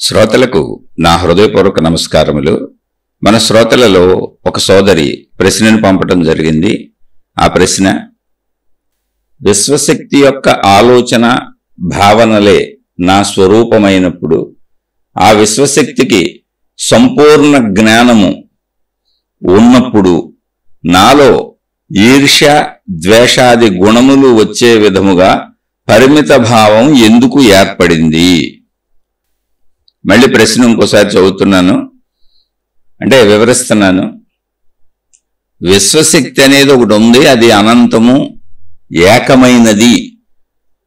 శ్రోతలకు నా హృదయపూర్వక నమస్కారములు. మన శ్రోతలలో ఒక సోదరి ప్రశ్నను పంపటం జరిగింది. ఆ ప్రశ్న, విశ్వశక్తి యొక్క ఆలోచన భావనలే నా స్వరూపమైనప్పుడు ఆ విశ్వశక్తికి సంపూర్ణ జ్ఞానము ఉన్నప్పుడు నాలో ఈర్ష్య ద్వేషాది గుణములు వచ్చే విధముగా పరిమిత భావం ఎందుకు ఏర్పడింది? మళ్ళీ ప్రశ్న ఇంకోసారి చదువుతున్నాను, అంటే వివరిస్తున్నాను. విశ్వశక్తి అనేది ఒకటి ఉంది, అది అనంతము, ఏకమైనది,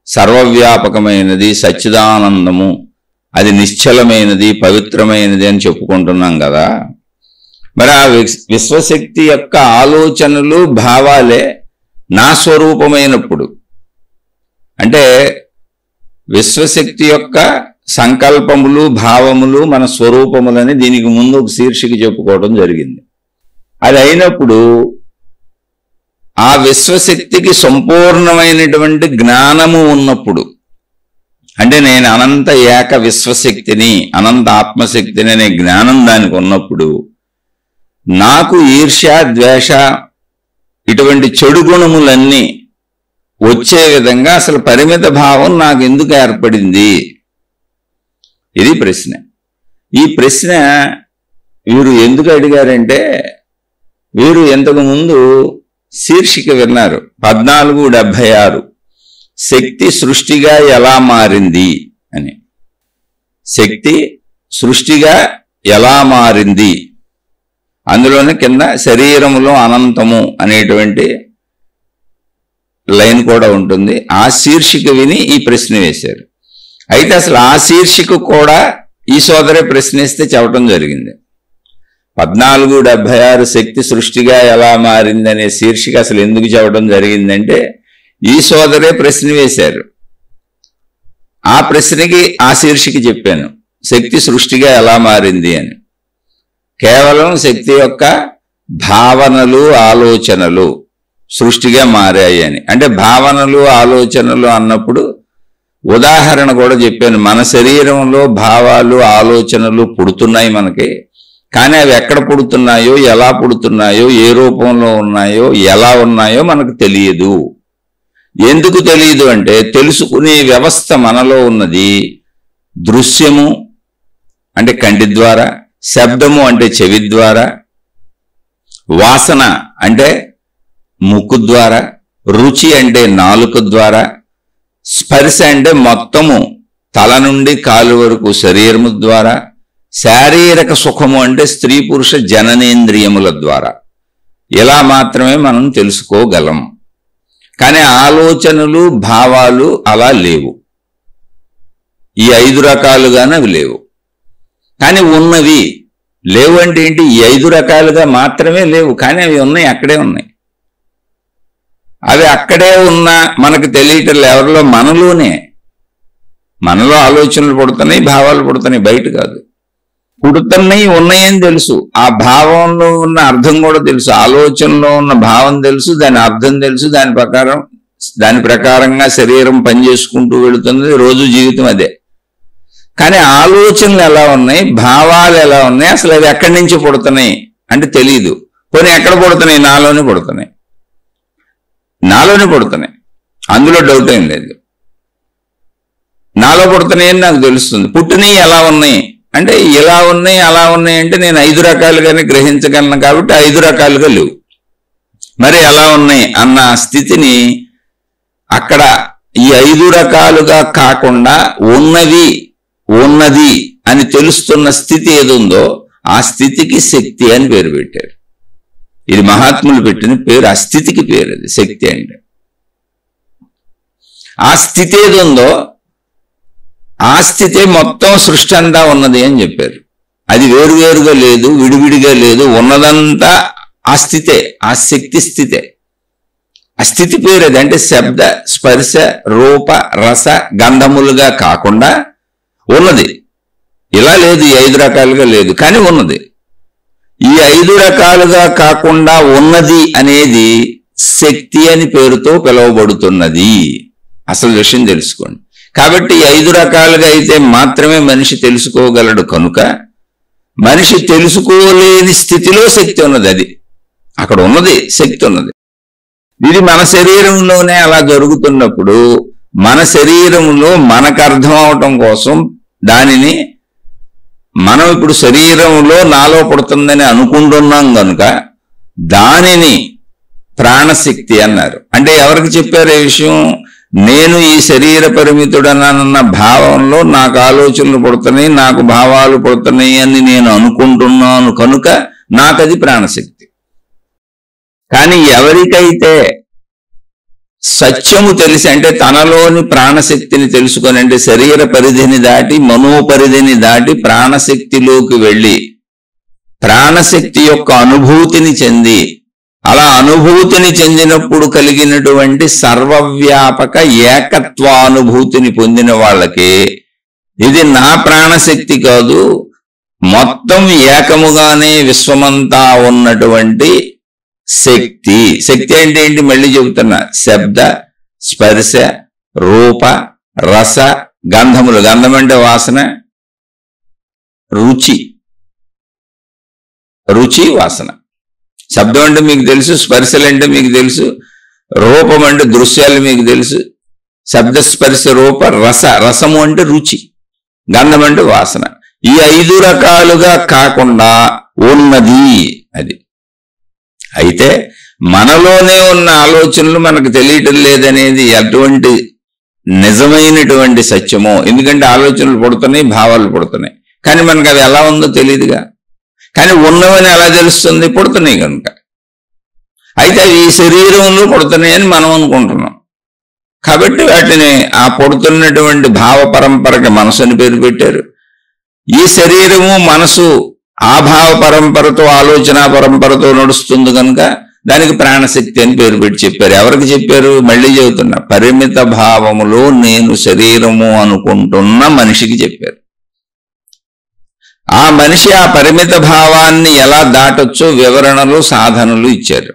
సర్వవ్యాపకమైనది, సచ్చిదానందము, అది నిశ్చలమైనది, పవిత్రమైనది అని చెప్పుకుంటున్నాం కదా. మరి ఆ విశ్వశక్తి యొక్క ఆలోచనలు భావాలే నా స్వరూపమైనప్పుడు, అంటే విశ్వశక్తి యొక్క సంకల్పములు భావములు మన స్వరూపములని దీనికి ముందు ఒక శీర్షిక చెప్పుకోవడం జరిగింది. అది అయినప్పుడు ఆ విశ్వశక్తికి సంపూర్ణమైనటువంటి జ్ఞానము ఉన్నప్పుడు, అంటే నేను అనంత ఏక విశ్వశక్తిని, అనంత ఆత్మశక్తిని అనే జ్ఞానం దానికి ఉన్నప్పుడు నాకు ఈర్ష్య ద్వేష ఇటువంటి చెడు గుణములన్నీ వచ్చే విధంగా అసలు పరిమిత భావం నాకు ఎందుకు ఏర్పడింది? ఇది ప్రశ్న. ఈ ప్రశ్న వీరు ఎందుకు అడిగారంటే, వీరు ఇంతకు ముందు శీర్షిక విన్నారు, 1476 శక్తి సృష్టిగా ఎలా మారింది అని. శక్తి సృష్టిగా ఎలా మారింది, అందులోనే కింద శరీరములో అనంతము అనేటువంటి లైన్ కూడా ఉంటుంది. ఆ శీర్షిక విని ఈ ప్రశ్న వేశారు. అయితే అసలు ఆ శీర్షిక కూడా ఈ సోదరే ప్రశ్నిస్తే చెప్పడం జరిగింది. 1476 శక్తి సృష్టిగా ఎలా మారింది అనే శీర్షిక అసలు ఎందుకు చెప్పడం జరిగిందంటే, ఈ సోదరే ప్రశ్న వేశారు. ఆ ప్రశ్నకి ఆ శీర్షిక చెప్పాను, శక్తి సృష్టిగా ఎలా మారింది అని. కేవలం శక్తి యొక్క భావనలు ఆలోచనలు సృష్టిగా మారాయి అని. అంటే భావనలు ఆలోచనలు అన్నప్పుడు ఉదాహరణ కూడా చెప్పాను. మన శరీరంలో భావాలు ఆలోచనలు పుడుతున్నాయి మనకి, కానీ అవి ఎక్కడ పుడుతున్నాయో, ఎలా పుడుతున్నాయో, ఏ రూపంలో ఉన్నాయో, ఎలా ఉన్నాయో మనకు తెలియదు. ఎందుకు తెలియదు అంటే, తెలుసుకునే వ్యవస్థ మనలో ఉన్నది దృశ్యము అంటే కంటి ద్వారా, శబ్దము అంటే చెవి ద్వారా, వాసన అంటే ముక్కు ద్వారా, రుచి అంటే నాలుక ద్వారా, స్పర్శ అంటే మొత్తము తల నుండి కాలు వరకు శరీరము ద్వారా, శారీరక సుఖము అంటే స్త్రీ పురుష జననేంద్రియముల ద్వారా. ఇలా మాత్రమే మనం తెలుసుకోగలం. కానీ ఆలోచనలు భావాలు అలా లేవు. ఈ 5 రకాలుగానే అవి లేవు. కానీ ఉన్నవి లేవు అంటే ఏంటి? ఈ 5 రకాలుగా మాత్రమే లేవు, కానీ అవి ఉన్నాయి, అక్కడే ఉన్నాయి. అవి అక్కడే ఉన్నా మనకు తెలియటం ఎవరిలో? మనలోనే. మనలో ఆలోచనలు పుడుతున్నాయి, భావాలు పుడుతున్నాయి, బయట కాదు. పుడుతున్నాయి, ఉన్నాయని తెలుసు. ఆ భావంలో ఉన్న అర్థం కూడా తెలుసు, ఆలోచనలో ఉన్న భావం తెలుసు, దాని అర్థం తెలుసు. దాని ప్రకారంగా శరీరం పనిచేసుకుంటూ వెళుతుంది, రోజు జీవితం అదే. కానీ ఆలోచనలు ఎలా ఉన్నాయి, భావాలు ఎలా ఉన్నాయి, అసలు అవి ఎక్కడి నుంచి పుడుతున్నాయి అంటే తెలియదు. పోనీ ఎక్కడ పుడుతున్నాయి? నాలోనే పుడుతున్నాయి, నాలోనే పుడుతున్నాయి, అందులో డౌట్ ఏం లేదు. నాలో పుడుతున్నాయని నాకు తెలుస్తుంది. పుట్టినవి ఎలా ఉన్నాయి అంటే, ఇలా ఉన్నాయి అలా ఉన్నాయి అంటే నేను 5 రకాలుగానే గ్రహించగలను, కాబట్టి 5 రకాలుగా లేవు. మరి ఎలా ఉన్నాయి అన్న స్థితిని అక్కడ ఈ 5 రకాలుగా కాకుండా ఉన్నది అని తెలుస్తున్న స్థితి ఏది ఉందో ఆ స్థితికి శక్తి అని పేరు పెట్టారు. ఇది మహాత్ములు పెట్టిన పేరు, ఆ స్థితికి పేరు అది శక్తి అంటే. ఆ స్థితి ఏది ఉందో ఆ స్థితి మొత్తం సృష్టి అంతా ఉన్నది అని చెప్పారు. అది వేరువేరుగా లేదు, విడివిడిగా లేదు, ఉన్నదంతా ఆ స్థితే, ఆ శక్తి స్థితే. ఆ స్థితి పేరు అది. అంటే శబ్ద స్పర్శ రూప రస గంధములుగా కాకుండా ఉన్నది. ఇలా లేదు, ఈ 5 రకాలుగా లేదు, కానీ ఉన్నది. ఈ 5 రకాలుగా కాకుండా ఉన్నది అనేది శక్తి అని పేరుతో పిలువబడుతున్నది. అసలు విషయం తెలుసుకోండి. కాబట్టి 5 రకాలుగా అయితే మాత్రమే మనిషి తెలుసుకోగలడు కనుక మనిషి తెలుసుకోలేని స్థితిలో శక్తి ఉన్నది. అది అక్కడ ఉన్నది, శక్తి ఉన్నది. ఇది మన శరీరంలోనే అలా జరుగుతున్నప్పుడు మన శరీరంలో మనకు అర్థం అవటం కోసం దానిని మనం ఇప్పుడు శరీరంలో నాలో పుడుతుందని అనుకుంటున్నాం కనుక దానిని ప్రాణశక్తి అన్నారు. అంటే ఎవరికి చెప్పారు ఈ విషయం? నేను ఈ శరీర పరిమితుడనన్న భావంలో నాకు ఆలోచనలు పుడుతున్నాయి, నాకు భావాలు పుడుతున్నాయి అని నేను అనుకుంటున్నాను కనుక నాకది ప్రాణశక్తి. కానీ ఎవరికైతే సత్యము తెలిసి, అంటే తనలోని ప్రాణశక్తిని తెలుసుకొని, అంటే శరీర పరిధిని దాటి మనోపరిధిని దాటి ప్రాణశక్తిలోకి వెళ్ళి ప్రాణశక్తి యొక్క అనుభూతిని చెంది, అలా అనుభూతిని చెందినప్పుడు కలిగినటువంటి సర్వవ్యాపక ఏకత్వానుభూతిని పొందిన వాళ్ళకి ఇది నా ప్రాణశక్తి కాదు, మొత్తం ఏకముగానే విశ్వమంతా ఉన్నటువంటి శక్తి. శక్తి అంటే ఏంటి? మళ్ళీ చెబుతున్నా. శబ్ద, స్పర్శ, రూప, రస, గంధములు. గంధం అంటే వాసన, రుచి, రుచి వాసన. శబ్దం అంటే మీకు తెలుసు, స్పర్శలు అంటే మీకు తెలుసు, రూపం అంటే దృశ్యాలు మీకు తెలుసు, శబ్ద స్పర్శ రూప రస. రసము అంటే రుచి, గంధం అంటే వాసన. ఈ 5 రకాలుగా కాకుండా ఉన్నది అది. అయితే మనలోనే ఉన్న ఆలోచనలు మనకు తెలియటం లేదనేది ఎటువంటి నిజమైనటువంటి సత్యమో. ఎందుకంటే ఆలోచనలు పుడుతున్నాయి, భావాలు పుడుతున్నాయి, కానీ మనకు అవి ఎలా ఉందో తెలియదుగా. కానీ ఉన్నవని ఎలా తెలుస్తుంది? పుడుతున్నాయి కనుక. అయితే అవి ఈ శరీరంలో పుడుతున్నాయని మనం అనుకుంటున్నాం. కాబట్టి వాటిని ఆ పుడుతున్నటువంటి భావ పరంపరకి మనసు అని పేరు పెట్టారు. ఈ శరీరము మనసు ఆ భావ పరంపరతో ఆలోచన పరంపరతో నడుస్తుంది కనుక దానికి ప్రాణశక్తి అని పేరు పెట్టి చెప్పారు. ఎవరికి చెప్పారు? మళ్ళీ చెబుతున్నా, పరిమిత భావములో నేను శరీరము అనుకుంటున్న మనిషికి చెప్పారు. ఆ మనిషి ఆ పరిమిత భావాన్ని ఎలా దాటొచ్చో వివరణలు, సాధనలు ఇచ్చారు.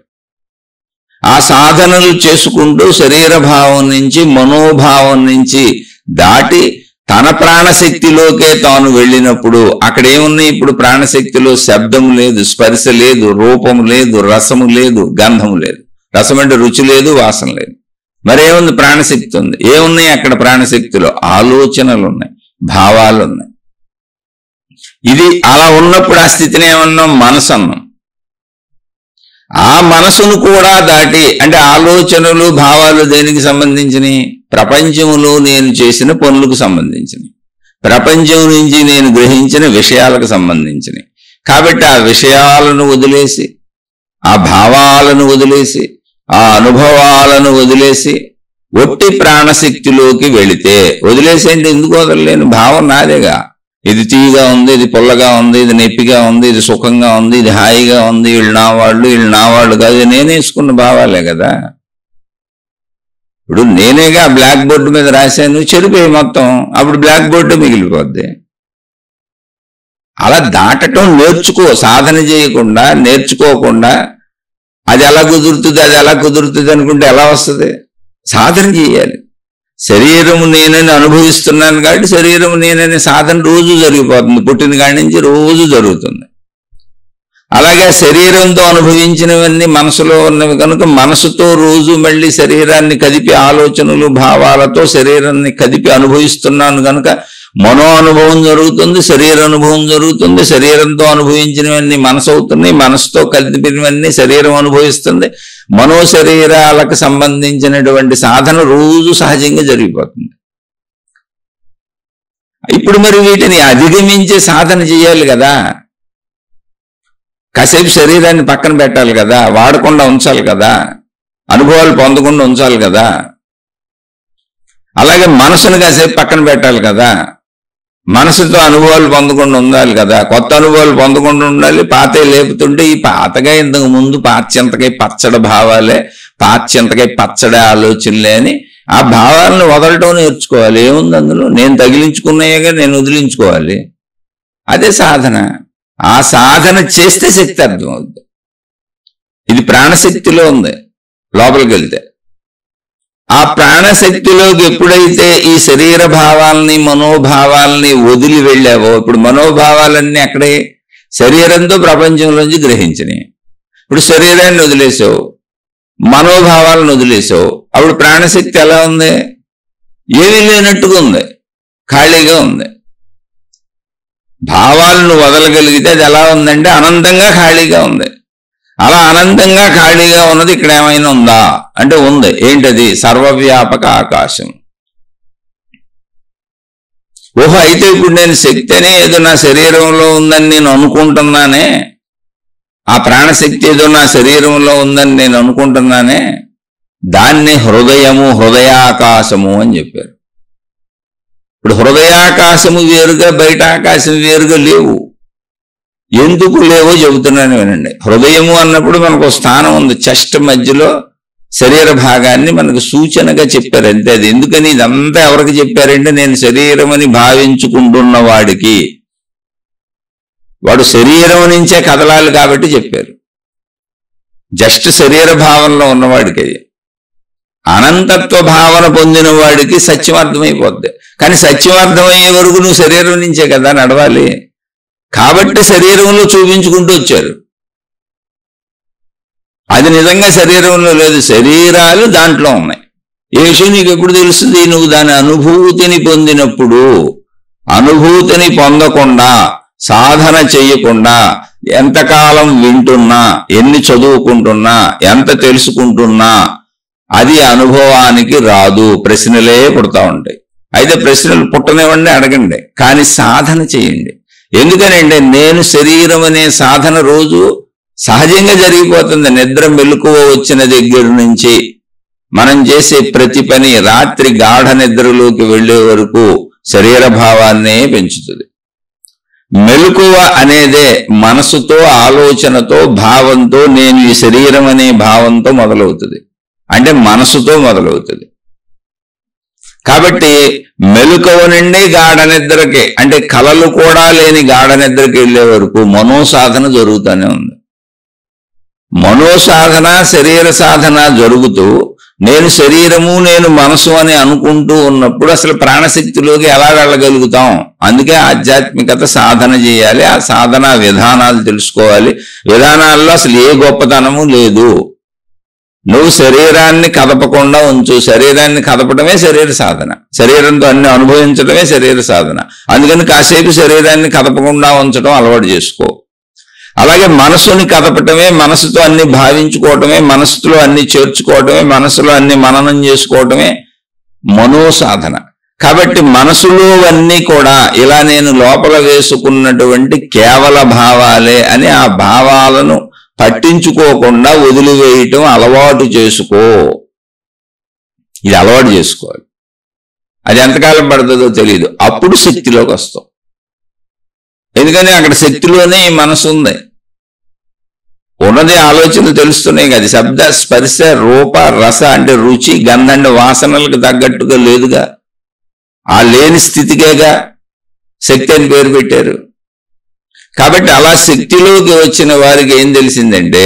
ఆ సాధనలు చేసుకుంటూ శరీర భావం నుంచి మనోభావం నుంచి దాటి తన ప్రాణశక్తిలోకే తాను వెళ్ళినప్పుడు అక్కడ ఏమున్నాయి? ఇప్పుడు ప్రాణశక్తిలో శబ్దము లేదు, స్పర్శ లేదు, రూపము లేదు, రసము లేదు, గంధము లేదు. రసం అంటే రుచి లేదు, వాసన లేదు. మరేముంది? ప్రాణశక్తి ఉంది. ఏమున్నాయి అక్కడ ప్రాణశక్తిలో? ఆలోచనలు ఉన్నాయి, భావాలు ఉన్నాయి. ఇది అలా ఉన్నప్పుడు ఆ స్థితిని ఏమన్నాం? మనసు అన్నాం. ఆ మనసును కూడా దాటి, అంటే ఆలోచనలు భావాలు దేనికి సంబంధించినవి? ప్రపంచంలో నేను చేసిన పనులకు సంబంధించినవి, ప్రపంచం నుంచి నేను గ్రహించిన విషయాలకు సంబంధించినవి. కాబట్టి ఆ విషయాలను వదిలేసి, ఆ భావాలను వదిలేసి, ఆ అనుభవాలను వదిలేసి ఒట్టి ప్రాణశక్తిలోకి వెళితే, వదిలేసేంటి? ఎందుకు వదలలేను? భావం నాదేగా. ఇది తీయగా ఉంది, ఇది పుల్లగా ఉంది, ఇది నొప్పిగా ఉంది, ఇది సుఖంగా ఉంది, ఇది హాయిగా ఉంది, వీళ్ళు నా వాళ్ళు కాదు, నేనే వేసుకున్న భావాలే కదా. ఇప్పుడు నేనేగా బ్లాక్ బోర్డు మీద రాశాను, చెరిపోయి మొత్తం, అప్పుడు బ్లాక్ బోర్డు మిగిలిపోద్ది. అలా దాటటం నేర్చుకో. సాధన చేయకుండా, నేర్చుకోకుండా అది ఎలా కుదురుతుంది అనుకుంటే ఎలా వస్తుంది? సాధన చేయాలి. శరీరము నేనని అనుభవిస్తున్నాను కాబట్టి శరీరము నేననే సాధన రోజు జరిగిపోతుంది. పుట్టిన కాడి నుంచి రోజు జరుగుతుంది. అలాగే శరీరంతో అనుభవించినవన్నీ మనసులో ఉన్నవి కనుక మనసుతో రోజు మళ్ళీ శరీరాన్ని కదిపి ఆలోచనలు భావాలతో శరీరాన్ని కదిపి అనుభవిస్తున్నాను కనుక మనో అనుభవం జరుగుతుంది, శరీర అనుభవం జరుగుతుంది. శరీరంతో అనుభవించినవన్నీ మనసు అవుతున్నాయి, మనసుతో కదిపినవన్నీ శరీరం అనుభవిస్తుంది. మనోశరీరాలకు సంబంధించినటువంటి సాధన రోజు సహజంగా జరిగిపోతుంది. ఇప్పుడు మరి వీటిని అధిగమించే సాధన చేయాలి కదా. కాసేపు శరీరాన్ని పక్కన పెట్టాలి కదా, వాడకుండా ఉంచాలి కదా, అనుభవాలు పొందకుండా ఉంచాలి కదా. అలాగే మనసును కాసేపు పక్కన పెట్టాలి కదా, మనసుతో అనుభవాలు పొందకుండా ఉండాలి కదా, కొత్త అనుభవాలు పొందకుండా ఉండాలి. పాతే లేపుతుంటే ఈ పాతగా ఇంతకు ముందు పాత్యంతకై పచ్చడి భావాలే, పాత్యంతకై పచ్చడి ఆలోచనలే అని ఆ భావాలను వదలటం నేర్చుకోవాలి. ఏముంది అందులో? నేను తగిలించుకున్నాయేగా నేను వదిలించుకోవాలి. అదే సాధన. ఆ సాధన చేస్తే శక్తి అర్థమవుతుంది. ఇది ప్రాణశక్తిలో ఉంది లోపలికి వెళ్తే. ఆ ప్రాణశక్తిలోకి ఎప్పుడైతే ఈ శరీర భావాల్ని మనోభావాల్ని వదిలి వెళ్ళావో, ఇప్పుడు మనోభావాలన్నీ అక్కడే శరీరంతో ప్రపంచంలోంచి గ్రహించినాయి. ఇప్పుడు శరీరాన్ని వదిలేసావు, మనోభావాలను వదిలేసావు, అప్పుడు ప్రాణశక్తి ఎలా ఉంది? ఏమీ లేనట్టుగా ఉంది, ఖాళీగా ఉంది. భావాలను వదలగలిగితే అది ఎలా ఉందంటే అనంతంగా ఖాళీగా ఉంది. అలా అనంతంగా ఖాళీగా ఉన్నది ఇక్కడ ఏమైనా ఉందా అంటే ఉంది. ఏంటది? సర్వవ్యాపక ఆకాశం. ఓహో, అయితే ఇప్పుడు నేను శక్తి అనే ఏదో నా శరీరంలో ఉందని నేను అనుకుంటున్నానే, ఆ ప్రాణశక్తి ఏదో నా శరీరంలో ఉందని నేను అనుకుంటున్నానే, దాన్ని హృదయము, హృదయాకాశము అని చెప్పారు. ఇప్పుడు హృదయాకాశము వేరుగా బయట ఆకాశం వేరుగా లేవు. ఎందుకు లేవో చెబుతున్నాను వినండి. హృదయము అన్నప్పుడు మనకు స్థానం ఉంది, చెస్ట్ మధ్యలో శరీర భాగాన్ని మనకు సూచనగా చెప్పారు అంతే. అది ఎందుకని ఇదంతా ఎవరికి చెప్పారంటే, నేను శరీరం అని భావించుకుంటున్న వాడికి, వాడు శరీరం నుంచే కదలాలి కాబట్టి చెప్పారు. జస్ట్ శరీర భావనలో ఉన్నవాడికి అది. అనంతత్వ భావన పొందిన వాడికి సత్యం అర్థమైపోద్ది. కానీ సత్యం అర్థమయ్యే వరకు నువ్వు శరీరం నుంచే కదా నడవాలి. కాబట్టి శరీరంలో చూపించుకుంటూ వచ్చారు. అది నిజంగా శరీరంలో లేదు, శరీరాలు దాంట్లో ఉన్నాయి. ఏ విషయం నీకు ఎప్పుడు తెలుస్తుంది? నువ్వు దాని అనుభూతిని పొందినప్పుడు. అనుభూతిని పొందకుండా, సాధన చేయకుండా, ఎంతకాలం వింటున్నా, ఎన్ని చదువుకుంటున్నా, ఎంత తెలుసుకుంటున్నా అది అనుభవానికి రాదు. ప్రశ్నలే పుడతా ఉంటాయి. అయితే ప్రశ్నలు పుట్టనివ్వండి, అడగండి, కానీ సాధన చేయండి. ఎందుకనంటే నేను శరీరం అనే సాధన రోజు సహజంగా జరిగిపోతుంది. నిద్ర మెలకువ వచ్చిన దగ్గర నుంచి మనం చేసే ప్రతి పని రాత్రి గాఢ నిద్రలోకి వెళ్లే వరకు శరీర భావాన్నే పెంచుతుంది. మెలకువ అనేదే మనసుతో, ఆలోచనతో, భావంతో, నేను ఈ శరీరం అనే భావంతో మొదలవుతుంది. అంటే మనసుతో మొదలవుతుంది. కాబట్టి మెలకువ నుండి గాఢ నిద్రకి, అంటే కలలు కూడా లేని గాఢ నిద్రకి వెళ్లే వరకు మనోసాధన జరుగుతూనే ఉంది. మనోసాధన, శరీర సాధన జరుగుతూ నేను శరీరము, నేను మనసు అని అనుకుంటూ ఉన్నప్పుడు అసలు ప్రాణశక్తిలోకి ఎలా వెళ్ళగలుగుతాం? అందుకే ఆధ్యాత్మికత సాధన చేయాలి. ఆ సాధన విధానాలు తెలుసుకోవాలి. విధానాల్లో అసలు ఏ గొప్పతనము లేదు. నువ్వు శరీరాన్ని కదపకుండా ఉంచు. శరీరాన్ని కదపడమే శరీర సాధన. శరీరంతో అన్ని అనుభవించడమే శరీర సాధన. అందుకని కాసేపు శరీరాన్ని కదపకుండా ఉంచడం అలవాటు చేసుకో. అలాగే మనసుని కదపటమే, మనసుతో అన్ని భావించుకోవటమే, మనసులో అన్ని చేర్చుకోవటమే, మనసులో అన్ని మననం చేసుకోవటమే మనోసాధన. కాబట్టి మనసులో అన్నీ కూడా ఇలా నేను లోపల వేసుకున్నటువంటి కేవల భావాలే అని ఆ భావాలను పట్టించుకోకుండా వదిలివేయటం అలవాటు చేసుకో. ఇది అలవాటు చేసుకోవాలి. అది ఎంతకాలం పడుతుందో తెలియదు. అప్పుడు శక్తిలోకి వస్తాం. ఎందుకని అక్కడ శక్తిలోనే మనసు ఉంది. ఉన్నది ఆలోచనలు తెలుస్తున్నాయి కదా. శబ్ద, స్పర్శ, రూప, రస అంటే రుచి, గంధ అంటే వాసనలకు తగ్గట్టుగా లేదుగా. ఆ లేని స్థితికేగా శక్తి అని పేరు పెట్టారు. కాబట్టి అలా శక్తిలోకి వచ్చిన వారికి ఏం తెలిసిందంటే,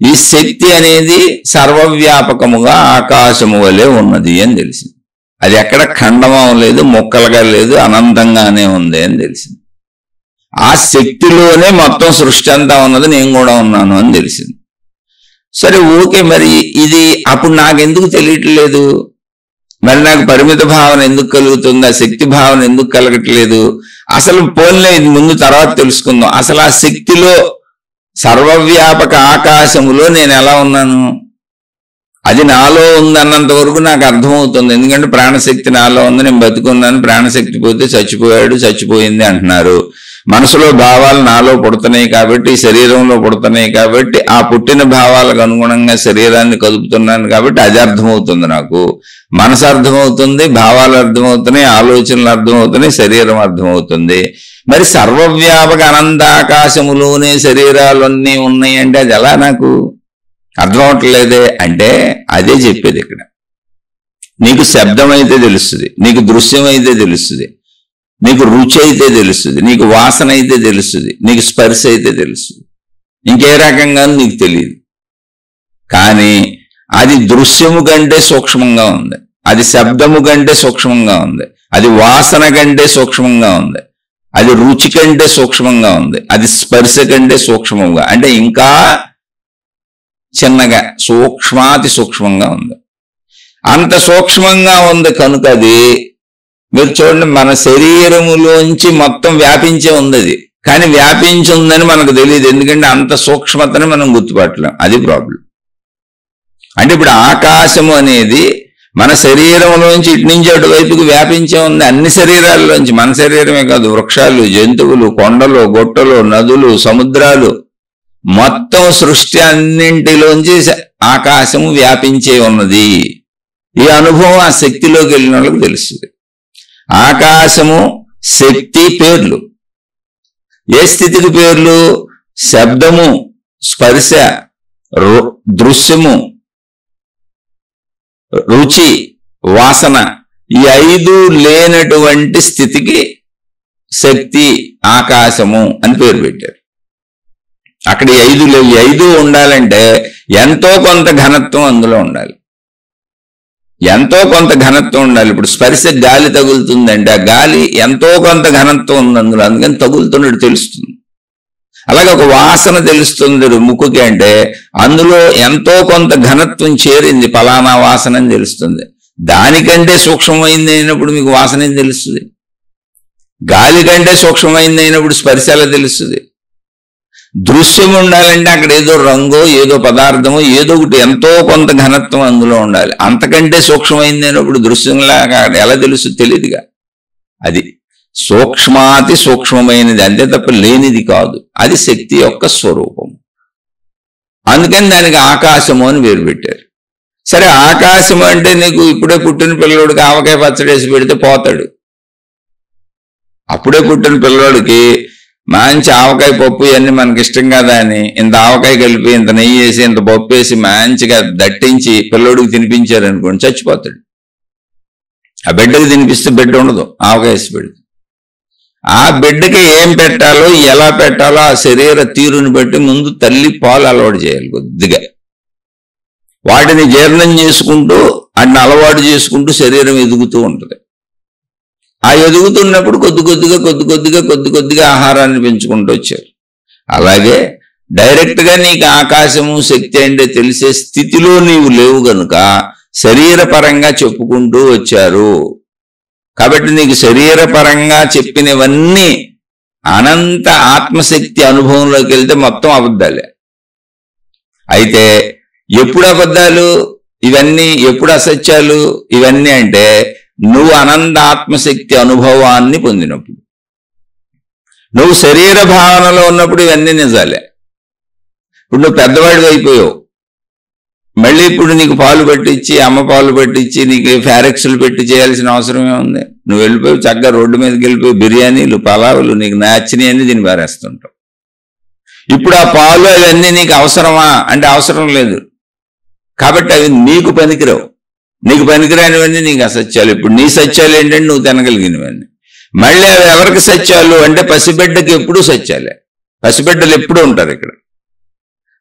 ఈ శక్తి అనేది సర్వవ్యాపకముగా ఆకాశము వలె ఉన్నది అని తెలిసింది. అది ఎక్కడ ఖండమం లేదు, మొక్కలుగా లేదు, అనంతంగానే ఉంది అని తెలిసింది. ఆ శక్తిలోనే మొత్తం సృష్టి అంతా ఉన్నది, నేను కూడా ఉన్నాను అని తెలిసింది. సరే, ఓకే, మరి ఇది అప్పుడు నాకెందుకు తెలియట్లేదు? మరి నాకు పరిమిత భావన ఎందుకు కలుగుతుంది? ఆ శక్తి భావన ఎందుకు కలగట్లేదు? అసలు పోన్లే, ఇది ముందు తర్వాత తెలుసుకుందాం. అసలు ఆ శక్తిలో, సర్వవ్యాపక ఆకాశములో నేను ఎలా ఉన్నాను? అది నాలో ఉంది అన్నంత వరకు నాకు అర్థమవుతుంది. ఎందుకంటే ప్రాణశక్తి నాలో ఉంది, నేను బతుకున్నాను. ప్రాణశక్తి పోతే చచ్చిపోయాడు, చచ్చిపోయింది అంటున్నారు. మనసులో భావాలు నాలో పుడుతున్నాయి కాబట్టి, శరీరంలో పుడుతున్నాయి కాబట్టి, ఆ పుట్టిన భావాలకు అనుగుణంగా శరీరాన్ని కదుపుతున్నాను కాబట్టి అది అర్థమవుతుంది నాకు. మనసు అర్థమవుతుంది, భావాలు అర్థమవుతున్నాయి, ఆలోచనలు అర్థమవుతున్నాయి, శరీరం అర్థమవుతుంది. మరి సర్వవ్యాపక అనంతాకాశములోనే శరీరాలన్నీ ఉన్నాయి అంటే అది ఎలా నాకు అర్థం అవట్లేదే? అంటే అదే చెప్పేది ఇక్కడ. నీకు శబ్దం అయితే తెలుస్తుంది, నీకు దృశ్యం అయితే తెలుస్తుంది, నీకు రుచి అయితే తెలుస్తుంది, నీకు వాసన అయితే తెలుస్తుంది, నీకు స్పర్శ అయితే తెలుస్తుంది. ఇంకే రకంగా నీకు తెలియదు. కానీ అది దృశ్యము కంటే సూక్ష్మంగా ఉంది. అది శబ్దము కంటే సూక్ష్మంగా ఉంది, అది వాసన కంటే సూక్ష్మంగా ఉంది, అది రుచి కంటే సూక్ష్మంగా ఉంది, అది స్పర్శ కంటే సూక్ష్మంగా, అంటే ఇంకా చిన్నగా సూక్ష్మాతి సూక్ష్మంగా ఉంది. అంత సూక్ష్మంగా ఉంది కనుక అది మీరు చూడండి, మన శరీరములోంచి మొత్తం వ్యాపించే ఉంది అది, కానీ వ్యాపించి ఉందని మనకు తెలియదు. ఎందుకంటే అంత సూక్ష్మతని మనం గుర్తుపట్టలేం. అది ప్రాబ్లం. అంటే ఇప్పుడు ఆకాశము అనేది మన శరీరంలోంచి ఇటు నుంచి అటువైపుకి వ్యాపించే ఉంది. అన్ని శరీరాల్లోంచి, మన శరీరమే కాదు, వృక్షాలు, జంతువులు, కొండలు, గుట్టలు, నదులు, సముద్రాలు, మొత్తం సృష్టి అన్నింటిలోంచి ఆకాశము వ్యాపించే ఉన్నది. ఈ అనుభవం ఆ శక్తిలోకి వెళ్ళిన వాళ్ళకి తెలుస్తుంది. ఆకాశము, శక్తి పేర్లు. ఏ స్థితికి పేర్లు? శబ్దము, స్పర్శ, దృశ్యము, రుచి, వాసన, ఈ 5 లేనటువంటి స్థితికి శక్తి, ఆకాశము అని పేరు పెట్టారు. అక్కడ 5 లేవు. 5 ఉండాలంటే ఎంతో కొంత ఘనత్వం అందులో ఉండాలి, ఎంతో కొంత ఘనత్వం ఉండాలి. ఇప్పుడు స్పర్శ గాలి తగులుతుందంటే ఆ గాలి ఎంతో కొంత ఘనత్వం ఉంది అందులో, అందుకని తగులుతున్నట్టు తెలుస్తుంది. అలాగే ఒక వాసన తెలుస్తుంది ముక్కుకి అంటే అందులో ఎంతో కొంత ఘనత్వం చేరింది, ఫలానా వాసన అని తెలుస్తుంది. దానికంటే సూక్ష్మమైంది అయినప్పుడు మీకు వాసన ఏం తెలుస్తుంది? గాలి కంటే సూక్ష్మమైంది అయినప్పుడు స్పర్శ ఎలా తెలుస్తుంది? దృశ్యం ఉండాలంటే అక్కడ ఏదో రంగో, ఏదో పదార్థమో, ఏదో ఒకటి ఎంతో కొంత ఘనత్వం అందులో ఉండాలి. అంతకంటే సూక్ష్మమైంది అయినప్పుడు దృశ్యంలాగా ఎలా తెలుస్తుంది? తెలియదుగా. అది సూక్ష్మాతి సూక్ష్మమైనది, అంతే తప్ప లేనిది కాదు. అది శక్తి యొక్క స్వరూపం. అందుకని దానికి ఆకాశము అని పేరు పెట్టారు. సరే, ఆకాశం అంటే నీకు ఇప్పుడే పుట్టిన పిల్లవాడికి ఆవకాయ పచ్చడేసి పెడితే పోతాడు. అప్పుడే పుట్టిన పిల్లవాడికి మంచి ఆవకాయ పప్పు ఇవన్నీ మనకి ఇష్టం కదా అని ఇంత ఆవకాయ కలిపి, ఇంత నెయ్యి వేసి, ఇంత పప్పు వేసి మంచిగా దట్టించి పిల్లోడికి తినిపించారు అనుకోండి, చచ్చిపోతాడు. ఆ బిడ్డకి తినిపిస్తే బిడ్డ ఉండదు, ఆవకాయ వేసి పెడితే. ఆ బిడ్డకి ఏం పెట్టాలో, ఎలా పెట్టాలో ఆ శరీర తీరుని బట్టి ముందు తల్లి పాలు అలవాటు చేయాలి కొద్దిగా. వాటిని జీర్ణం చేసుకుంటూ, వాటిని అలవాటు చేసుకుంటూ శరీరం ఎదుగుతూ ఉంటుంది. ఆ ఎదుగుతున్నప్పుడు కొద్ది కొద్దిగా ఆహారాన్ని పెంచుకుంటూ వచ్చారు. అలాగే డైరెక్ట్గా నీకు ఆకాశము, శక్తి అంటే తెలిసే స్థితిలో నీవు లేవు గనుక శరీరపరంగా చెప్పుకుంటూ వచ్చారు. కాబట్టి నీకు శరీరపరంగా చెప్పినవన్నీ అనంత ఆత్మశక్తి అనుభవంలోకి వెళ్తే మొత్తం అబద్ధాలే. అయితే ఎప్పుడు అబద్ధాలు ఇవన్నీ, ఎప్పుడు అసత్యాలు ఇవన్నీ అంటే నువ్వు అనంత ఆత్మశక్తి అనుభవాన్ని పొందినప్పుడు. నువ్వు శరీర భావనలో ఉన్నప్పుడు ఇవన్నీ నిజాలే. ఇప్పుడు నువ్వు పెద్దవాడివి అయిపోయావు, మళ్ళీ ఇప్పుడు నీకు పాలు పట్టించి, అమ్మ పాలు పట్టించి నీకు ఫారెక్స్లు పెట్టి చేయాల్సిన అవసరం ఏముంది? నువ్వు వెళ్ళిపోయి చక్కగా రోడ్డు మీదకి వెళ్ళిపోయి బిర్యానీలు, పలావులు నీకు నచ్చినవి అన్ని దీన్ని పారేస్తుంటావు. ఇప్పుడు ఆ పాలు అవన్నీ నీకు అవసరమా అంటే అవసరం లేదు. కాబట్టి అవి నీకు పనికిరావు. నీకు పనికిరానివన్నీ నీకు అసత్యాలు. ఇప్పుడు నీ సత్యాలు ఏంటంటే నువ్వు తినగలిగినవన్నీ. మళ్ళీ అవి ఎవరికి సత్యాలు అంటే పసిబిడ్డకి ఎప్పుడూ సత్యాలే. పసిబిడ్డలు ఎప్పుడూ ఉంటారు ఇక్కడ.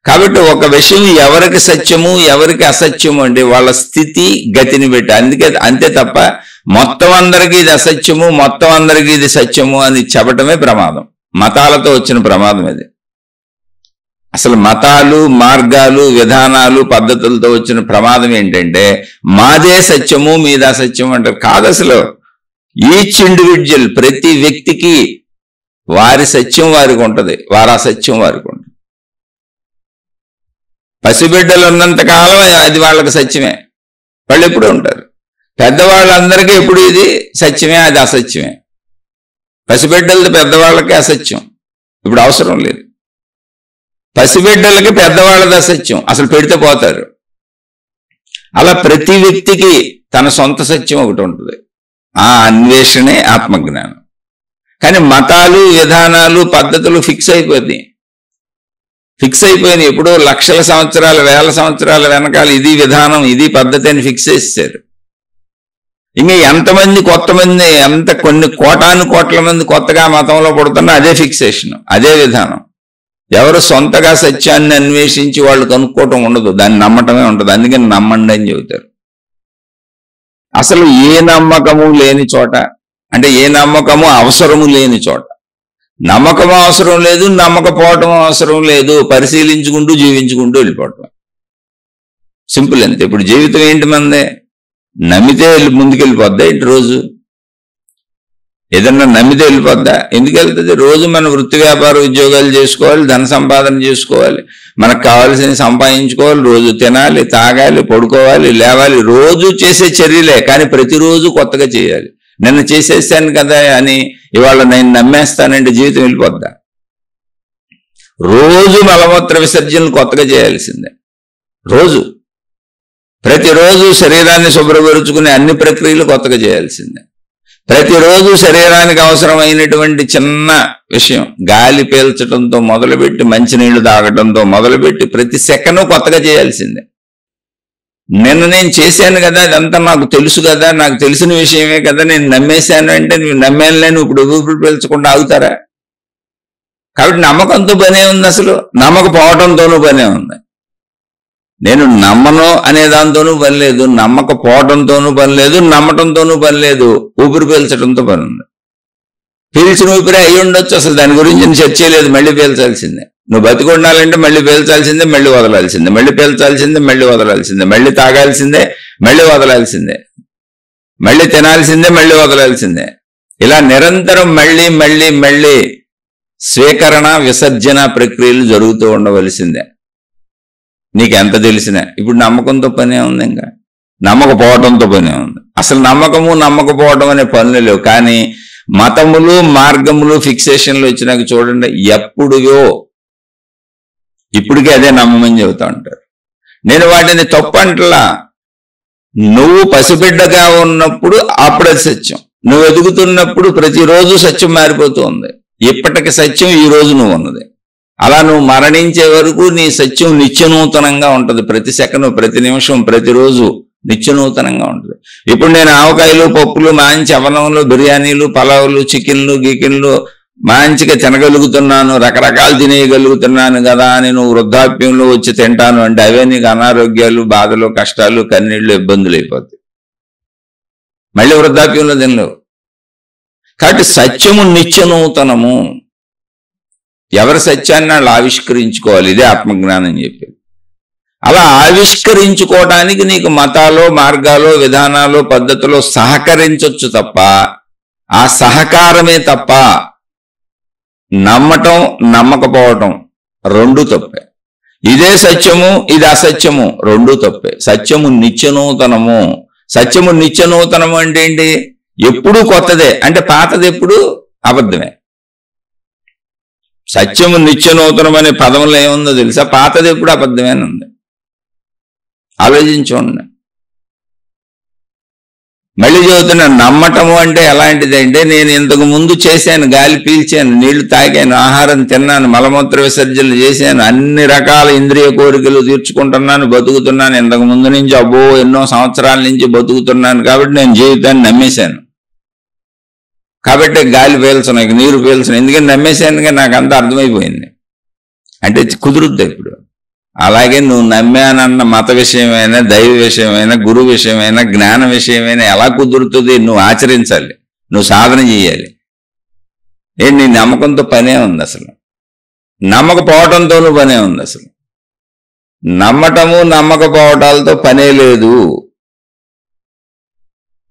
కాబట్టి ఒక విషయం ఎవరికి సత్యము, ఎవరికి అసత్యము అంటే వాళ్ళ స్థితి గతిని పెట్టి, అందుకే అంతే తప్ప మొత్తం అందరికీ ఇది అసత్యము, మొత్తం అందరికీ ఇది సత్యము అని చెప్పటమే ప్రమాదం. మతాలతో వచ్చిన ప్రమాదం ఇది. అసలు మతాలు, మార్గాలు, విధానాలు, పద్ధతులతో వచ్చిన ప్రమాదం ఏంటంటే మాదే సత్యము, మీదే అసత్యము అంటారు. కాదు, అసలు ఈచ్ ఇండివిజువల్, ప్రతి వ్యక్తికి వారి సత్యం వారికి ఉంటుంది, వారి అసత్యం వారికి ఉంటుంది. పసిబిడ్డలు ఉన్నంతకాలం అది వాళ్ళకి సత్యమే, వాళ్ళు ఎప్పుడు ఉంటారు. పెద్దవాళ్ళందరికీ ఎప్పుడు ఇది సత్యమే, అది అసత్యమే. పసిబిడ్డలది పెద్దవాళ్ళకి అసత్యం, ఇప్పుడు అవసరం లేదు. పసిబిడ్డలకి పెద్దవాళ్ళది అసత్యం, అసలు పెడితే పోతారు. అలా ప్రతి వ్యక్తికి తన సొంత సత్యం ఒకటి ఉంటుంది. ఆ అన్వేషణే ఆత్మజ్ఞానం. కానీ మతాలు, విధానాలు, పద్ధతులు ఫిక్స్ అయిపోయినాయి. ఎప్పుడో లక్షల సంవత్సరాల, వేల సంవత్సరాల వెనకాల ఇది విధానం, ఇది పద్ధతి అని ఫిక్స్ చేశారు. ఇంకా ఎంతమంది కొత్తమంది, కొన్ని కోట్ల మంది కొత్తగా మతంలో పుడుతున్నా అదే ఫిక్సేషన్, అదే విధానం. ఎవరు సొంతగా సత్యాన్ని అన్వేషించి వాళ్ళు కనుక్కోవటం ఉండదు, దాన్ని నమ్మటమే ఉంటుంది. అందుకని నమ్మండి అని చెబుతారు. అసలు ఏ నమ్మకము లేని చోట, అంటే ఏ నమ్మకము అవసరము లేని చోట, నమ్మకం అవసరం లేదు, నమ్మకపోవటం అవసరం లేదు, పరిశీలించుకుంటూ జీవించుకుంటూ వెళ్ళిపోవటం. సింపుల్ అంతే. ఇప్పుడు జీవితం ఏంటి మందే? నమ్మితే ముందుకెళ్ళిపోద్దా ఏంటి? రోజు ఏదన్నా నమ్మితే వెళ్ళిపోద్దా? ఎందుకు వెళ్తుంది? రోజు మన వృత్తి వ్యాపార ఉద్యోగాలు చేసుకోవాలి, ధన సంపాదన చేసుకోవాలి, మనకు కావాల్సిన సంపాదించుకోవాలి, రోజు తినాలి, తాగాలి, పడుకోవాలి, లేవాలి, రోజు చేసే చర్యలే. కానీ ప్రతిరోజు కొత్తగా చేయాలి. నిన్న చేసేసాను కదా అని ఇవాళ నేను నమ్మేస్తానంటే జీవితం వెళ్ళిపోద్దా? రోజు మలమూత్ర విసర్జనలు కొత్తగా చేయాల్సిందే. రోజు ప్రతిరోజు శరీరాన్ని శుభ్రపరుచుకునే అన్ని ప్రక్రియలు కొత్తగా చేయాల్సిందే. ప్రతిరోజు శరీరానికి అవసరమైనటువంటి చిన్న విషయం, గాలి పీల్చడంతో మొదలుపెట్టి మంచినీళ్లు తాగడంతో మొదలుపెట్టి ప్రతి సెకండ్ కొత్తగా చేయాల్సిందే. నిన్న నేను చేశాను కదా, అదంతా నాకు తెలుసు కదా, నాకు తెలిసిన విషయమే కదా, నేను నమ్మేశాను అంటే నువ్వు నమ్మేనులే, నువ్వు ఇప్పుడు ఊపిరి పీల్చకుండా ఆగుతారా? కాబట్టి నమ్మకంతో పనే ఉంది, అసలు నమ్మకపోవడంతోనూ పనే ఉంది. నేను నమ్మను అనే దాంతోనూ పని లేదు, నమ్మకపోవడంతోనూ పని లేదు, నమ్మటంతోనూ పని లేదు, ఊపిరి పీల్చడంతో పని ఉంది. పీల్చిన ఊపిరి అయి ఉండొచ్చు, అసలు దాని గురించి నేను చర్చ చేయలేదు. మళ్ళీ పీల్చాల్సిందే. నువ్వు బతికి ఉండాలంటే మళ్ళీ పీల్చాల్సిందే, మళ్ళీ వదలాల్సిందే, మళ్ళీ పీల్చాల్సిందే, మళ్ళీ వదలాల్సిందే, మళ్ళీ తాగాల్సిందే, మళ్ళీ వదలాల్సిందే, మళ్ళీ తినాల్సిందే, మళ్ళీ వదలాల్సిందే. ఇలా నిరంతరం మళ్ళీ మళ్ళీ మళ్ళీ స్వీకరణ విసర్జన ప్రక్రియలు జరుగుతూ ఉండవలసిందే. నీకు ఎంత తెలిసినా. ఇప్పుడు నమ్మకంతో పనే ఉంది, ఇంకా నమ్మకపోవడంతో పనే ఉంది. అసలు నమ్మకము నమ్మకపోవడం అనే పనులు లేవు. కానీ మతములు, మార్గములు, ఫిక్సేషన్లు వచ్చినాక చూడండి, ఎప్పుడుయో ఇప్పటికే అదే నమ్మమని చెబుతా ఉంటారు. నేను వాటిని తప్పు అంటలా. నువ్వు పసిబిడ్డగా ఉన్నప్పుడు అప్పుడే సత్యం, నువ్వు ఎదుగుతున్నప్పుడు ప్రతిరోజు సత్యం మారిపోతూ ఉంది. ఇప్పటికి సత్యం ఈ రోజు నువ్వు ఉన్నది. అలా నువ్వు మరణించే వరకు నీ సత్యం నిత్యనూతనంగా ఉంటుంది. ప్రతి సెకండ్, ప్రతి నిమిషం, ప్రతిరోజు నిత్యనూతనంగా ఉంటుంది. ఇప్పుడు నేను ఆవకాయలు, పప్పులు, మంచి అవనంలు, బిర్యానీలు, పలావులు, చికెన్లు, గీకెన్లు మంచిగా తినగలుగుతున్నాను, రకరకాలు తినేయగలుగుతున్నాను కదా అని నువ్వు వృద్ధాప్యంలో వచ్చి తింటాను అంటే అవే నీకు అనారోగ్యాలు, బాధలు, కష్టాలు, కన్నీళ్లు, ఇబ్బందులు అయిపోతాయి. మళ్ళీ వృద్ధాప్యంలో తినలేవు. కాబట్టి సత్యము నిత్యనూతనము. ఎవరి సత్యాన్ని వాళ్ళు ఆవిష్కరించుకోవాలి. ఇదే ఆత్మజ్ఞానం చెప్పేది. అలా ఆవిష్కరించుకోవడానికి నీకు మతాలో, మార్గాలో, విధానాలు, పద్ధతిలో సహకరించవచ్చు తప్ప, ఆ సహకారమే తప్ప నమ్మటం నమ్మకపోవటం రెండూ తప్పే. ఇదే సత్యము, ఇది అసత్యము రెండూ తప్పే. సత్యము నిత్యనూతనము. సత్యము నిత్యనూతనము అంటే ఏంటి? ఎప్పుడూ కొత్తదే. అంటే పాతది ఎప్పుడు అబద్ధమే. సత్యము నిత్యనూతనం అనే పదంలో ఏముందో తెలుసా? పాతది ఎప్పుడు అబద్ధమే ఉంది. ఆలోచించండి. మళ్ళీ చెబుతున్నా, నమ్మటము అంటే ఎలాంటిది అంటే, నేను ఇంతకు ముందు చేశాను, గాలి పీల్చాను, నీళ్లు తాగాను, ఆహారం తిన్నాను, మలమూత్ర విసర్జనలు చేశాను, అన్ని రకాల ఇంద్రియ కోరికలు తీర్చుకుంటున్నాను, బతుకుతున్నాను. ఇంతకు ముందు నుంచి ఎన్నో సంవత్సరాల నుంచి బతుకుతున్నాను. కాబట్టి నేను జీవితాన్ని నమ్మేశాను. కాబట్టి గాలి పీల్చను, ఇక నీరు పీల్చను, ఎందుకని నమ్మేశానుగా నాకు అంతా అర్థమైపోయింది. అంటే కుదురుద్ది ఇప్పుడు. అలాగే నువ్వు నమ్మానన్న మత విషయమైనా, దైవ విషయమైనా, గురు విషయమైనా, జ్ఞాన విషయమైనా ఎలా కుదురుతుంది? నువ్వు ఆచరించాలి, నువ్వు సాధన చేయాలి. నీ నమ్మకంతో పనే ఉంది, అసలు నమ్మకపోవటంతోనూ పనే ఉంది. అసలు నమ్మటము నమ్మకపోవటాలతో పనే లేదు.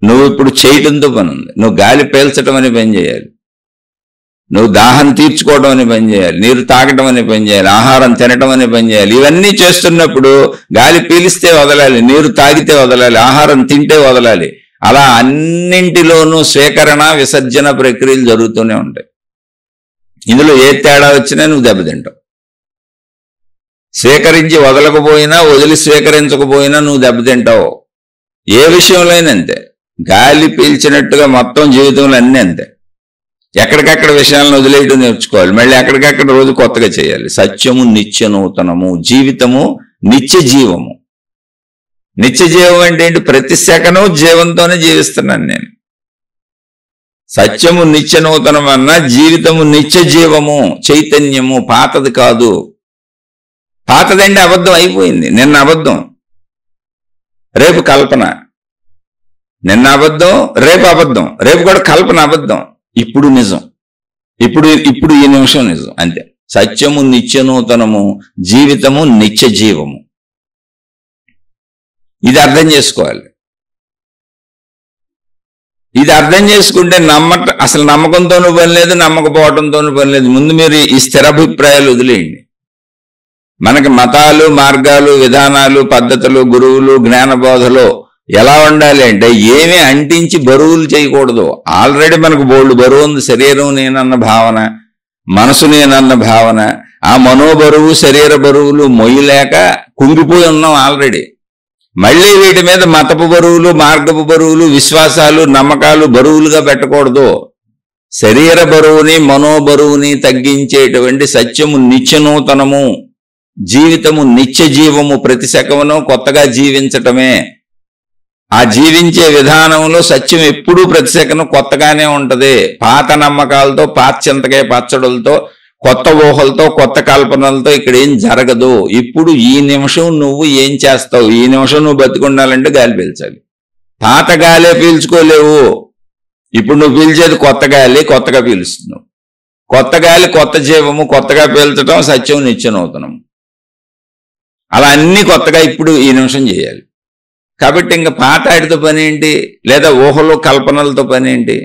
నువ్వు ఇప్పుడు చేయటంతో పని ఉంది. నువ్వు గాలి పీల్చడం అనే పని చేయాలి, నువ్వు దాహం తీర్చుకోవడం అనే పని చేయాలి, నీరు తాగటం అనే పని చేయాలి, ఆహారం తినటం అనే పని చేయాలి. ఇవన్నీ చేస్తున్నప్పుడు గాలి పీలిస్తే వదలాలి, నీరు తాగితే వదలాలి, ఆహారం తింటే వదలాలి. అలా అన్నింటిలోనూ స్వీకరణ విసర్జన ప్రక్రియలు జరుగుతూనే ఉంటాయి. ఇందులో ఏ తేడా వచ్చినా నువ్వు దెబ్బతింటావు. స్వీకరించి వదలకపోయినా, వదిలి స్వీకరించకపోయినా నువ్వు దెబ్బతింటావు. ఏ విషయంలో అయినా అంతే. గాలి పీల్చినట్టుగా మొత్తం జీవితంలో అన్నీ అంతే. ఎక్కడికక్కడ విషయాలను వదిలేయడం నేర్చుకోవాలి, మళ్ళీ ఎక్కడికక్కడ రోజు కొత్తగా చేయాలి. సత్యము నిత్యనూతనము, జీవితము నిత్య జీవము. నిత్య జీవం అంటే ఏంటి? ప్రతి సెకను జీవంతోనే జీవిస్తున్నాను నేను. సత్యము నిత్యనూతనం అన్నా జీవితము నిత్య జీవము, చైతన్యము, పాతది కాదు. పాతదంటే అబద్ధం అయిపోయింది. నిన్న అబద్ధం, రేపు కల్పన. నిన్న అబద్ధం, రేపు అబద్ధం, రేపు కూడా కల్పన అబద్ధం, ఇప్పుడు నిజం, ఇప్పుడు ఈ నిమిషం నిజం, అంతే. సత్యము నిత్యనూతనము, జీవితము నిత్య జీవము. ఇది అర్థం చేసుకోవాలి. ఇది అర్థం చేసుకుంటే అసలు నమ్మకంతోనూ పని లేదు, నమ్మకపోవడంతోనూ పని లేదు. ముందు మీరు ఈ స్థిరాభిప్రాయాలు వదిలేయండి. మనకి మతాలు, మార్గాలు, విధానాలు, పద్ధతులు, గురువులు, జ్ఞానబోధలో ఎలా ఉండాలి అంటే ఏమీ అంటించి బరువులు చేయకూడదు. ఆల్రెడీ మనకు బోల్డ్ బరువు ఉంది. శరీరం నేనన్న భావన, మనసు నేనన్న భావన, ఆ మనోబరువు, శరీర బరువులు మొయ్యలేక కుంగిపోయి ఉన్నాం ఆల్రెడీ. మళ్ళీ వీటి మీద మతపు బరువులు, మార్గపు బరువులు, విశ్వాసాలు, నమ్మకాలు బరువులుగా పెట్టకూడదు. శరీర బరువుని, మనోబరువుని తగ్గించేటువంటి సత్యము నిత్యనూతనము, జీవితము నిత్య జీవము. ప్రతి సెకమును కొత్తగా జీవించటమే. ఆ జీవించే విధానంలో సత్యం ఎప్పుడూ ప్రతి సెకను కొత్తగానే ఉంటది. పాత నమ్మకాలతో, పాశ్చంతకాయ పచ్చడులతో, కొత్త ఊహలతో, కొత్త కల్పనలతో ఇక్కడ ఏం జరగదు. ఇప్పుడు ఈ నిమిషం నువ్వు ఏం చేస్తావు? ఈ నిమిషం నువ్వు బతికుండాలంటే గాలి పీల్చాలి. పాత గాలే పీల్చుకోలేవు. ఇప్పుడు నువ్వు పీల్చేది కొత్త గాలి, కొత్తగా పీలుస్తున్నావు. కొత్త గాలి, కొత్త జీవము, కొత్తగా పీల్చడం సత్యం నిత్యనూతనం. అలా అన్ని కొత్తగా ఇప్పుడు ఈ నిమిషం చేయాలి. కాబట్టి ఇంకా పాత ఆటితో పని ఏంటి? లేదా ఊహలు, కల్పనలతో పని ఏంటి?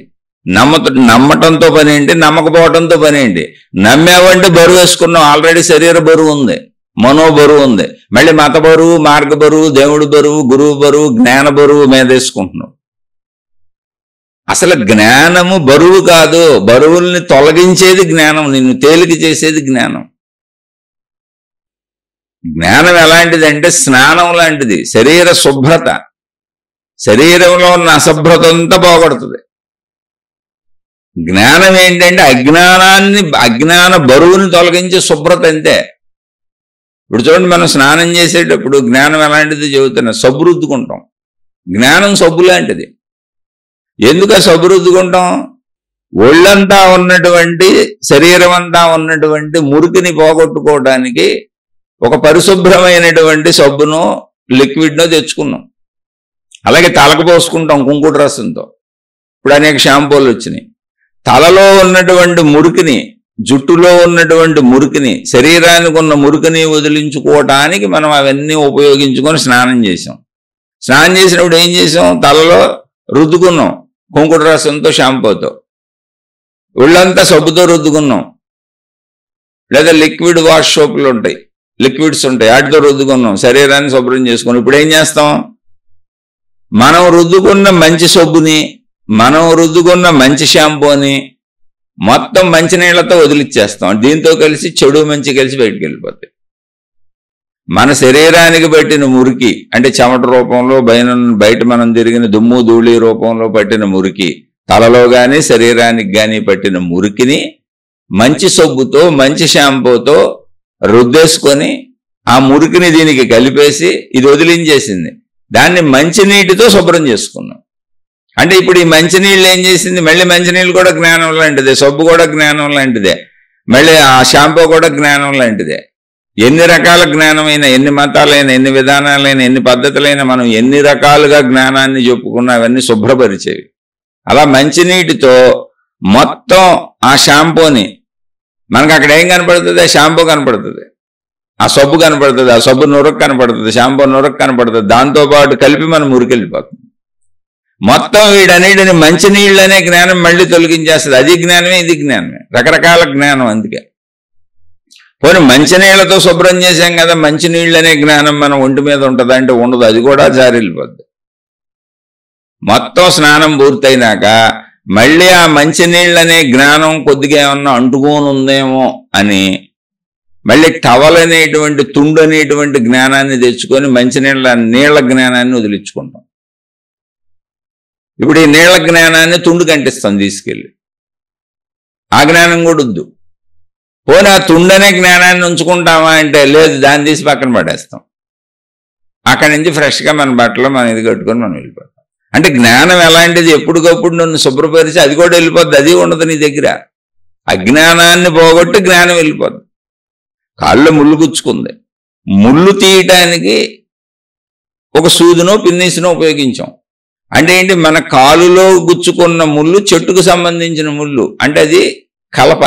నమ్మటంతో పని ఏంటి? నమ్మకపోవడంతో పని ఏంటి? నమ్మేవంటే బరువు వేసుకున్నావు. ఆల్రెడీ శరీర బరువు ఉంది, మనో బరువు ఉంది. మళ్ళీ మత బరువు, మార్గ బరువు, దేవుడి బరువు, గురువు బరువు, జ్ఞాన బరువు మీద వేసుకుంటున్నావు. అసలు జ్ఞానము బరువు కాదు. బరువుల్ని తొలగించేది జ్ఞానం, నిన్ను తేలిక చేసేది జ్ఞానం. జ్ఞానం ఎలాంటిదంటే స్నానం లాంటిది. శరీర శుభ్రత, శరీరంలో ఉన్న అశుభ్రత అంతా పోగొడుతుంది. జ్ఞానం ఏంటంటే అజ్ఞాన బరువుని తొలగించే శుభ్రత అంతే. ఇప్పుడు చూడండి, మనం స్నానం చేసేటప్పుడు జ్ఞానం ఎలాంటిది చెబుతున్నా, సబ్బు రుద్దుకుంటాం. జ్ఞానం సబ్బు లాంటిది. ఎందుకు ఆ సబ్బు రుద్దుకుంటాం? ఒళ్ళంతా ఉన్నటువంటి, శరీరం అంతా ఉన్నటువంటి మురికిని పోగొట్టుకోవడానికి ఒక పరిశుభ్రమైనటువంటి సబ్బును, లిక్విడ్నో తెచ్చుకున్నాం. అలాగే తలకు పోసుకుంటాం కుంకుడు రసంతో. ఇప్పుడు అనేక షాంపూలు వచ్చినాయి. తలలో ఉన్నటువంటి మురికిని, జుట్టులో ఉన్నటువంటి మురికిని, శరీరానికి ఉన్న మురికిని వదిలించుకోవటానికి మనం అవన్నీ ఉపయోగించుకొని స్నానం చేసాం. స్నానం చేసినప్పుడు ఏం చేసాం? తలలో రుద్దుకున్నాం కుంకుడు రసంతో, షాంపూతో. ఒళ్ళంతా సబ్బుతో రుద్దుకున్నాం. లేదా లిక్విడ్ వాష్ సోపులు ఉంటాయి, లిక్విడ్స్ ఉంటాయి, వాటితో రుద్దుకున్నాం. శరీరాన్ని శుభ్రం చేసుకున్నాం. ఇప్పుడు ఏం చేస్తాం? మనం రుద్దుకున్న మంచి సబ్బుని, మనం రుద్దుకున్న మంచి షాంపూని మొత్తం మంచినీళ్లతో వదిలిచ్చేస్తాం. దీంతో కలిసి చెడు మంచి కలిసి బయటికి వెళ్ళిపోతాయి. మన శరీరానికి పట్టిన మురికి అంటే చెమట రూపంలో, బయట మనం తిరిగిన దుమ్ము ధూళి రూపంలో పట్టిన మురికి, తలలో కానీ శరీరానికి కానీ పట్టిన మురికిని మంచి సబ్బుతో, మంచి షాంపూతో రుద్దేసుకొని ఆ మురికిని దీనికి కలిపేసి ఇది వదిలించేసింది. దాన్ని మంచినీటితో శుభ్రం చేసుకున్నాం. అంటే ఇప్పుడు ఈ మంచినీళ్ళు ఏం చేసింది? మళ్ళీ మంచినీళ్ళు కూడా జ్ఞానం లాంటిదే, సబ్బు కూడా జ్ఞానం లాంటిదే, మళ్ళీ ఆ షాంపూ కూడా జ్ఞానం లాంటిదే. ఎన్ని రకాల జ్ఞానమైనా, ఎన్ని మతాలైనా, ఎన్ని విధానాలైనా, ఎన్ని పద్ధతులైనా మనం ఎన్ని రకాలుగా జ్ఞానాన్ని చెప్పుకున్నా అవన్నీ శుభ్రపరిచేవి. అలా మంచినీటితో మొత్తం ఆ షాంపూని, మనకు అక్కడ ఏం కనపడుతుంది? ఆ షాంపూ కనపడుతుంది, ఆ సబ్బు కనపడుతుంది, ఆ సబ్బు నురక కనపడుతుంది, షాంపూ నురక కనపడుతుంది. దాంతోపాటు కలిపి మనం మురికెళ్ళిపోతుంది. మొత్తం వీడన్నిటిని మంచినీళ్ళనే జ్ఞానం మళ్ళీ తొలగించేస్తుంది. అది జ్ఞానమే, ఇది జ్ఞానమే, రకరకాల జ్ఞానం. అందుకే పోనీ మంచినీళ్లతో శుభ్రం చేశాం కదా, మంచినీళ్ళనే జ్ఞానం మన ఒంటి మీద ఉంటుందా అంటే ఉండదు, అది కూడా జారిల్లిపోద్ది. మొత్తం స్నానం పూర్తయినాక మళ్ళీ ఆ మంచినీళ్ళనే జ్ఞానం కొద్దిగా ఏమన్నా అంటుకొని ఉందేమో అని మళ్ళీ టవల్ అనేటువంటి, తుండు అనేటువంటి జ్ఞానాన్ని తెచ్చుకొని నీళ్ల జ్ఞానాన్ని వదిలించుకుంటాం. ఇప్పుడు ఈ నీళ్ల జ్ఞానాన్ని తుండు కంటిస్తాం తీసుకెళ్ళి. ఆ జ్ఞానం కూడా వద్దు. పోనీ ఆ తుండనే జ్ఞానాన్ని ఉంచుకుంటామా అంటే లేదు, దాన్ని తీసి పక్కన పడేస్తాం. అక్కడి నుంచి ఫ్రెష్గా మన బట్టలు మనం ఇది కట్టుకొని మనం వెళ్ళిపోతాం. అంటే జ్ఞానం ఎలాంటిది? ఎప్పటికప్పుడు నన్ను శుభ్రపరిచి అది కూడా వెళ్ళిపోద్ది, అది ఉండదు నీ దగ్గర. అజ్ఞానాన్ని పోగొట్టి జ్ఞానం వెళ్ళిపోద్ది. కాళ్ళు ముళ్ళు గుచ్చుకుంది, ముళ్ళు తీయటానికి ఒక సూదినో పిన్నీసునో ఉపయోగించాం. అంటే ఏంటి, మన కాలులో గుచ్చుకున్న ముళ్ళు చెట్టుకు సంబంధించిన ముళ్ళు, అంటే అది కలప.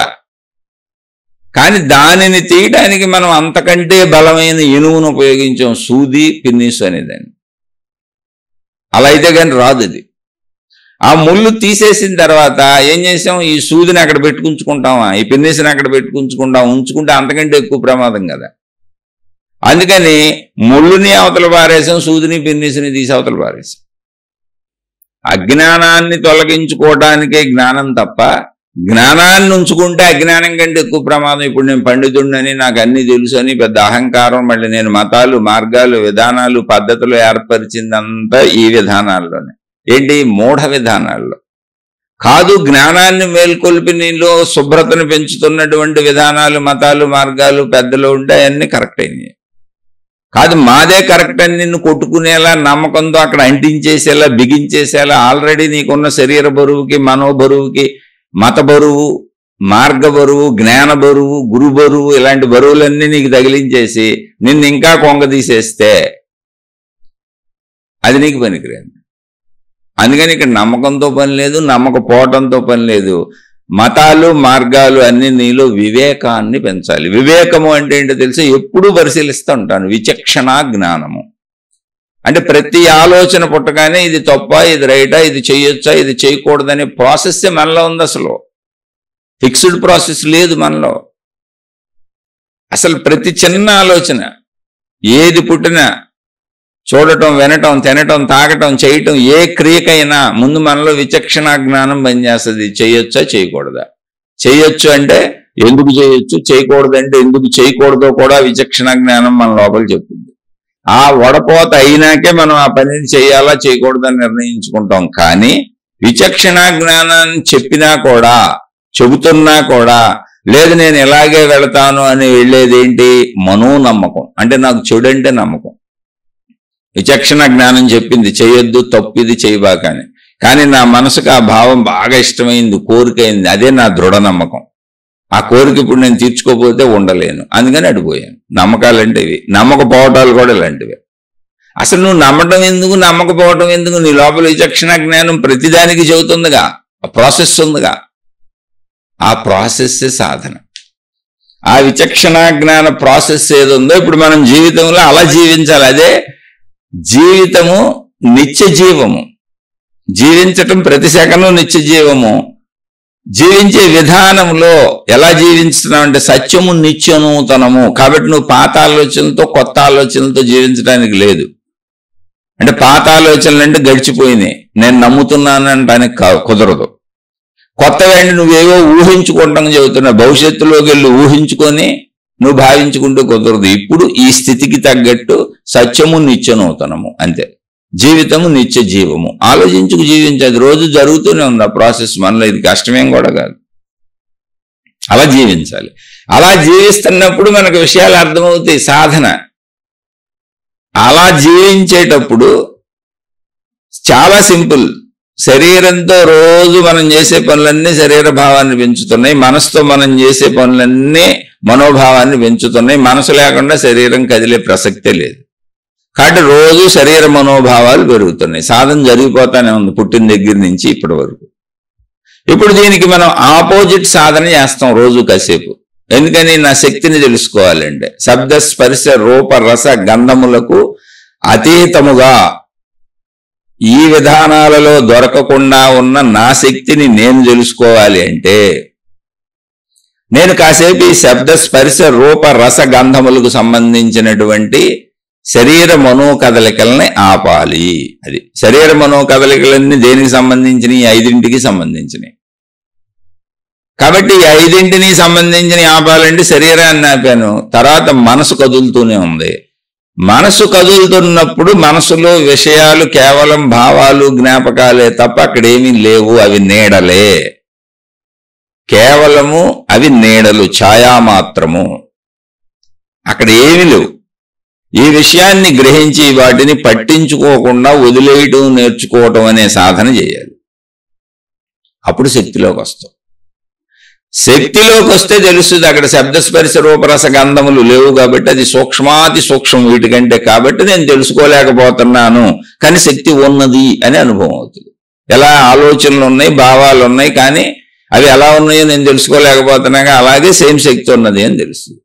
కానీ దానిని తీయడానికి మనం అంతకంటే బలమైన ఇనుమును ఉపయోగించాం, సూది పిన్నీసు అనేదాన్ని. అలా అయితే కానీ రాదు అది. ఆ ముళ్ళు తీసేసిన తర్వాత ఏం చేసాం, ఈ సూదిని అక్కడ పెట్టుకుంచుకుంటామా, ఈ పిన్నీసుని అక్కడ ఉంచుకుంటే అంతకంటే ఎక్కువ ప్రమాదం కదా. అందుకని ముళ్ళుని అవతల పారేసాం, సూదిని పిన్నీసుని తీసి అవతల పారేసాం. అజ్ఞానాన్ని తొలగించుకోవడానికే జ్ఞానం తప్ప, జ్ఞానాన్ని ఉంచుకుంటే అజ్ఞానం కంటే ఎక్కువ ప్రమాదం. ఇప్పుడు నేను పండితుడినని, నాకు అన్ని తెలుసు అని పెద్ద అహంకారం, మళ్ళీ నేను మతాలు, మార్గాలు, విధానాలు, పద్ధతులు ఏర్పరిచిందంతా ఈ విధానాల్లోనే. ఏంటి, మూఢ విధానాల్లో కాదు. జ్ఞానాన్ని మేల్కొల్పి నీలో శుభ్రతను పెంచుతున్నటువంటి విధానాలు, మతాలు, మార్గాలు, పెద్దలు ఉంటే అవన్నీ కరెక్ట్ అయినాయి కాదు. మాదే కరెక్ట్ అని నిన్ను కొట్టుకునేలా, నమ్మకంతో అక్కడ అంటించేసేలా, బిగించేసేలా, ఆల్రెడీ నీకున్న శరీర బరువుకి, మనోబరువుకి, మత బరువు, మార్గ బరువు, జ్ఞాన బరువు, గురు బరువు, ఇలాంటి బరువులన్నీ నీకు తగిలించేసి నిన్ను ఇంకా కొంగదీసేస్తే అది నీకు పనికిరాదు. అందుకని ఇక్కడ నమ్మకంతో పని లేదు, నమ్మకపోవడంతో పని లేదు. మతాలు, మార్గాలు అన్ని నీలో వివేకాన్ని పెంచాలి. వివేకము అంటే ఏంటో తెలిసి ఎప్పుడూ పరిశీలిస్తూ ఉంటాను. విచక్షణ జ్ఞానము అంటే ప్రతి ఆలోచన పుట్టగానే ఇది తప్ప, ఇది రైటా, ఇది చేయొచ్చా, ఇది చేయకూడదనే ప్రాసెస్ మనలో ఉంది. అసలు ఫిక్స్డ్ ప్రాసెస్ లేదు మనలో. అసలు ప్రతి చిన్న ఆలోచన ఏది పుట్టినా చూడటం, వినటం, తినటం, తాగటం, చేయటం, ఏ క్రియకైనా ముందు మనలో విచక్షణ జ్ఞానం పనిచేస్తుంది. చేయొచ్చా, చేయకూడదా, చేయొచ్చు అంటే ఎందుకు చేయొచ్చు, చేయకూడదు అంటే ఎందుకు చేయకూడదో కూడా విచక్షణ జ్ఞానం మన లోపల చెప్తుంది. ఆ వడపోత అయినాకే మనం ఆ పనిని చేయాలా చేయకూడదని నిర్ణయించుకుంటాం. కానీ విచక్షణ జ్ఞానాన్ని చెప్పినా కూడా, చెబుతున్నా కూడా, లేదు నేను ఇలాగే వెళతాను అని వెళ్ళేది ఏంటి, మనోనమ్మకం. అంటే నాకు చెడు అంటే నమ్మకం. విచక్షణ జ్ఞానం చెప్పింది చేయొద్దు, తప్పిది, చేయబాకని. కానీ నా మనసుకు ఆ భావం బాగా ఇష్టమైంది, కోరికైంది, అదే నా దృఢ నమ్మకం. ఆ కోరిక ఇప్పుడు నేను తీర్చుకోకపోతే ఉండలేను, అందుకని అడిపోయాను. నమ్మకాలంటే ఇవి. నమ్మకపోవటాలు కూడా ఇలాంటివి. అసలు నువ్వు నమ్మటం ఎందుకు, నమ్మకపోవటం ఎందుకు? నీ లోపల విచక్షణ జ్ఞానం ప్రతిదానికి చెబుతుందిగా, ఆ ప్రాసెస్ ఉందిగా. ఆ ప్రాసెస్ సాధన. ఆ విచక్షణ జ్ఞాన ప్రాసెస్ ఏది ఉందో ఇప్పుడు మనం జీవితంలో అలా జీవించాలి. అదే జీవితము, నిత్య జీవము. జీవించటం ప్రతి సెకను నిత్య జీవము. జీవించే విధానంలో ఎలా జీవించుతున్నావు అంటే సత్యము, నిత్యనూతనము. కాబట్టి నువ్వు పాత ఆలోచనలతో, కొత్త ఆలోచనలతో జీవించడానికి లేదు. అంటే పాత ఆలోచనలు అంటే గడిచిపోయినాయి, నేను నమ్ముతున్నాను అనడానికి కుదరదు. కొత్తవేంటి నువ్వేవో ఊహించుకోవటం చెబుతున్నా. భవిష్యత్తులోకి వెళ్ళి ఊహించుకొని నువ్వు భావించుకుంటూ కుదరదు. ఇప్పుడు ఈ స్థితికి తగ్గట్టు సత్యము, నిత్యనూతనము, అంతే. జీవితము, నిత్య జీవము. ఆలోచించుకు జీవించేది రోజు జరుగుతూనే ఉంది ఆ ప్రాసెస్ మనలో. ఇది కష్టమేం కూడా కాదు. అలా జీవించాలి. అలా జీవిస్తున్నప్పుడు మనకు విషయాలు అర్థమవుతాయి. సాధన. అలా జీవించేటప్పుడు చాలా సింపుల్. శరీరంతో రోజు మనం చేసే పనులన్నీ శరీర భావాన్ని పెంచుతున్నాయి. మనసుతో మనం చేసే పనులన్నీ మనోభావాన్ని పెంచుతున్నాయి. మనసు లేకుండా శరీరం కదిలే ప్రసక్తే లేదు. కాబట్టి రోజు శరీర మనోభావాలు పెరుగుతున్నాయి. సాధన జరిగిపోతానే ఉంది పుట్టిన దగ్గర నుంచి ఇప్పటి వరకు. ఇప్పుడు దీనికి మనం ఆపోజిట్ సాధన చేస్తాం రోజు కాసేపు. ఎందుకని? నా శక్తిని తెలుసుకోవాలంటే. శబ్ద, స్పర్శ, రూప, రస, గంధములకు అతీతముగా ఈ విధానాలలో దొరకకుండా ఉన్న నా శక్తిని నేను తెలుసుకోవాలి అంటే నేను కాసేపు ఈ శబ్ద, స్పర్శ, రూప, రస, గంధములకు సంబంధించినటువంటి శరీర మనో కదలికల్ని ఆపాలి. అది శరీర మనో కదలికలన్నీ దేనికి సంబంధించినవి? 5ంటికి సంబంధించినవి. కాబట్టి ఈ 5ంటిని సంబంధించిన ఆపాలంటే శరీరాన్ని ఆపాను. తర్వాత మనసు కదులుతూనే ఉంది. మనసు కదులుతున్నప్పుడు మనసులో విషయాలు కేవలం భావాలు, జ్ఞాపకాలే తప్ప అక్కడేమీ లేవు. అవి నీడలే, కేవలము అవి నీడలు, ఛాయామాత్రము. అక్కడ ఏమీ లేవు. ఈ విషయాన్ని గ్రహించి వాటిని పట్టించుకోకుండా వదిలేయటం నేర్చుకోవటం అనే సాధన చేయాలి. అప్పుడు శక్తిలోకి వస్తాం. శక్తిలోకి వస్తే తెలుస్తుంది. అక్కడ శబ్దస్పర్శ రూపరస గంధములు లేవు కాబట్టి అది సూక్ష్మాతి సూక్ష్మం వీటికంటే, కాబట్టి నేను తెలుసుకోలేకపోతున్నాను, కానీ శక్తి ఉన్నది అని అనుభవం అవుతుంది. ఎలా ఆలోచనలు ఉన్నాయి, భావాలు ఉన్నాయి, కానీ అవి ఎలా ఉన్నాయో నేను తెలుసుకోలేకపోతున్నాగా, అలాగే సేమ్ శక్తి ఉన్నది అని తెలుస్తుంది.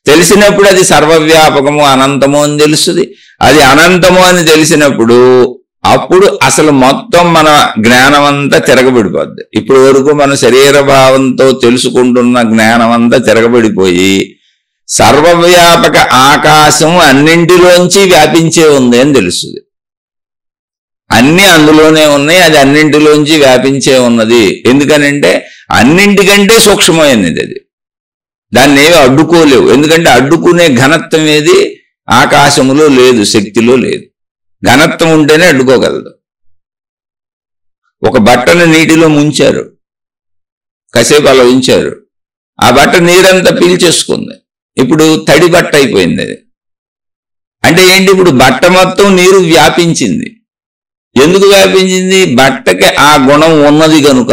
తెలిసినప్పుడు అది సర్వవ్యాపకము అనంతము అని తెలుస్తుంది. అది అనంతము అని తెలిసినప్పుడు అప్పుడు అసలు మొత్తం మన జ్ఞానం అంతా తిరగబడిపోద్ది. ఇప్పటి వరకు మన శరీర భావంతో తెలుసుకుంటున్న జ్ఞానం అంతా తిరగబడిపోయి సర్వవ్యాపక ఆకాశం అన్నింటిలోంచి వ్యాపించే ఉంది అని తెలుస్తుంది. అన్నీ అందులోనే ఉన్నాయి, అది అన్నింటిలోంచి వ్యాపించే ఉన్నది. ఎందుకనంటే అన్నింటికంటే సూక్ష్మమైనది అది. దాన్ని ఏవి అడ్డుకోలేవు. ఎందుకంటే అడ్డుకునే ఘనత్వం ఏది ఆకాశములో లేదు, శక్తిలో లేదు. ఘనత్వం ఉంటేనే అడ్డుకోగలదు. ఒక బట్టను నీటిలో ముంచారు, కాసేపు అలా ఉంచారు, ఆ బట్ట నీరంతా పీల్చేసుకుంది. ఇప్పుడు తడి బట్ట అయిపోయింది అది. అంటే ఏంటి, ఇప్పుడు బట్ట మొత్తం నీరు వ్యాపించింది. ఎందుకు వ్యాపించింది? బట్టకి ఆ గుణం ఉన్నది కనుక.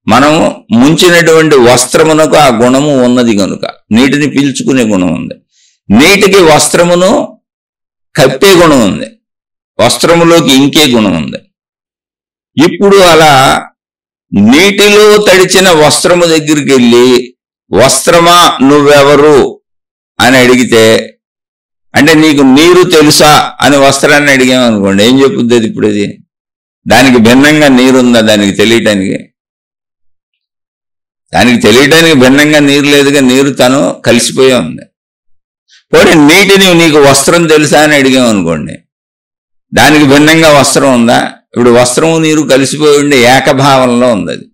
మనం ముంచినటువంటి వస్త్రమునకు ఆ గుణము ఉన్నది కనుక, నీటిని పీల్చుకునే గుణం ఉంది. నీటికి వస్త్రమును కప్పే గుణం ఉంది, వస్త్రములోకి ఇంకే గుణం ఉంది. ఇప్పుడు అలా నీటిలో తడిచిన వస్త్రము దగ్గరికి వెళ్ళి, వస్త్రమా నువ్వెవరు అని అడిగితే, అంటే నీకు నీరు తెలుసా అని వస్త్రాన్ని అడిగామనుకోండి, ఏం చెప్పుద్ది అది? ఇప్పుడు అది దానికి భిన్నంగా నీరుందా? దానికి తెలియటానికి భిన్నంగా నీరు లేదుగా, నీరు తను కలిసిపోయే ఉంది. పోనీ నీటిని నీకు వస్త్రం తెలుసా అని అడిగామనుకోండి, దానికి భిన్నంగా వస్త్రం ఉందా? ఇప్పుడు వస్త్రము నీరు కలిసిపోయి ఉండే ఏకభావంలో ఉంది అది.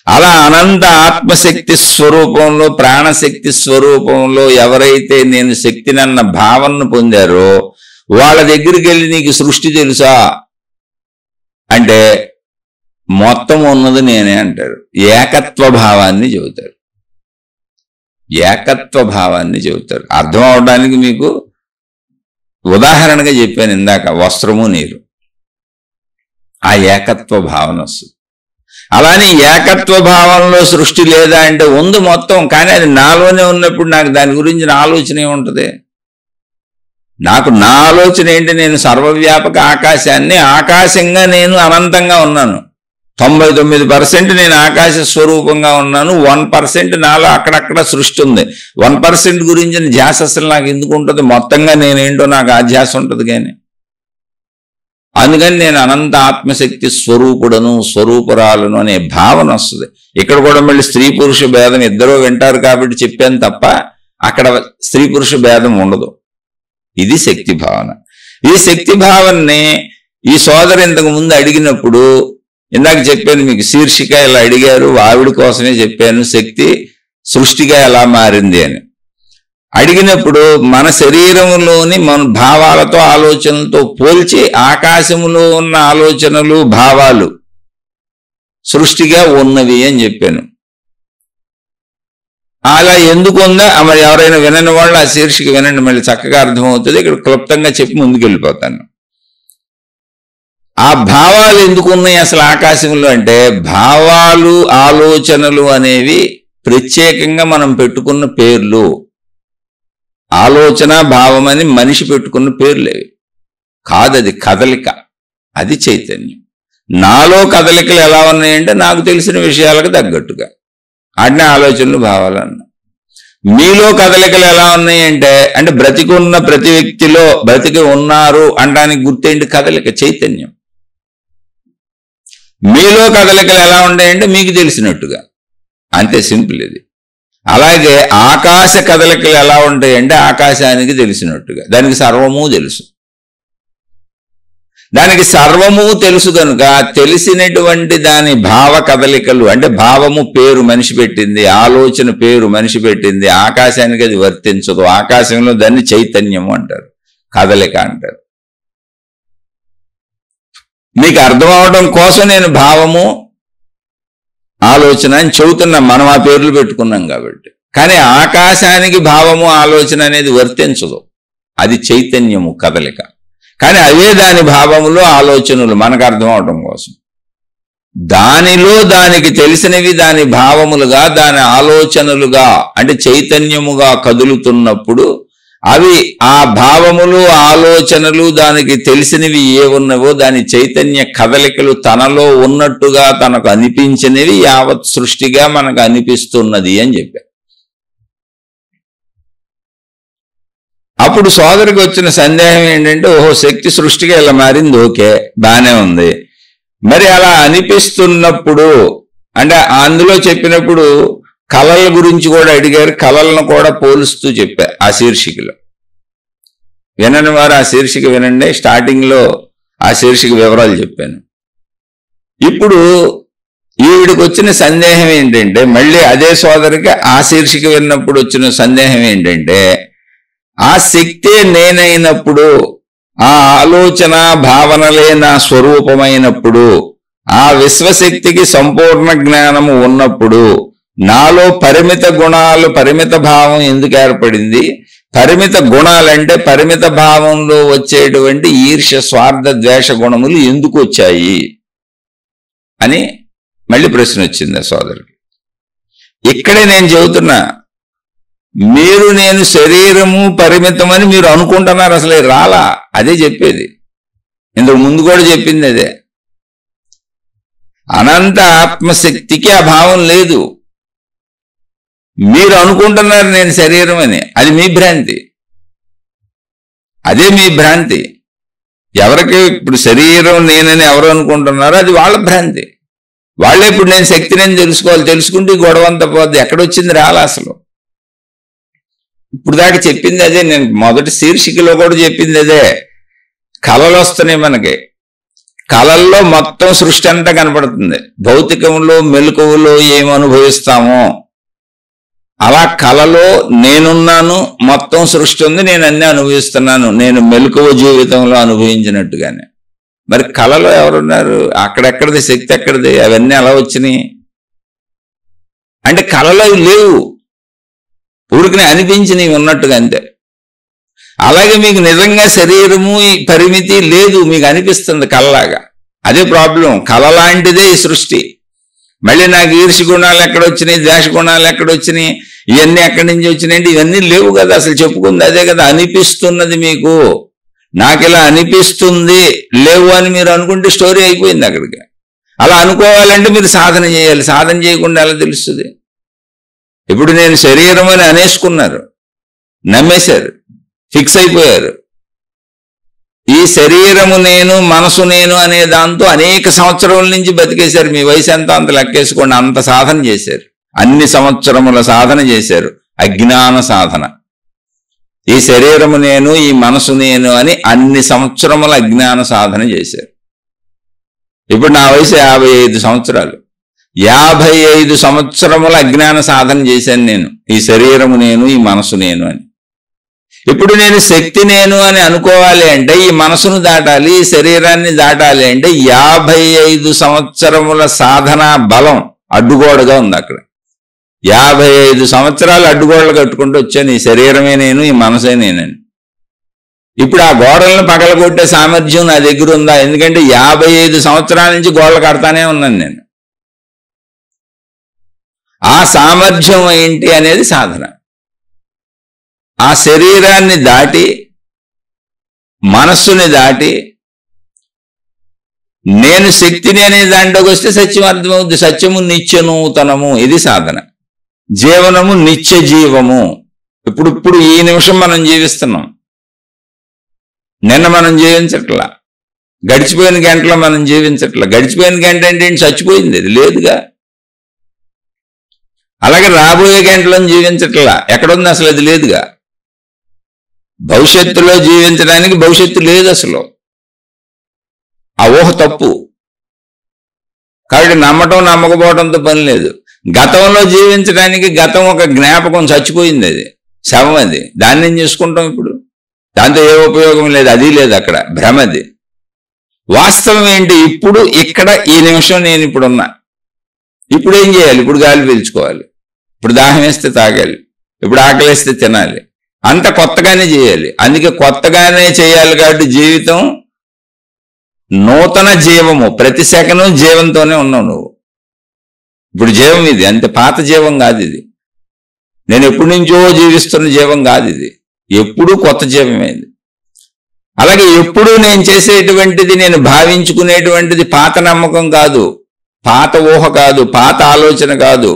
అలా అనంత ఆత్మశక్తి స్వరూపంలో, ప్రాణశక్తి స్వరూపంలో ఎవరైతే నేను శక్తినన్న భావనను పొందారో వాళ్ళ దగ్గరికి వెళ్ళి నీకు సృష్టి తెలుసా అంటే మొత్తం ఉన్నది నేనే అంటారు. ఏకత్వ భావాన్ని చెబుతారు. ఏకత్వ భావాన్ని చెబుతారు. అర్థం అవడానికి మీకు ఉదాహరణగా చెప్పాను ఇందాక, వస్త్రము నీరు, ఆ ఏకత్వ భావన వస్తుంది. అలానే ఏకత్వ భావంలో సృష్టి లేదా అంటే ఉంది మొత్తం, కానీ అది నాలోనే ఉన్నప్పుడు నాకు దాని గురించిన ఆలోచన ఏముంటుంది? నాకు నా ఆలోచన ఏంటి? నేను సర్వవ్యాపక ఆకాశాన్ని, ఆకాశంగా నేను అనంతంగా ఉన్నాను. 99% నేను ఆకాశ స్వరూపంగా ఉన్నాను. 1% నాలో అక్కడక్కడ సృష్టి ఉంది. 1% గురించిన ధ్యాస అసలు నాకు ఎందుకు ఉంటుంది? మొత్తంగా నేనేంటో నాకు ఆ ధ్యాస ఉంటుంది. కానీ అందుకని నేను అనంత ఆత్మశక్తి స్వరూపుడను, స్వరూపురాలను అనే భావన వస్తుంది. ఇక్కడ కూడా మళ్ళీ స్త్రీ పురుష భేదం ఇద్దరూ వింటారు కాబట్టి చెప్పాను తప్ప అక్కడ స్త్రీ పురుష భేదం ఉండదు. ఇది శక్తి భావన. ఈ శక్తి భావనని ఈ సోదరు ఇంతకు ముందు అడిగినప్పుడు, ఇందాక చెప్పాను మీకు, శీర్షిక ఇలా అడిగారు, ఆవిడ కోసమే చెప్పాను శక్తి సృష్టిగా ఎలా మారింది అని. అడిగినప్పుడు మన శరీరంలోని మన భావాలతో ఆలోచనలతో పోల్చి ఆకాశంలో ఉన్న ఆలోచనలు భావాలు సృష్టిగా ఉన్నవి అని చెప్పాను. అలా ఎందుకు ఉందా మరి ఎవరైనా వినని వాళ్ళు ఆ శీర్షిక వినండి, మళ్ళీ చక్కగా అర్థమవుతుంది. ఇక్కడ క్లుప్తంగా చెప్పి ముందుకు వెళ్ళిపోతాను. ఆ భావాలు ఎందుకు ఉన్నాయి అసలు ఆకాశంలో అంటే, భావాలు ఆలోచనలు అనేవి ప్రత్యేకంగా మనం పెట్టుకున్న పేర్లు. ఆలోచన భావం అని మనిషి పెట్టుకున్న పేర్లేవి కాదు. అది కదలిక, అది చైతన్యం. నాలో కదలికలు ఎలా ఉన్నాయంటే నాకు తెలిసిన విషయాలకు తగ్గట్టుగా ఆడిన ఆలోచనలు భావాలన్నా. మీలో కదలికలు ఎలా ఉన్నాయంటే, అంటే బ్రతికున్న ప్రతి వ్యక్తిలో బ్రతికి ఉన్నారు అనడానికి గుర్తేంటి? కదలిక, చైతన్యం. మీలో కదలికలు ఎలా ఉన్నాయంటే మీకు తెలిసినట్టుగా, అంతే, సింపుల్ ఇది. అలాగే ఆకాశ కదలికలు ఎలా ఉంటాయంటే ఆకాశానికి తెలిసినట్టుగా. దానికి సర్వము తెలుసు. దానికి సర్వము తెలుసు కనుక తెలిసినటువంటి దాని భావ కదలికలు, అంటే భావము పేరు మనిషి పెట్టింది, ఆలోచన పేరు మనిషి పెట్టింది, ఆకాశానికి అది వర్తించదు. ఆకాశంలో దాన్ని చైతన్యము అంటారు, కదలిక అంటారు. మీకు అర్థం అవడం కోసం నేను భావము ఆలోచన అని చెబుతున్నాం, మనం ఆ పేర్లు పెట్టుకున్నాం కాబట్టి. కానీ ఆకాశానికి భావము ఆలోచన అనేది వర్తించదు, అది చైతన్యము, కదలిక. కానీ అవే దాని భావములు ఆలోచనలు మనకు అర్థం అవడం కోసం. దానిలో దానికి తెలిసినవి దాని భావములుగా, దాని ఆలోచనలుగా, అంటే చైతన్యముగా కదులుతున్నప్పుడు అవి ఆ భావములు, ఆలోచనలు, దానికి తెలిసినవి ఏ ఉన్నవో దాని చైతన్య కదలికలు తనలో ఉన్నట్టుగా తనకు అనిపించినవి యావత్ సృష్టిగా మనకు అనిపిస్తున్నది అని చెప్పారు. అప్పుడు సోదరికి వచ్చిన సందేహం ఏంటంటే, ఓహో శక్తి సృష్టిగా ఇలా మారింది, ఓకే బానే ఉంది. మరి అలా అనిపిస్తున్నప్పుడు అంటే అందులో చెప్పినప్పుడు కళల గురించి కూడా అడిగారు. కళలను కూడా పోలుస్తూ చెప్పారు ఆ శీర్షికలో. వినని వారు ఆ శీర్షిక వినండి. స్టార్టింగ్లో ఆ శీర్షిక వివరాలు చెప్పాను. ఇప్పుడు ఈవిడికి వచ్చిన సందేహం ఏంటంటే, మళ్ళీ అదే సోదరికి ఆ శీర్షిక విన్నప్పుడు వచ్చిన సందేహం ఏంటంటే, ఆ శక్తే నేనైనప్పుడు, ఆ ఆలోచన భావనలే నా స్వరూపమైనప్పుడు, ఆ విశ్వశక్తికి సంపూర్ణ జ్ఞానము ఉన్నప్పుడు నాలో పరిమిత గుణాలు, పరిమిత భావం ఎందుకు ఏర్పడింది? పరిమిత గుణాలంటే పరిమిత భావంలో వచ్చేటువంటి ఈర్ష్య, స్వార్థ, ద్వేష గుణములు ఎందుకు వచ్చాయి అని మళ్ళీ ప్రశ్న వచ్చింది సోదరుడికి. ఇక్కడే నేను చెబుతున్నా, మీరు నేను శరీరము పరిమితమని మీరు అనుకుంటున్నారు, అసలు రాలా. అదే చెప్పేది, ఇంతకు ముందు కూడా చెప్పింది అదే. అనంత ఆత్మశక్తికి ఆ భావం లేదు. మీరు అనుకుంటున్నారు నేను శరీరం అని, అది మీ భ్రాంతి. అదే మీ భ్రాంతి. ఎవరికి ఇప్పుడు శరీరం నేనని ఎవరు అనుకుంటున్నారో అది వాళ్ళ భ్రాంతి. వాళ్ళే ఇప్పుడు నేను శక్తిని తెలుసుకోవాలి, తెలుసుకుంటే గొడవంతా పోద్ది. ఎక్కడొచ్చింది రాలా అసలు. ఇప్పుడు దాకా చెప్పింది అదే, నేను మొదటి శీర్షికలో కూడా చెప్పింది అదే. కళలు వస్తున్నాయి మనకి. కళల్లో మొత్తం సృష్టి అంతా కనపడుతుంది. భౌతికంలో మెలకువలో ఏమి అనుభవిస్తామో అలా కళలో నేనున్నాను, మొత్తం సృష్టి ఉంది, నేను అన్నీ అనుభవిస్తున్నాను, నేను మెలకువ జీవితంలో అనుభవించినట్టుగానే. మరి కళలో ఎవరున్నారు? అక్కడెక్కడిది శక్తి, ఎక్కడిది? అవన్నీ ఎలా వచ్చినాయి అంటే కళలో లేవు, ఊరికి అనిపించినవి ఉన్నట్టుగా అంతే. అలాగే మీకు నిజంగా శరీరము ఈ పరిమితి లేదు, మీకు అనిపిస్తుంది కళలాగా. అదే ప్రాబ్లం. కళ లాంటిదే ఈ సృష్టి. మళ్ళీ నాకు ఈర్ష్య గుణాలు ఎక్కడొచ్చినాయి, ద్వేష గుణాలు ఎక్కడొచ్చినాయి, ఇవన్నీ ఎక్కడి నుంచి వచ్చినాయంటే ఇవన్నీ లేవు కదా. అసలు చెప్పుకుంది అదే కదా, అనిపిస్తున్నది మీకు. నాకు ఇలా అనిపిస్తుంది, లేవు అని మీరు అనుకుంటే స్టోరీ అయిపోయింది అక్కడికి. అలా అనుకోవాలంటే మీరు సాధన చేయాలి. సాధన చేయకుండా ఎలా తెలుస్తుంది? ఇప్పుడు నేను శరీరం అని అనేసుకున్నారు, నమ్మేశారు, ఫిక్స్ అయిపోయారు. ఈ శరీరము నేను, మనసు నేను అనే దాంతో అనేక సంవత్సరాల నుంచి బతికేశారు. మీ వయసు ఎంత అంత లెక్కేసుకోండి, అంత సాధన చేశారు. అన్ని సంవత్సరముల సాధన చేశారు, అజ్ఞాన సాధన. ఈ శరీరము నేను, ఈ మనసు నేను అని అన్ని సంవత్సరముల అజ్ఞాన సాధన చేశారు. ఇప్పుడు నా వయసు 55 సంవత్సరాలు. 55 సంవత్సరముల అజ్ఞాన సాధన చేశాను నేను, ఈ శరీరము నేను, ఈ మనసు నేను అని. ఇప్పుడు నేను శక్తి నేను అని అనుకోవాలి అంటే ఈ మనసును దాటాలి, ఈ శరీరాన్ని దాటాలి అంటే 55 సంవత్సరముల సాధన బలం అడ్డుగోడగా ఉంది అక్కడ. 55 సంవత్సరాలు అడ్డుగోడలు కట్టుకుంటూ వచ్చాను, ఈ శరీరమే నేను, ఈ మనసే నేనని. ఇప్పుడు ఆ గోడలను పగలగొట్టే సామర్థ్యం నా దగ్గర ఉందా? ఎందుకంటే 55 సంవత్సరాల నుంచి గోడలు కడతానే ఉన్నాను నేను. ఆ సామర్థ్యం ఏంటి అనేది సాధన. ఆ శరీరాన్ని దాటి, మనస్సుని దాటి నేను శక్తిని అనే దాంట్లోకి వస్తే సత్యం అర్థమవుద్ది. సత్యము నిత్య నూతనము, ఇది సాధన. జీవనము నిత్య జీవము. ఇప్పుడు ఈ నిమిషం మనం జీవిస్తున్నాం, నిన్న మనం జీవించట్లా, గడిచిపోయిన గంటలో మనం జీవించట్లా. గడిచిపోయిన గంట అంటే ఏంటి? చచ్చిపోయింది, అది లేదుగా. అలాగే రాబోయే గంటలను జీవించట్లా, ఎక్కడుంది అసలు, అది లేదుగా. భవిష్యత్తులో జీవించడానికి భవిష్యత్తు లేదు అసలు, ఆ ఊహ తప్పు. కాబట్టి నమ్మటం నమ్మకపోవడంతో పని లేదు. గతంలో జీవించడానికి గతం ఒక జ్ఞాపకం, చచ్చిపోయింది, అది శవం, అది దాన్ని ఏం చేసుకుంటాం ఇప్పుడు? దాంతో ఏ ఉపయోగం లేదు, అది లేదు అక్కడ, భ్రమది. వాస్తవం ఏంటి? ఇప్పుడు ఇక్కడ ఈ నిమిషం నేను ఇప్పుడున్నా. ఇప్పుడు ఏం చేయాలి? ఇప్పుడు గాలి పీల్చుకోవాలి, ఇప్పుడు దాహం వేస్తే తాగాలి, ఇప్పుడు ఆకలిస్తే తినాలి. అంత కొత్తగానే చేయాలి. అందుకే కొత్తగానే చేయాలి కాబట్టి జీవితం నూతన జీవము. ప్రతి సెకను జీవంతోనే ఉన్నావు నువ్వు. ఇప్పుడు జీవం ఇది, అంతే. పాత జీవం కాదు ఇది. నేను ఎప్పటి నుంచో జీవిస్తున్న జీవం కాదు ఇది. ఎప్పుడూ కొత్త జీవమేది. అలాగే ఎప్పుడూ నేను చేసేటువంటిది, నేను భావించుకునేటువంటిది పాత నమ్మకం కాదు, పాత ఊహ కాదు, పాత ఆలోచన కాదు,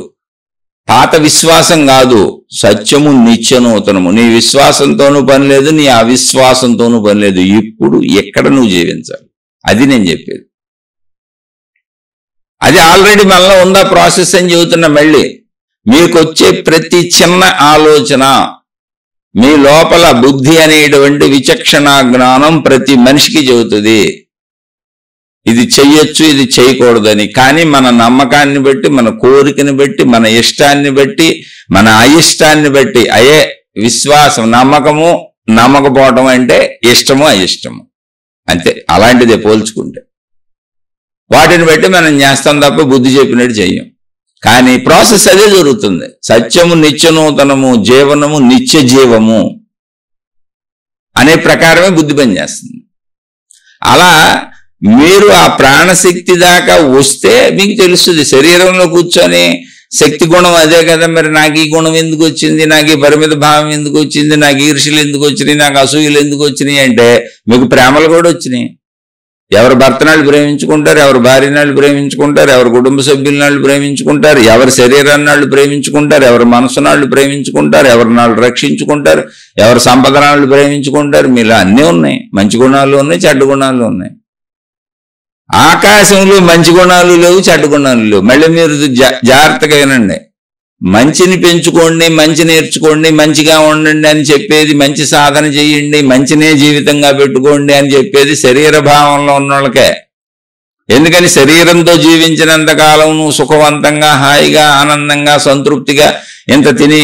పాత విశ్వాసం కాదు. సత్యము నిత్య నూతనము. నీ విశ్వాసంతోనూ పని లేదు, నీ అవిశ్వాసంతోనూ పని లేదు. ఇప్పుడు ఎక్కడ నువ్వు జీవించాలి, అది నేను చెప్పేది. అది ఆల్రెడీ మనలో ఉందా ప్రాసెస్ అని చెబుతున్నా. మళ్ళీ మీకు వచ్చే ప్రతి చిన్న ఆలోచన, మీ లోపల బుద్ధి అనేటువంటి విచక్షణ జ్ఞానం ప్రతి మనిషికి చెబుతుంది ఇది చెయ్యొచ్చు, ఇది చేయకూడదని. కానీ మన నమ్మకాన్ని బట్టి, మన కోరికని బట్టి, మన ఇష్టాన్ని బట్టి, మన అయిష్టాన్ని బట్టి, అయే విశ్వాసం. నమ్మకము, నమ్మకపోవటం అంటే ఇష్టము, అయిష్టము, అంతే. అలాంటిదే పోల్చుకుంటే. వాటిని బట్టి మనం చేస్తాం తప్ప బుద్ధి చెప్పినట్టు చెయ్యం. కానీ ప్రాసెస్ అదే జరుగుతుంది. సత్యము నిత్య నూతనము, జీవనము నిత్య జీవము అనే ప్రకారమే బుద్ధి పనిచేస్తుంది. అలా మీరు ఆ ప్రాణశక్తి దాకా వస్తే మీకు తెలుస్తుంది. శరీరంలో కూర్చొని శక్తి గుణం అదే కదా, మరి నాకు ఈ గుణం ఎందుకు వచ్చింది, నాకు ఈ పరిమిత భావం ఎందుకు వచ్చింది, నాకు ఈర్ష్యలు ఎందుకు వచ్చినాయి, నాకు అసూయలు ఎందుకు వచ్చినాయి అంటే మీకు ప్రేమలు కూడా వచ్చినాయి. ఎవరు భర్తనాళ్ళు ప్రేమించుకుంటారు, ఎవరు భార్యనాళ్ళు ప్రేమించుకుంటారు, ఎవరు కుటుంబ సభ్యులనాళ్ళు ప్రేమించుకుంటారు, ఎవరి శరీరాన్నాళ్ళు ప్రేమించుకుంటారు, ఎవరి మనసునాళ్ళు ప్రేమించుకుంటారు, ఎవరి నాళ్ళు రక్షించుకుంటారు, ఎవరి సంపదనాళ్ళు ప్రేమించుకుంటారు. మీలో అన్నీ ఉన్నాయి. మంచి గుణాలు ఉన్నాయి, చెడ్డ గుణాలు ఉన్నాయి. ఆకాశంలో మంచి గుణాలు లేవు, చెడ్డ గుణాలు లేవు. మళ్ళీ మీరు జాగ్రత్తగా వినండి. మంచిని పెంచుకోండి, మంచి నేర్చుకోండి, మంచిగా ఉండండి అని చెప్పేది, మంచి సాధన చేయండి, మంచినే జీవితంగా పెట్టుకోండి అని చెప్పేది శరీర భావంలో ఉన్న వాళ్ళకే. ఎందుకని శరీరంతో జీవించినంత కాలం నువ్వు సుఖవంతంగా, హాయిగా, ఆనందంగా, సంతృప్తిగా ఇంత తిని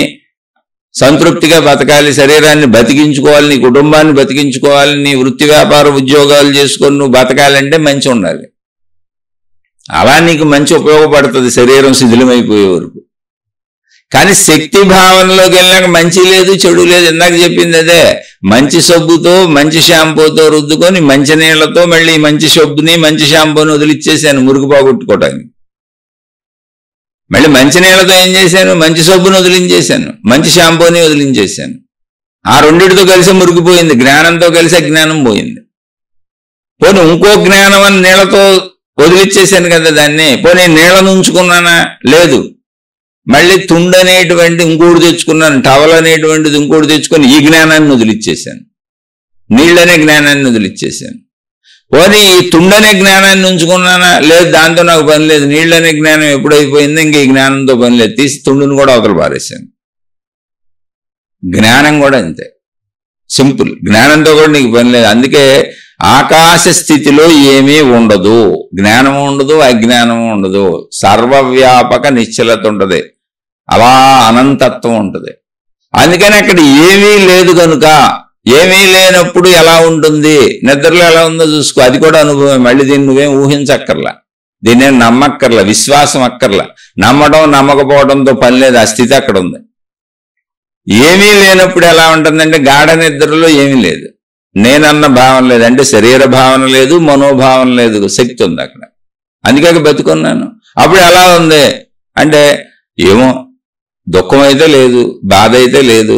సంతృప్తిగా బతకాలి, శరీరాన్ని బతికించుకోవాలి, నీ కుటుంబాన్ని బతికించుకోవాలి, నీ వృత్తి వ్యాపార ఉద్యోగాలు చేసుకొని నువ్వు బతకాలంటే మంచి ఉండాలి. అలా నీకు మంచి ఉపయోగపడుతుంది శరీరం శిథిలమైపోయే వరకు. కానీ శక్తి భావనలోకి వెళ్ళాక మంచి లేదు, చెడు లేదు. ఇందాక చెప్పింది అదే. మంచి సబ్బుతో, మంచి షాంపూతో రుద్దుకొని మంచి నీళ్లతో మళ్ళీ మంచి సబ్బుని, మంచి షాంపూని వదిలిచ్చేసాను మురుగు పోగొట్టుకోవటానికి. మళ్ళీ మంచి నీళ్లతో ఏం చేశాను, మంచి సబ్బుని వదిలించేశాను, మంచి షాంపూని వదిలించేశాను. ఆ రెండిటితో కలిసి మురిగిపోయింది. జ్ఞానంతో కలిసి అజ్ఞానం పోయింది. పోనీ ఇంకో జ్ఞానం అని నీళ్లతో వదిలిచ్చేశాను కదా దాన్ని. పోనీ నీళ్లను ఉంచుకున్నానా? లేదు. మళ్ళీ తుండనేటువంటి ఇంకోటి తెచ్చుకున్నాను, టవల్ అనేటువంటిది ఇంకోటి తెచ్చుకొని ఈ జ్ఞానాన్ని వదిలిచ్చేశాను, నీళ్ళనే జ్ఞానాన్ని వదిలిచ్చేశాను. పోనీ ఈ తుండనే జ్ఞానాన్ని ఉంచుకున్నానా? లేదు, దాంతో నాకు పని లేదు. నీళ్ళనే జ్ఞానం ఎప్పుడైపోయిందో ఇంక ఈ జ్ఞానంతో పని లేదు, తీసి తుండును కూడా అవతల పారేశాను. జ్ఞానం కూడా అంతే సింపుల్. జ్ఞానంతో కూడా నీకు పని లేదు. అందుకే ఆకాశ స్థితిలో ఏమీ ఉండదు, జ్ఞానము ఉండదు, అజ్ఞానము ఉండదు, సర్వవ్యాపక నిశ్చలత ఉంటుంది, అలా అనంతత్వం ఉంటుంది. అందుకని అక్కడ ఏమీ లేదు కనుక, ఏమీ లేనప్పుడు ఎలా ఉంటుంది, నిద్రలో ఎలా ఉందో చూసుకో, అది కూడా అనుభవం. మళ్ళీ దీన్ని నువ్వేం ఊహించక్కర్లా, దీన్నేం నమ్మక్కర్లా, విశ్వాసం అక్కర్లా. నమ్మడం నమ్మకపోవడంతో పని లేదు, ఆ స్థితి అక్కడ ఉంది. ఏమీ లేనప్పుడు ఎలా ఉంటుందంటే గాఢ నిద్రలో ఏమీ లేదు, నేనన్న భావన లేదు, అంటే శరీర భావన లేదు, మనోభావన లేదు, శక్తి ఉంది అక్కడ. అందుకే బతుకున్నాను. అప్పుడు ఎలా ఉంది అంటే ఏమో దుఃఖం అయితే లేదు, బాధ అయితే లేదు.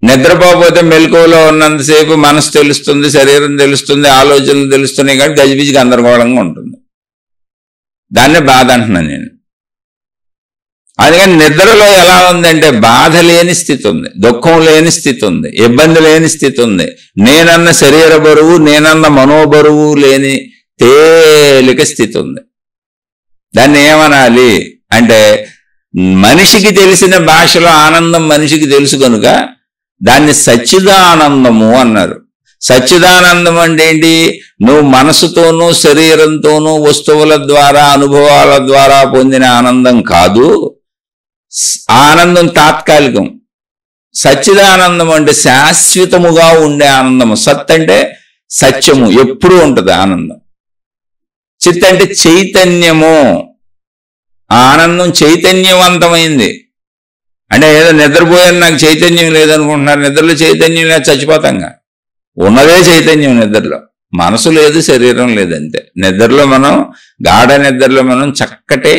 నిద్రపోకపోతే మెలకువలో ఉన్నంతసేపు మనసు తెలుస్తుంది, శరీరం తెలుస్తుంది, ఆలోచనలు తెలుస్తున్నాయి, కానీ గజిబిజి గందరగోళంగా ఉంటుంది. దాన్నే బాధ అంటున్నాను నేను. అందుకని నిద్రలో ఎలా ఉందంటే బాధ లేని స్థితి ఉంది, దుఃఖం లేని స్థితి ఉంది, ఇబ్బంది లేని స్థితి ఉంది, నేనన్న శరీర బరువు, నేనన్న మనోబరువు లేని తేలిక స్థితి ఉంది. దాన్ని ఏమనాలి అంటే మనిషికి తెలిసిన భాషలో ఆనందం మనిషికి తెలుసు కనుక దాన్ని సచ్చిదానందము అన్నారు. సచ్చిదానందం అంటే ఏంటి? నువ్వు మనసుతోనూ శరీరంతోనూ వస్తువుల ద్వారా అనుభవాల ద్వారా పొందిన ఆనందం కాదు. ఆనందం తాత్కాలికం. సచ్చిదానందం అంటే శాశ్వతముగా ఉండే ఆనందము. సత్ అంటే సత్యము, ఎప్పుడూ ఉంటుంది ఆనందం. చిత్ అంటే చైతన్యము. ఆ ఆనందం చైతన్యవంతమైంది. అంటే ఏదో నిద్రపోయాను నాకు చైతన్యం లేదనుకుంటున్నారు. నిద్రలో చైతన్యం లేదు, చచ్చిపోతాంగా. ఉన్నదే చైతన్యం నిద్రలో. మనసు లేదు, శరీరం లేదంతే. నిద్రలో మనం, గాఢ నిద్రలో మనం చక్కటి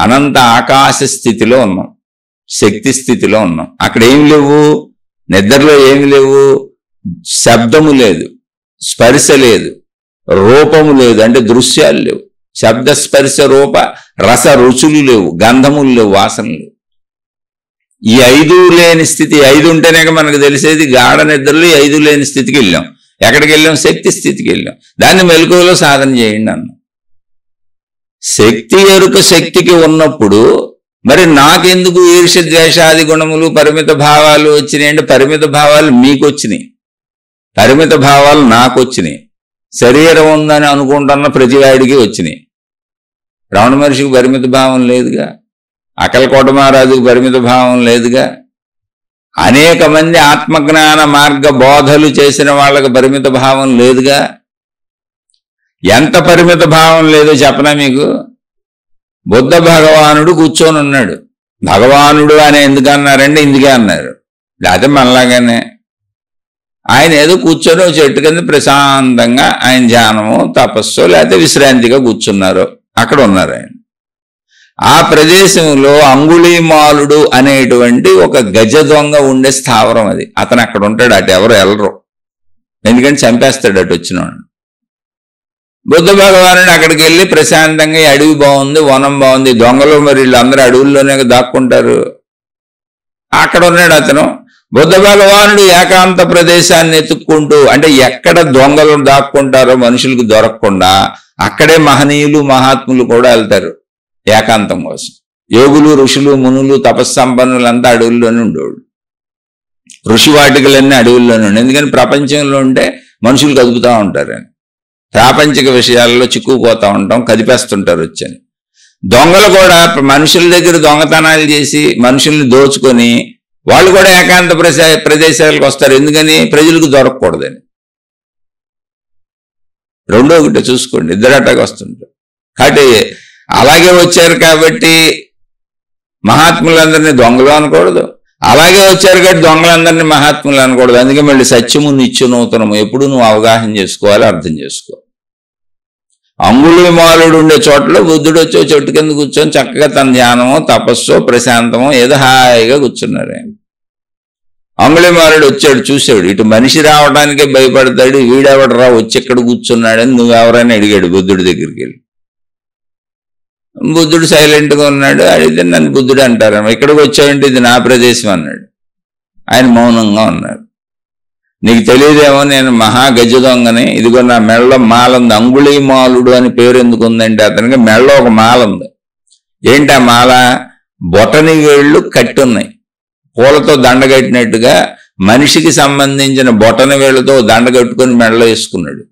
అనంత ఆకాశ స్థితిలో ఉన్నాం, శక్తి స్థితిలో ఉన్నాం. అక్కడ ఏం లేవు, నిద్రలో ఏమి లేవు, శబ్దము లేదు, స్పర్శ లేదు, రూపము లేదు, అంటే దృశ్యాలు లేవు, శబ్ద స్పర్శ రూప రస రుచులు లేవు, గంధములు లేవు, వాసనలు లేవు. ఈ 5 లేని స్థితి, 5 ఉంటేనే మనకు తెలిసేది. గాఢ నిద్రలో 5 లేని స్థితికి వెళ్ళాం. ఎక్కడికి వెళ్ళాం? శక్తి స్థితికి వెళ్ళాం. దాన్ని మెలకువలో సాధన చేయండి అన్న. శక్తి ఎరుక శక్తికి ఉన్నప్పుడు మరి నాకెందుకు ఈర్ష్య ద్వేషాది గుణములు పరిమిత భావాలు వచ్చినాయి అంటే, పరిమిత భావాలు మీకు వచ్చినాయి, పరిమిత భావాలు నాకు వచ్చినాయి. శరీరం ఉందని అనుకుంటున్న ప్రతివాడికి వచ్చినాయి. రమణ మహర్షికి పరిమిత భావం లేదుగా, అకలకోట మహారాజుకు పరిమిత భావం లేదుగా, అనేక మంది ఆత్మజ్ఞాన మార్గ బోధలు చేసిన వాళ్ళకి పరిమిత భావం లేదుగా. ఎంత పరిమిత భావం లేదో చెప్పనా మీకు? బుద్ధ భగవానుడు కూర్చొని ఉన్నాడు. భగవానుడు అని ఎందుకు అన్నారంటే ఇందుకే అన్నారు, లేకపోతే మనలాగానే. ఆయన ఏదో కూర్చొని చెట్టు కింద ప్రశాంతంగా ఆయన ధ్యానమో తపస్సో లేకపోతే విశ్రాంతిగా కూర్చున్నారు, అక్కడ ఉన్నారు ఆయన. ఆ ప్రదేశంలో అంగుళీమాలుడు అనేటువంటి ఒక గజ దొంగ ఉండే స్థావరం అది. అతను అక్కడ ఉంటాడు, అటు ఎవరు వెళ్ళరు, ఎందుకంటే చంపేస్తాడు అటు వచ్చినవాడు. బుద్ధ భగవానుడు అక్కడికి వెళ్ళి ప్రశాంతంగా అడవి బాగుంది, వనం బాగుంది, దొంగలు మరి వీళ్ళందరూ అడవుల్లోనే దాక్కుంటారు, అక్కడ ఉన్నాడు అతను. బుద్ధ భగవానుడు ఏకాంత ప్రదేశాన్ని ఎత్తుక్కుంటూ, అంటే ఎక్కడ దొంగలు దాక్కుంటారో మనుషులకు దొరకకుండా అక్కడే మహనీయులు మహాత్ములు కూడా వెళ్తారు ఏకాంతం కోసం. యోగులు ఋషులు మునులు తపస్సంపన్నులంతా అడవుల్లోనే ఉండేవాళ్ళు. ఋషివాటికలన్నీ అడవుల్లోనే ఉండే, ఎందుకని ప్రపంచంలో ఉంటే మనుషులు కదుపుతూ ఉంటారని, ప్రాపంచిక విషయాల్లో చిక్కుపోతూ ఉంటాం, కదిపేస్తుంటారు వచ్చని. దొంగలు కూడా మనుషుల దగ్గర దొంగతనాలు చేసి మనుషుల్ని దోచుకొని వాళ్ళు కూడా ఏకాంత ప్రదేశాలకు వస్తారు, ఎందుకని? ప్రజలకు దొరకకూడదని. రెండో ఒకటి చూసుకోండి, ఇద్దరు అట్టాగా వస్తుంటారు. కాబట్టి అలాగే వచ్చారు కాబట్టి మహాత్ములందరినీ దొంగలు అనకూడదు, అలాగే వచ్చారు కాబట్టి దొంగలందరినీ మహాత్ములు అనకూడదు. అందుకే మళ్ళీ సత్యము నిత్యనూతనము ఎప్పుడు నువ్వు అవగాహన చేసుకోవాలి, అర్థం చేసుకో. అంగుళీమాలుడు ఉండే చోట్ల బుద్ధుడు వచ్చి చెట్టు కింద కూర్చొని చక్కగా తన ధ్యానమో తపస్సో ప్రశాంతమో ఏదో హాయిగా కూర్చున్నారు ఆయన. అంగుళీమాలుడు వచ్చాడు, చూశాడు, ఇటు మనిషి రావడానికే భయపడతాడు, వీడెవడరా వచ్చి ఎక్కడ కూర్చున్నాడని నువ్వెవరైనా అడిగాడు బుద్ధుడి దగ్గరికి వెళ్ళి. బుద్ధుడు సైలెంట్గా ఉన్నాడు. అడిగితే నన్ను బుద్ధుడు అంటారు, ఇక్కడికి వచ్చావంటే ఇది నా ప్రదేశం అన్నాడు. ఆయన మౌనంగా ఉన్నారు. నీకు తెలియదేమో, నేను మహా గజ దొంగని, ఇదిగో నా మెడలో మాల ఉంది. అంగుళీమాలుడు అని పేరు ఎందుకు ఉందంటే అతనికి మెడలో ఒక మాల ఉంది. ఏంటి ఆ మాల? బొటని వేళ్ళు కట్టి ఉన్నాయి, పూలతో దండ కట్టినట్టుగా మనిషికి సంబంధించిన బొటని వేళ్ళతో దండ కట్టుకొని మెడలో వేసుకున్నాడు.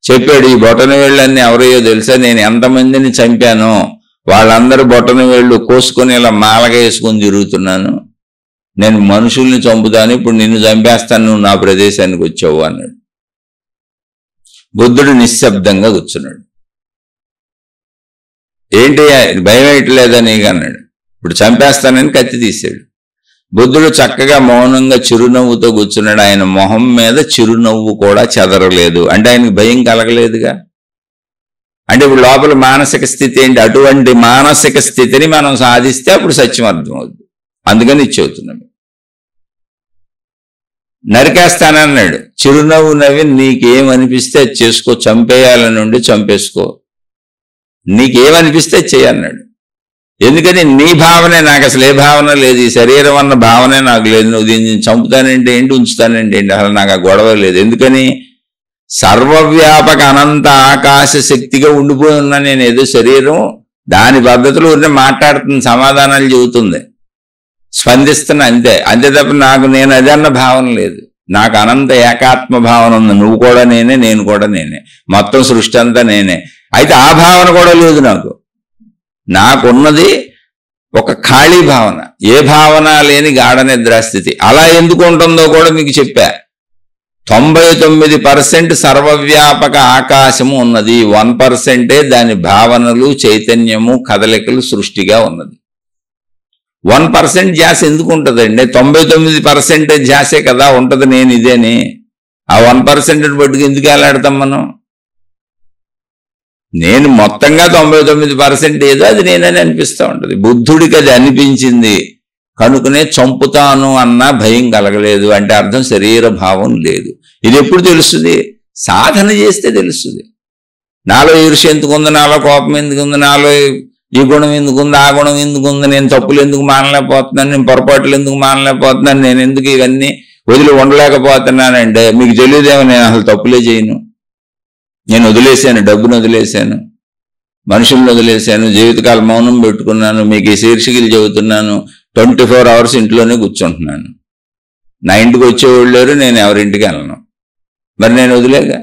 చెప్పాడు, ఈ బొటన వేళ్ళన్నీ ఎవరయ్యో తెలుసా? నేను ఎంతమందిని చంపానో వాళ్ళందరూ బొటన వేళ్ళు కోసుకొని ఇలా మాలగా వేసుకొని తిరుగుతున్నాను. నేను మనుషుల్ని చంపుతాను, ఇప్పుడు నిన్ను చంపేస్తాను, నువ్వు నా ప్రదేశానికి వచ్చావు అన్నాడు. బుద్ధుడు నిశ్శబ్దంగా కూర్చున్నాడు. ఏంటి భయం వేయట్లేదా నీకు అన్నాడు. ఇప్పుడు చంపేస్తానని కత్తి తీశాడు. బుద్ధుడు చక్కగా మౌనంగా చిరునవ్వుతో కూర్చున్నాడు. ఆయన మొహం మీద చిరునవ్వు కూడా చెదరలేదు, అంటే ఆయనకు భయం కలగలేదుగా. అంటే ఇప్పుడు లోపల మానసిక స్థితి ఏంటి? అటువంటి మానసిక స్థితిని మనం సాధిస్తే అప్పుడు సత్యం అర్థమవుద్ది. అందుకని ఇచ్చేవుతున్నాం. నరికేస్తానన్నాడు, చిరునవ్వు నవ్వి నీకేమనిపిస్తే అది చేసుకో, చంపేయాలని ఉండి చంపేసుకో, నీకేమనిపిస్తే చేయన్నాడు. ఎందుకని? నీ భావనే, నాకు అసలు ఏ భావన లేదు, ఈ శరీరం అన్న భావనే నాకు లేదు. నువ్వు దీన్ని చంపుతానంటే ఏంటి, ఉంచుతానంటే ఏంటి, అసలు నాకు ఆ గొడవ లేదు. ఎందుకని? సర్వవ్యాపక అనంత ఆకాశ శక్తిగా ఉండిపోయి ఉన్నా నేను. ఏదో శరీరం దాని పద్ధతిలో ఉంటే మాట్లాడుతుంది, సమాధానాలు చెబుతుంది, స్పందిస్తున్నా, అంతే. అంతే తప్ప నాకు నేను అదన్న భావన లేదు. నాకు అనంత ఏకాత్మ భావన ఉంది. నువ్వు కూడా నేనే, నేను కూడా నేనే, మొత్తం సృష్టి అంతా నేనే. అయితే ఆ భావన కూడా లేదు నాకు. నాకున్నది ఒక ఖాళీ భావన, ఏ భావన లేని గాఢ నిద్రాస్థితి. అలా ఎందుకు ఉంటుందో కూడా మీకు చెప్పా. 99% సర్వవ్యాపక ఆకాశము ఉన్నది, 1% దాని భావనలు చైతన్యము కదలికలు సృష్టిగా ఉన్నది. 1% ధ్యాస ఎందుకు ఉంటుందండి? 99% ధ్యాసే కదా ఉంటది నేను ఇదేని. ఆ 1% బట్టుకు ఎందుకు వెళ్ళాడతాం మనం? నేను మొత్తంగా 99% ఏదో అది నేనని అనిపిస్తూ ఉంటుంది. బుద్ధుడికి అది అనిపించింది కనుకనే చంపుతాను అన్న భయం కలగలేదు. అంటే అర్థం శరీర భావం లేదు. ఇది ఎప్పుడు తెలుస్తుంది? సాధన చేస్తే తెలుస్తుంది. నాలో ఈర్ష్య ఎందుకుంది, నాలో కోపం ఎందుకుంది, నాలో ఈ గుణం ఎందుకుంది, ఆ గుణం ఎందుకుంది, నేను తప్పులు ఎందుకు మానలేకపోతున్నాను, నేను పొరపాట్లు ఎందుకు మానలేకపోతున్నాను, నేను ఎందుకు ఇవన్నీ వదిలి ఉండలేకపోతున్నానంటే మీకు తెలియదేమో నేను అసలు తప్పులే చేయను. నేను వదిలేశాను, డబ్బును వదిలేశాను, మనుషులను వదిలేశాను, జీవితకాలం మౌనం పెట్టుకున్నాను, మీకు ఈ శీర్షికలు చెబుతున్నాను, 24 hours ఇంట్లోనే కూర్చుంటున్నాను. నా ఇంటికి వచ్చేవాళ్ళు లేరు, నేను ఎవరింటికి వెళ్ళను. మరి నేను వదిలేగా.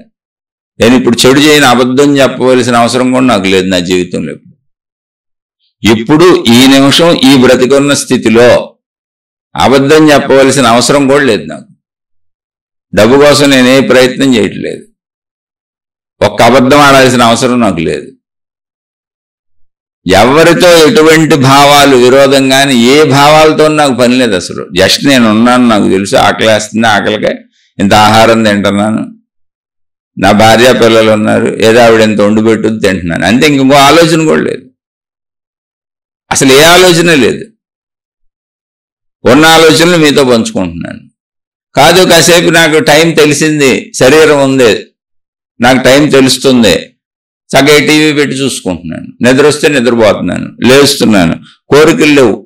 నేను ఇప్పుడు చెడు చేయని, అబద్ధం చెప్పవలసిన అవసరం కూడా నాకు లేదు నా జీవితంలో. ఇప్పుడు ఈ నిమిషం ఈ బ్రతికున్న స్థితిలో అబద్ధం చెప్పవలసిన అవసరం కూడా లేదు నాకు. డబ్బు కోసం నేనే ప్రయత్నం చేయట్లేదు. ఒక్క అబద్ధం ఆడాల్సిన అవసరం నాకు లేదు. ఎవరితో ఎటువంటి భావాలు విరోధం కానీ ఏ భావాలతో నాకు పని లేదు అసలు. జస్ట్ నేను ఉన్నాను, నాకు తెలుసు ఆకలేస్తుంది, ఆకలికే ఇంత ఆహారం తింటున్నాను, నా భార్య పిల్లలు ఉన్నారు, ఏదో ఆవిడ ఎంత వండి పెట్టుద్ది తింటున్నాను అంతే. ఇంకో ఆలోచన కూడా లేదు, అసలు ఏ ఆలోచన లేదు. ఉన్న ఆలోచనలు మీతో పంచుకుంటున్నాను. కాదు కాసేపు నాకు టైం తెలిసింది, శరీరం ఉంది, నాకు టైం తెలుస్తుంది, చక్కగా టీవీ పెట్టి చూసుకుంటున్నాను, నిద్ర వస్తే నిద్రపోతున్నాను, లేస్తున్నాను, కోరికలు లేవు,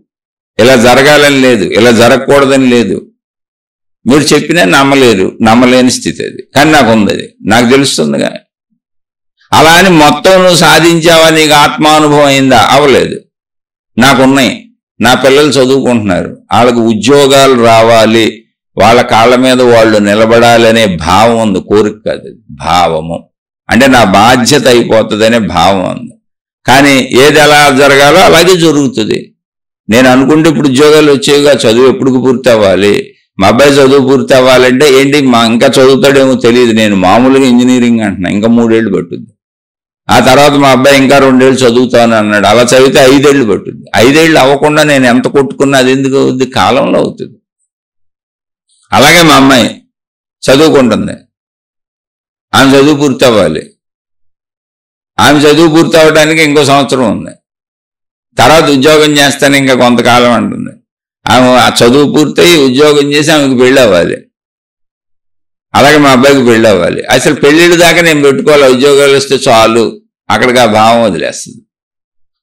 ఇలా జరగాలని లేదు, ఇలా జరగకూడదని లేదు. మీరు చెప్పినా నమ్మలేరు, నమ్మలేని స్థితి అది. కానీ నాకు ఉంది, అది నాకు తెలుస్తుందిగా. అలా అని మొత్తం నువ్వు సాధించావా, నీకు ఆత్మానుభవం అయిందా? అవ్వలేదు. నాకున్నాయి, నా పిల్లలు చదువుకుంటున్నారు, వాళ్ళకు ఉద్యోగాలు రావాలి, వాళ్ళ కాళ్ళ మీద వాళ్ళు నిలబడాలనే భావం ఉంది, కోరిక కాదు, భావము. అంటే నా బాధ్యత అయిపోతుంది అనే భావం ఉంది. కానీ ఏది ఎలా జరగాలో అలాగే జరుగుతుంది. నేను అనుకుంటే ఇప్పుడు ఉద్యోగాలు వచ్చేవిగా, చదువు ఎప్పుడు పూర్తి అవ్వాలి, మా అబ్బాయి చదువు పూర్తి అవ్వాలంటే ఏంటి, ఇంకా చదువుతాడేమో తెలియదు, నేను మామూలుగా ఇంజనీరింగ్ అంటున్నా, ఇంకా 3 ఏళ్ళు పట్టుద్ది. ఆ తర్వాత మా అబ్బాయి ఇంకా 2 ఏళ్ళు చదువుతాను అన్నాడు, అలా చదివితే 5 ఏళ్ళు పట్టుద్ది. 5 ఏళ్ళు అవ్వకుండా నేను ఎంత కొట్టుకున్నా అది ఎందుకు అవుద్ది, కాలంలో అవుతుంది. అలాగే మా అమ్మాయి చదువుకుంటుంది, ఆమె చదువు పూర్తి అవ్వాలి. ఆమె చదువు పూర్తి అవ్వడానికి ఇంకో సంవత్సరం ఉంది, తర్వాత ఉద్యోగం చేస్తాను ఇంకా కొంతకాలం అంటుంది. ఆమె ఆ చదువు పూర్తయి ఉద్యోగం చేసి ఆమెకు పెళ్ళి అవ్వాలి. అలాగే మా అబ్బాయికి పెళ్ళి అవ్వాలి. అసలు పెళ్ళిళ్ళు దాకా నేను పెట్టుకోవాలి, ఉద్యోగాలు వస్తే చాలు, అక్కడికి ఆ భావం వదిలేస్తుంది.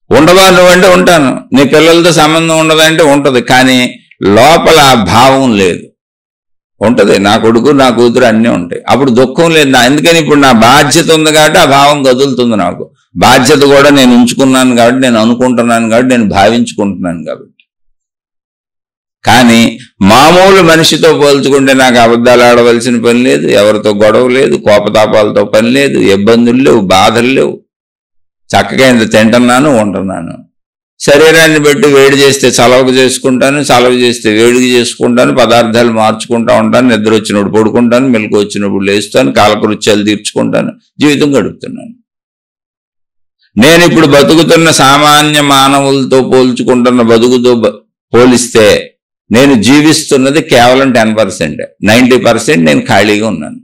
ఉండవా నువ్వంటే ఉంటాను, నీ పిల్లలతో సంబంధం ఉండదంటే ఉంటుంది, కానీ లోపల ఆ భావం లేదు. ఉంటుంది, నా కొడుకు నా కూతురు అన్నీ ఉంటాయి, అప్పుడు దుఃఖం లేదు. ఎందుకని ఇప్పుడు నా బాధ్యత ఉంది కాబట్టి ఆ భావం కదులుతుంది. నాకు బాధ్యత కూడా నేను ఉంచుకున్నాను కాబట్టి, నేను అనుకుంటున్నాను కాబట్టి, నేను భావించుకుంటున్నాను కాబట్టి. కానీ మామూలు మనిషితో పోల్చుకుంటే నాకు అబద్ధాలు ఆడవలసిన పని లేదు, ఎవరితో గొడవ లేదు, కోపతాపాలతో పని లేదు, ఇబ్బందులు లేవు, బాధలు లేవు. చక్కగా ఇంత తింటున్నాను, ఉంటున్నాను. శరీరాన్ని బట్టి వేడి చేస్తే చలవకు చేసుకుంటాను, చలవ చేస్తే వేడికి చేసుకుంటాను, పదార్థాలు మార్చుకుంటూ ఉంటాను, నిద్ర వచ్చినప్పుడు పడుకుంటాను, మెలకు వచ్చినప్పుడు లేస్తాను, కాలకృత్యాలు తీర్చుకుంటాను, జీవితం గడుపుతున్నాను. నేను ఇప్పుడు బతుకుతున్న సామాన్య మానవులతో పోల్చుకుంటున్న బతుకుతో పోలిస్తే నేను జీవిస్తున్నది కేవలం 10%. 90% నేను ఖాళీగా ఉన్నాను,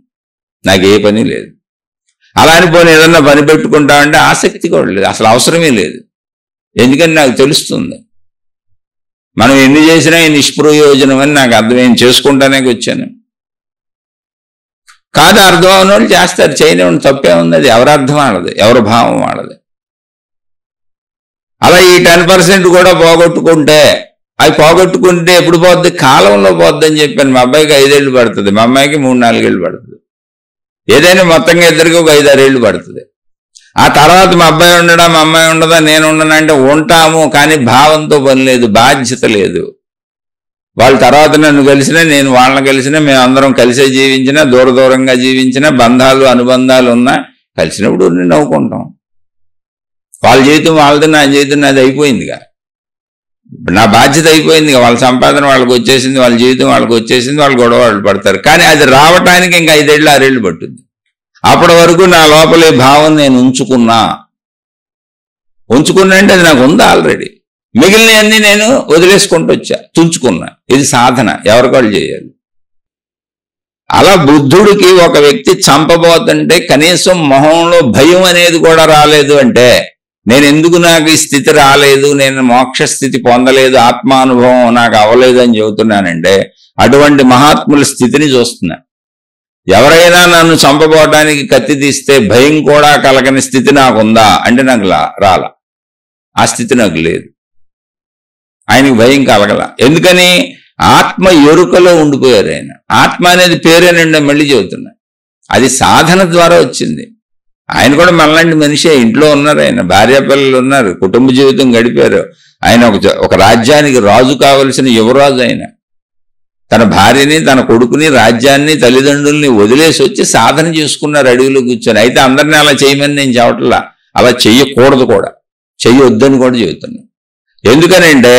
నాకు ఏ పని లేదు. అలా అని పోనీ ఏదన్నా పని పెట్టుకుంటామంటే ఆసక్తి కూడా లేదు, అసలు అవసరమే లేదు. ఎందుకని నాకు తెలుస్తుంది, మనం ఎన్ని చేసినా ఈ నిష్ప్రయోజనం అని నాకు అర్థం చేసుకుంటానే వచ్చాను. కాదు, అర్థం అవని వాళ్ళు చేస్తారు, చేయని తప్పే ఉంది. అది ఎవరి అర్థం ఆడదు, ఎవరి భావం ఆడదు. అలా ఈ 10% కూడా పోగొట్టుకుంటే, అవి పోగొట్టుకుంటే ఎప్పుడు పోద్ది, కాలంలో పోద్ది అని చెప్పాను. మా అబ్బాయికి 5 ఏళ్ళు పడుతుంది, మా అమ్మాయికి 3-4 ఏళ్ళు పడుతుంది. ఏదైనా మొత్తంగా ఇద్దరికి ఒక 5-6 ఏళ్ళు పడుతుంది. ఆ తర్వాత మా అబ్బాయి ఉండడా, మా అమ్మాయి ఉండదా, నేను ఉండనంటే ఉంటాము, కానీ భావంతో పని లేదు, బాధ్యత లేదు. వాళ్ళ తర్వాత నన్ను కలిసినా, నేను వాళ్ళని కలిసినా, మేమందరం కలిసే జీవించినా, దూరంగా జీవించినా, బంధాలు అనుబంధాలు ఉన్నా, కలిసినప్పుడు నవ్వుకుంటాం. వాళ్ళ జీవితం వాళ్ళది, నా జీవితం నాది అయిపోయిందిగా. నా బాధ్యత అయిపోయిందిగా, వాళ్ళ సంపాదన వాళ్ళకి వచ్చేసింది, వాళ్ళ జీవితం వాళ్ళకి వచ్చేసింది, వాళ్ళు గొడవ వాళ్ళు పడతారు. కానీ అది రావటానికి ఇంకా 5 ఏళ్ళు 6 ఏళ్ళు పట్టుద్ది. అప్పటి వరకు నా లోపల ఈ భావం నేను ఉంచుకున్నా అంటే అది నాకు ఉంది ఆల్రెడీ. మిగిలినవన్నీ నేను వదిలేసుకుంటూ వచ్చా, తుంచుకున్నా. ఇది సాధన, ఎవరికాళ్ళు చేయాలి. అలా బుద్ధుడికి ఒక వ్యక్తి చంపబోతుంటే కనీసం మొహంలో భయం అనేది కూడా రాలేదు అంటే నేను ఎందుకు నాకు ఈ స్థితి రాలేదు, నేను మోక్ష స్థితి పొందలేదు, ఆత్మానుభవం నాకు అవ్వలేదు అని చెబుతున్నానంటే అటువంటి మహాత్ముల స్థితిని చూస్తున్నా. ఎవరైనా నన్ను చంపబోవడానికి కత్తి తీస్తే భయం కూడా కలగని స్థితి నాకుందా అంటే నాకు రాల. ఆ స్థితి నాకు లేదు. ఆయనకి భయం కలగల. ఎందుకని? ఆత్మ ఎరుకలో ఉండిపోయారు ఆయన. ఆత్మ అనేది పేరేనండి, మళ్ళీ చెబుతున్నా. అది సాధన ద్వారా వచ్చింది. ఆయన కూడా మనలాంటి మనిషే. ఇంట్లో ఉన్నారు, ఆయన భార్యాపిల్లలు ఉన్నారు, కుటుంబ జీవితం గడిపారు. ఆయన ఒక రాజ్యానికి రాజు కావలసిన యువరాజు. ఆయన తన భార్యని, తన కొడుకుని, రాజ్యాన్ని, తల్లిదండ్రుల్ని వదిలేసి వచ్చి సాధన చేసుకున్నారు అడవిలో కూర్చొని. అయితే అందరినీ అలా చేయమని నేను చెప్పట్లా, అలా చెయ్యకూడదు కూడా, చెయ్యొద్దని కూడా చెబుతున్నా. ఎందుకనంటే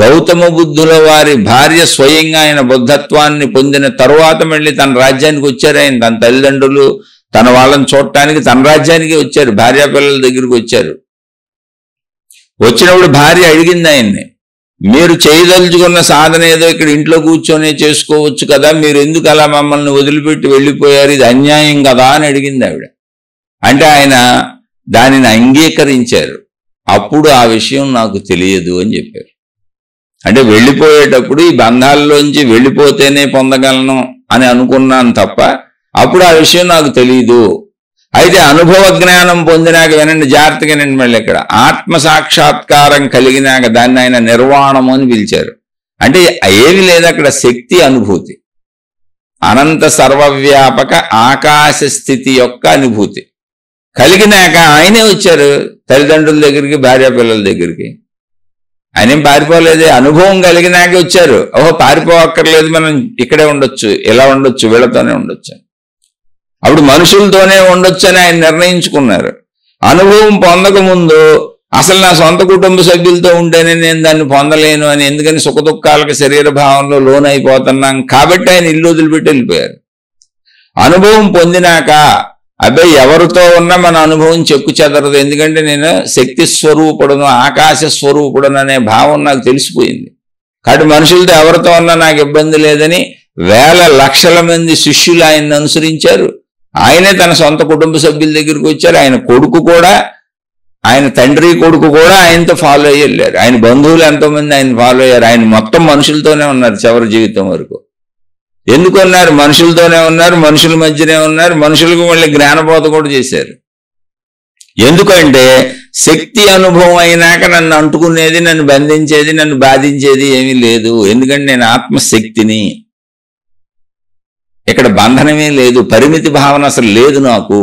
గౌతమ బుద్ధుల వారి భార్య స్వయంగా ఆయన బుద్ధత్వాన్ని పొందిన తరువాత మళ్ళీ తన రాజ్యానికి వచ్చారు. ఆయన తన తల్లిదండ్రులు తన వాళ్ళని చూడటానికి తన రాజ్యానికి వచ్చారు, భార్యాపిల్లల దగ్గరికి వచ్చారు. వచ్చినప్పుడు భార్య అడిగింది ఆయన్ని, మీరు చేయదలుచుకున్న సాధన ఏదో ఇక్కడ ఇంట్లో కూర్చొని చేసుకోవచ్చు కదా, మీరు ఎందుకు అలా మమ్మల్ని వదిలిపెట్టి వెళ్ళిపోయారు, ఇది అన్యాయం కదా అని అడిగింది ఆవిడ. అంటే ఆయన దానిని అంగీకరించారు. అప్పుడు ఆ విషయం నాకు తెలియదు అని చెప్పారు. అంటే వెళ్ళిపోయేటప్పుడు ఈ బంధాల్లోంచి వెళ్ళిపోతేనే పొందగలను అని అనుకున్నాను తప్ప అప్పుడు ఆ విషయం నాకు తెలియదు. అయితే అనుభవ జ్ఞానం పొందినాక, వినండి జాగ్రత్తగా, వినండి మళ్ళీ ఇక్కడ, ఆత్మ సాక్షాత్కారం కలిగినాక దాన్ని ఆయన నిర్వాణము అని పిలిచారు. అంటే ఏమి లేదు అక్కడ, శక్తి అనుభూతి, అనంత సర్వవ్యాపక ఆకాశ స్థితి యొక్క అనుభూతి కలిగినాక ఆయనే వచ్చారు తల్లిదండ్రుల దగ్గరికి, భార్యాపిల్లల దగ్గరికి. ఆయనేం పారిపోలేదే, అనుభవం కలిగినాకే వచ్చారు. ఓహో పారిపోవక్కర్లేదు, మనం ఇక్కడే ఉండొచ్చు, ఇలా ఉండొచ్చు, వీళ్ళతోనే ఉండొచ్చు, అప్పుడు మనుషులతోనే ఉండొచ్చు అని ఆయన నిర్ణయించుకున్నారు. అనుభవం పొందకముందు అసలు నా సొంత కుటుంబ సభ్యులతో ఉంటేనే నేను దాన్ని పొందలేను అని, ఎందుకని సుఖదుఖాలకు శరీర భావంలో లోనైపోతున్నాం కాబట్టి ఆయన ఇల్లు వదిలిపెట్టి వెళ్ళిపోయారు. అనుభవం పొందినాక అబ్బాయి ఎవరితో ఉన్నా మన అనుభవం చెక్కు చెదరదు, ఎందుకంటే నేను శక్తి స్వరూపుడును, ఆకాశ స్వరూపుడును అనే భావం నాకు తెలిసిపోయింది. కాబట్టి మనుషులతో ఎవరితో ఉన్నా నాకు ఇబ్బంది లేదని వేల లక్షల మంది శిష్యులు ఆయన్ని అనుసరించారు. ఆయనే తన సొంత కుటుంబ సభ్యుల దగ్గరికి వచ్చారు. ఆయన కొడుకు కూడా, ఆయన తండ్రి కొడుకు కూడా ఆయనతో ఫాలో అయ్యి వెళ్ళారు. ఆయన బంధువులు ఎంతోమంది ఆయన ఫాలో అయ్యారు. ఆయన మొత్తం మనుషులతోనే ఉన్నారు చివరి జీవితం వరకు. ఎందుకు ఉన్నారు? మనుషులతోనే ఉన్నారు, మనుషుల మధ్యనే ఉన్నారు, మనుషులకు మళ్ళీ జ్ఞానబోధ కూడా చేశారు. ఎందుకంటే శక్తి అనుభవం అయినాక నన్ను అంటుకునేది, నన్ను బంధించేది, నన్ను బాధించేది ఏమీ లేదు. ఎందుకంటే నేను ఆత్మశక్తిని, ఇక్కడ బంధనమే లేదు, పరిమితి భావన అసలు లేదు నాకు.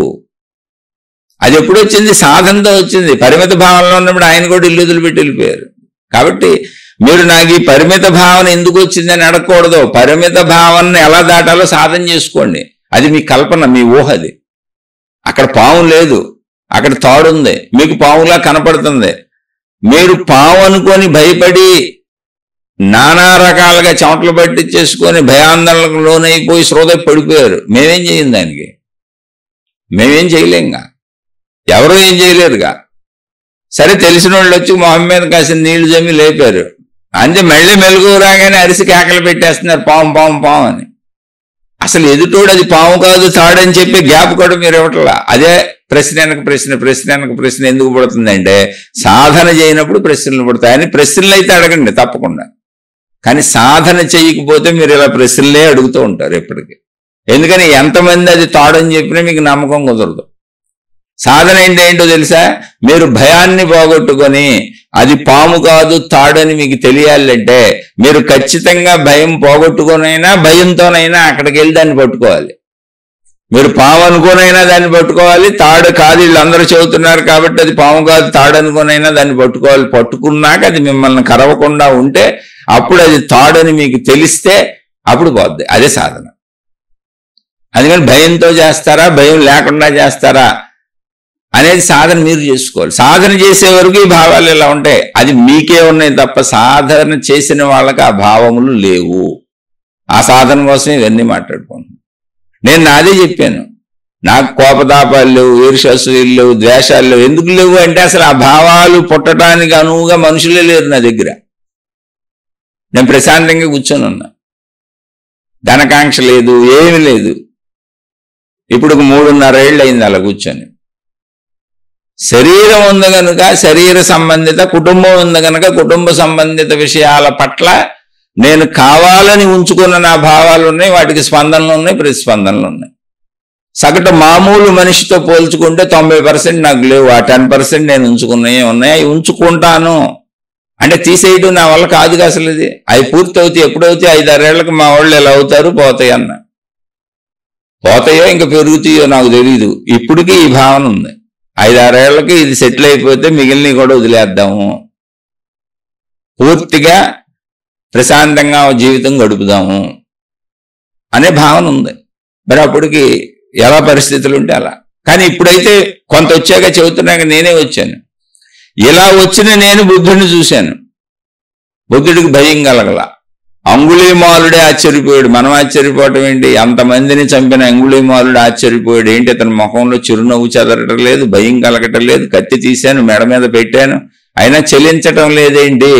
అది ఎప్పుడు వచ్చింది? సాధనతో వచ్చింది. పరిమిత భావనలో ఉన్నప్పుడు ఆయన కూడా ఇల్లు వదిలిపెట్టి వెళ్ళిపోయారు. కాబట్టి మీరు నాకు ఈ పరిమిత భావన ఎందుకు వచ్చిందని అడగకూడదు. పరిమిత భావనని ఎలా దాటాలో సాధన చేసుకోండి. అది మీ కల్పన, మీ ఊహది. అక్కడ పాము లేదు, అక్కడ తాడుంది, మీకు పాములా కనపడుతుంది. మీరు పాము అనుకొని భయపడి నానా రకాలుగా చెమటలు పట్టించేసుకొని భయాందోళనకు లోనైపోయి శ్రోత పడిపోయారు. మేమేం చేయం దానికి? మేమేం చేయలేంగా, ఎవరూ ఏం చేయలేరుగా. సరే తెలిసిన వాళ్ళు వచ్చి మొహం మీద కాసిన నీళ్లు జమ్మి లేపారు అంటే మళ్ళీ మెలుగు రాగానే అరిసి కేకలు పెట్టేస్తున్నారు పాము పాము పాము అని. అసలు ఎదుటోడు అది పాము కాదు తాడని చెప్పి గ్యాప్ కూడా మీరు ఇవ్వట్లా. అదే ప్రశ్న వెనక ప్రశ్న, ప్రశ్న వెనక ప్రశ్న ఎందుకు పడుతుందంటే సాధన చేయనప్పుడు ప్రశ్నలు పడతాయని. ప్రశ్నలు అయితే అడగండి తప్పకుండా, కానీ సాధన చేయకపోతే మీరు ఇలా ప్రశ్నలే అడుగుతూ ఉంటారు ఎప్పటికీ. ఎందుకని ఎంతమంది అది తాడని చెప్పినా మీకు నమ్మకం కుదరదు. సాధన ఏంటో తెలుసా? మీరు భయాన్ని పోగొట్టుకొని అది పాము కాదు తాడని మీకు తెలియాలంటే మీరు ఖచ్చితంగా భయం పోగొట్టుకొనైనా భయంతోనైనా అక్కడికి వెళ్ళి దాన్ని పట్టుకోవాలి. మీరు పాము అనుకోనైనా దాన్ని పట్టుకోవాలి, తాడు కాదు వీళ్ళందరూ చెబుతున్నారు కాబట్టి అది పాము కాదు తాడు అనుకోనైనా దాన్ని పట్టుకోవాలి. పట్టుకున్నాక అది మిమ్మల్ని కరవకుండా ఉంటే అప్పుడు అది తాడని మీకు తెలిస్తే అప్పుడు పోద్ది. అదే సాధన. అందుకని భయంతో చేస్తారా భయం లేకుండా చేస్తారా అనేది సాధన మీరు చేసుకోవాలి. సాధన చేసే వరకు ఈ భావాలు ఇలా ఉంటాయి, అది మీకే ఉన్నాయి తప్ప సాధన చేసిన వాళ్ళకి ఆ భావములు లేవు. ఆ సాధన కోసం ఇవన్నీ మాట్లాడుకుంటున్నాను. నేను నాదే చెప్పాను, నాకు కోపతాపాలు లేవు, ఈర్ష్యాసూయలు లేవు, ద్వేషాలు లేవు. ఎందుకు లేవు అంటే అసలు ఆ భావాలు పుట్టడానికి అనువుగా మనుషులే లేరు నా దగ్గర. నేను ప్రశాంతంగా కూర్చొని ఉన్నా. ధనకాంక్ష లేదు, ఏమీ లేదు. ఇప్పుడు 3.5 ఏళ్ళు అయింది అలా కూర్చొని. శరీరం ఉంది కనుక శరీర సంబంధిత, కుటుంబం ఉంది కనుక కుటుంబ సంబంధిత విషయాల పట్ల నేను కావాలని ఉంచుకున్న నా భావాలు ఉన్నాయి, వాటికి స్పందనలు ఉన్నాయి, ప్రతిస్పందనలు ఉన్నాయి. సగటు మామూలు మనిషితో పోల్చుకుంటే 90% నాకు లేవు. ఆ 10% నేను ఉంచుకున్నాయి ఉన్నాయి, అవి ఉంచుకుంటాను. అంటే తీసేయడం నా వల్ల కాదుగా అసలు. ఇది అవి పూర్తవుతాయి. ఎప్పుడవుతాయి? 5-6 ఏళ్ళకి మా వాళ్ళు ఎలా అవుతారు, పోతాయి అన్న. పోతాయో ఇంకా పెరుగుతాయో నాకు తెలియదు. ఇప్పటికీ ఈ భావన ఉంది. 5-6 ఏళ్ళకి ఇది సెటిల్ అయిపోతే మిగిలినవి కూడా వదిలేద్దాము, పూర్తిగా ప్రశాంతంగా జీవితం గడుపుదాము అనే భావన ఉంది. మరి అప్పటికి ఎలా పరిస్థితులు ఉంటే అలా. కానీ ఇప్పుడైతే కొంత వచ్చాక చెబుతున్నాక నేనే వచ్చాను. ఇలా వచ్చిన నేను బుద్ధుడిని చూశాను. బుద్ధుడికి భయం కలగల. అంగుళీమాలుడే ఆశ్చర్యపోయాడు. మనం ఆశ్చర్యపోవటం ఏంటి? అంతమందిని చంపిన అంగుళీమాలుడు ఆశ్చర్యపోయాడు. ఏంటి అతని ముఖంలో చిరునవ్వు చెదరటం లేదు, భయం కలగటం లేదు. కత్తి తీశాను, మెడ మీద పెట్టాను, అయినా చెలించటం లేదేంటి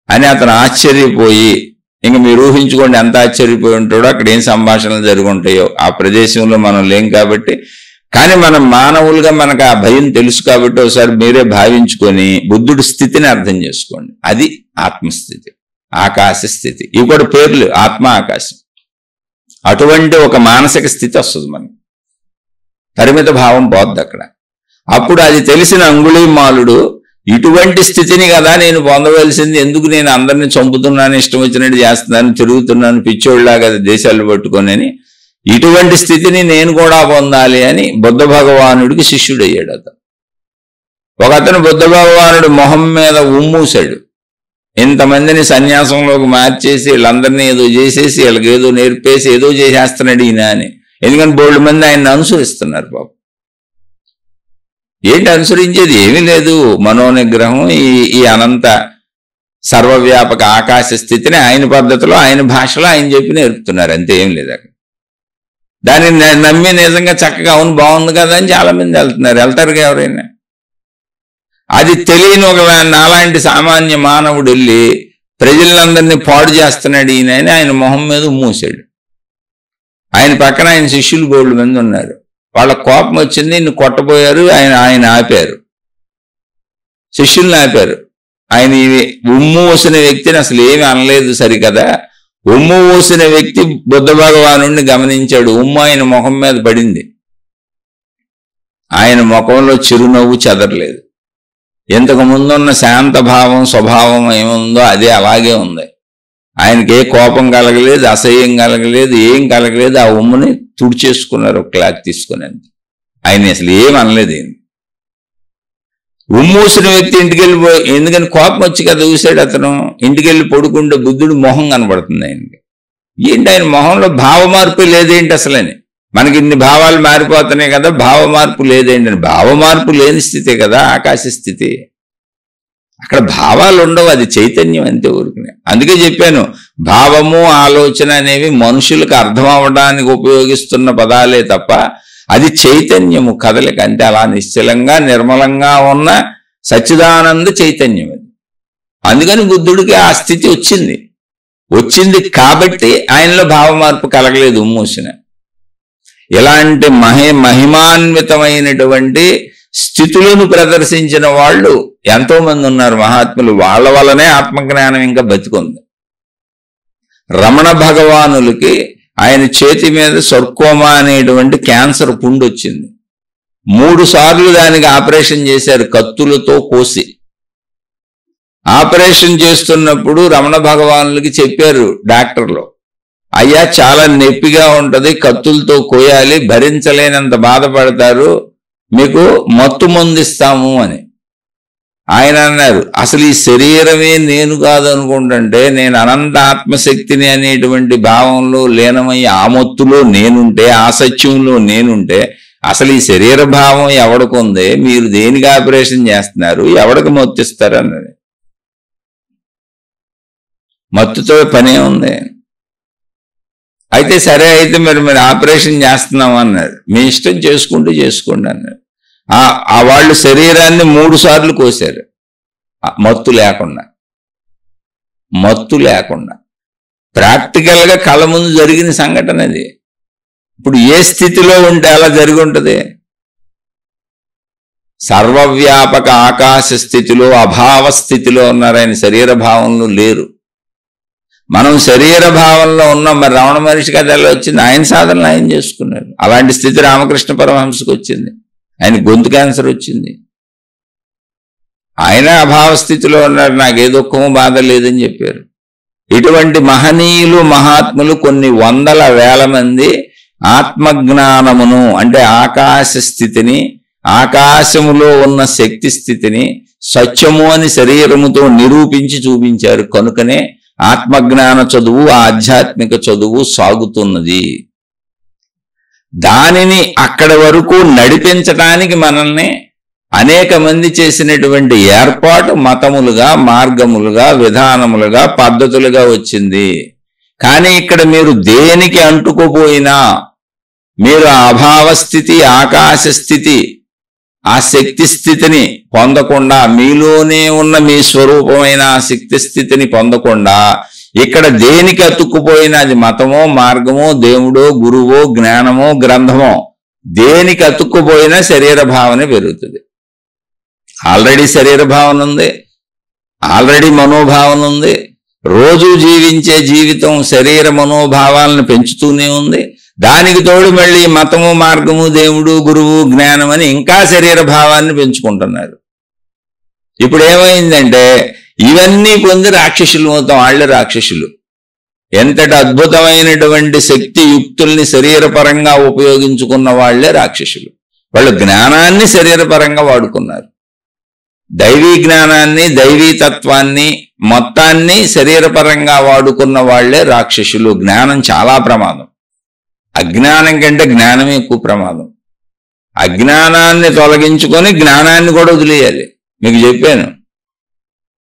అని అతను ఆశ్చర్యపోయి, ఇంక మీరు ఊహించుకోండి ఎంత ఆశ్చర్యపోయి ఉంటాడో. అక్కడ ఏం సంభాషణలు జరుగుంటాయో. ఆ ప్రదేశంలో మనం లేం కాబట్టి. కానీ మనం మానవులుగా మనకు ఆ భయం తెలుసు కాబట్టి ఒకసారి మీరే భావించుకొని బుద్ధుడి స్థితిని అర్థం చేసుకోండి. అది ఆత్మస్థితి, ఆకాశ స్థితి. ఇవి కూడా పేర్లు, ఆత్మ, ఆకాశం. అటువంటి ఒక మానసిక స్థితి వస్తుంది మనకి. పరిమిత భావం పోద్ది అక్కడ. అప్పుడు అది తెలిసిన అంగుళీమాలుడు ఇటువంటి స్థితిని కదా నేను పొందవలసింది, ఎందుకు నేను అందరినీ చంపుతున్నాను, ఇష్టం వచ్చినట్టు చేస్తున్నాను, తిరుగుతున్నాను పిచ్చోళ్ళలాగా దేశాలు పట్టుకొని అని, ఇటువంటి స్థితిని నేను కూడా పొందాలి అని బుద్ధ భగవానుడికి శిష్యుడయ్యాడు అతను. ఒక అతను బుద్ధ భగవానుడు మొహం మీద ఉమ్మూసాడు. ఇంతమందిని సన్యాసంలోకి మార్చేసి వీళ్ళందరినీ ఏదో చేసేసి వీళ్ళకి ఏదో నేర్పేసి ఏదో చేసేస్తున్నాడు ఈయన అని. ఎందుకంటే బోల్డ్ మంది ఆయన్ని అనుసరిస్తున్నారు పాపం. ఏంటి అనుసరించేది? ఏమీ లేదు. మనోనిగ్రహం, ఈ అనంత సర్వవ్యాపక ఆకాశ స్థితిని ఆయన పద్ధతిలో, ఆయన భాషలో ఆయన చెప్పి నేర్పుతున్నారు. అంతే, ఏం లేదు అక్కడ. దాన్ని నమ్మి నిజంగా చక్కగా అవును బాగుంది కదా అని చాలా మంది వెళ్తారుగా ఎవరైనా. అది తెలియని ఒక నాలాంటి సామాన్య మానవుడు వెళ్ళి ప్రజలందరినీ పాడు చేస్తున్నాడు ఈయన అని ఆయన మొహం మీద మూసాడు. ఆయన పక్కన ఆయన శిష్యులు బోల్డ్ మంది ఉన్నారు. వాళ్ళ కోపం వచ్చింది, నిన్ను కొట్టబోయారు. ఆయన ఆపారు, శిష్యుల్ని ఆపారు. ఆయన ఉమ్ము ఊసిన వ్యక్తిని అసలు ఏమి అనలేదు సరికదా. ఉమ్ము ఊసిన వ్యక్తి బుద్ధ భగవానుడిని గమనించాడు. ఉమ్ము ఆయన ముఖం మీద పడింది. ఆయన ముఖంలో చిరునవ్వు చెదరలేదు. ఇంతకు ముందున్న శాంతభావం స్వభావం ఏముందో అదే అలాగే ఉంది. ఆయనకి ఏ కోపం కలగలేదు, అసహ్యం కలగలేదు, ఏం కలగలేదు. ఆ ఉమ్ముని తుడిచేసుకున్నారు ఒక క్లాత్ తీసుకుని. ఆయన అసలు ఏం అనలేదు. ఉమ్మూసిన వ్యక్తి ఇంటికి వెళ్ళిపోయి, ఎందుకని కోపం వచ్చి కదా చూశాడు అతను. ఇంటికి వెళ్ళి పడుకుంటే బుద్ధుడు మొహం కనబడుతుంది ఆయనకి. ఏంటి ఆయన మొహంలో భావ మార్పు లేదేంటి అసలని? మనకి ఇన్ని భావాలు మారిపోతున్నాయి కదా, భావ మార్పు లేదేంటి అని. భావ మార్పు లేని స్థితే కదా ఆకాశ స్థితి. అక్కడ భావాలు ఉండవు, అది చైతన్యం అంతే ఊరుకునే. అందుకే చెప్పాను, భావము ఆలోచన అనేవి మనుషులకు అర్థం అవ్వడానికి ఉపయోగిస్తున్న పదాలే తప్ప అది చైతన్యము, కదలిక. అంటే అలా నిశ్చలంగా నిర్మలంగా ఉన్న సచ్చిదానంద చైతన్యం అది. అందుకని బుద్ధుడికి ఆ స్థితి వచ్చింది కాబట్టి ఆయనలో భావ మార్పు కలగలేదు ఉమ్మూసిన. ఇలాంటి మహిమాన్వితమైనటువంటి స్థితులను ప్రదర్శించిన వాళ్ళు ఎంతో మంది ఉన్నారు మహాత్ములు. వాళ్ళ వల్లనే ఆత్మజ్ఞానం ఇంకా బతికుంది. రమణ భగవానులకి ఆయన చేతి మీద సర్కోమా అనేటువంటి క్యాన్సర్ పుండు వచ్చింది. 3 సార్లు దానికి ఆపరేషన్ చేశారు, కత్తులతో కోసి. ఆపరేషన్ చేస్తున్నప్పుడు రమణ భగవానులకి చెప్పారు డాక్టర్లు, అయ్యా చాలా నొప్పిగా ఉంటది, కత్తులతో కోయాలి, భరించలేనంత బాధపడతారు, మీకు మత్తు మందిస్తాము అని. ఆయన అన్నారు, అసలు ఈ శరీరమే నేను కాదనుకుంటుంటే, నేను అనంత ఆత్మశక్తిని అనేటువంటి భావంలో లీనమై ఆ మత్తులో నేనుంటే, ఆ సత్యంలో నేనుంటే, అసలు ఈ శరీర భావం ఎవడికుంది, మీరు దేనికి ఆపరేషన్ చేస్తున్నారు, ఎవడికి మత్తిస్తారు అన్నది. మత్తుతో పనే ఉంది. అయితే సరే, అయితే మీరు ఆపరేషన్ చేస్తున్నాం అన్నారు. మీ ఇష్టం చేసుకుంటూ చేసుకోండి అన్నారు. ఆ వాళ్ళు శరీరాన్ని 3 సార్లు కోసారు, మత్తు లేకుండా. ప్రాక్టికల్గా కళ్ళ ముందు జరిగిన సంఘటన అది. ఇప్పుడు ఏ స్థితిలో ఉంటే అలా జరిగి ఉంటుంది? సర్వవ్యాపక ఆకాశ స్థితిలో, అభావ స్థితిలో ఉన్నారు ఆయన. శరీర భావంలో లేరు. మనం శరీర భావంలో ఉన్నాం. మరి రమణ మహర్షికి అది ఎలా వచ్చింది? ఆయన సాధనలు ఆయన చేసుకున్నారు. అలాంటి స్థితి రామకృష్ణ పరమహంసకు వచ్చింది. ఆయన గొంతు క్యాన్సర్ వచ్చింది. ఆయన అభావ స్థితిలో ఉన్నారు. నాకు ఏ దుఃఖము బాధ లేదని చెప్పారు. ఇటువంటి మహనీయులు మహాత్ములు కొన్ని వందల వేల మంది ఆత్మజ్ఞానమును అంటే ఆకాశ స్థితిని, ఆకాశములో ఉన్న శక్తి స్థితిని సత్యము అని శరీరముతో నిరూపించి చూపించారు. కనుకనే ఆత్మజ్ఞాన చదువు, ఆధ్యాత్మిక చదువు సాగుతున్నది. దానిని అక్కడి వరకు నడిపించడానికి మనల్ని అనేక మంది చేసినటువంటి ఏర్పాటు మతములుగా, మార్గములుగా, విధానములుగా, పద్ధతులుగా వచ్చింది. కానీ ఇక్కడ మీరు దేనికి అంటుకోపోయినా మీరు ఆ అభావస్థితి, ఆకాశ స్థితి, ఆ శక్తి స్థితిని పొందకుండా, మీలోనే ఉన్న మీ స్వరూపమైన ఆ శక్తి స్థితిని పొందకుండా ఇక్కడ దేనికి అతుక్కుపోయినా, అది మతమో, మార్గమో, దేవుడో, గురువో, జ్ఞానమో, గ్రంథమో, దేనికి అతుక్కుపోయినా శరీర భావన పెరుగుతుంది. ఆల్రెడీ శరీర భావన ఉంది, ఆల్రెడీ మనోభావన ఉంది. రోజు జీవించే జీవితం శరీర మనోభావాలను పెంచుతూనే ఉంది. దానికి తోడు మళ్ళీ మతము, మార్గము, దేవుడు, గురువు, జ్ఞానం అని ఇంకా శరీర భావాన్ని పెంచుకుంటున్నారు. ఇప్పుడు ఏమైందంటే ఇవన్నీ పొంది రాక్షసులు మొత్తం. వాళ్ళే రాక్షసులు. ఎంతటి అద్భుతమైనటువంటి శక్తి యుక్తుల్ని శరీరపరంగా ఉపయోగించుకున్న వాళ్లే రాక్షసులు. వాళ్ళు జ్ఞానాన్ని శరీరపరంగా వాడుకున్నారు. దైవీ జ్ఞానాన్ని, దైవీ తత్వాన్ని మొత్తాన్ని శరీరపరంగా వాడుకున్న వాళ్లే రాక్షసులు. జ్ఞానం చాలా ప్రమాదం. అజ్ఞానం కంటే జ్ఞానమే ఎక్కువ ప్రమాదం. అజ్ఞానాన్ని తొలగించుకొని జ్ఞానాన్ని కూడా వదిలేయాలి. మీకు చెప్పాను,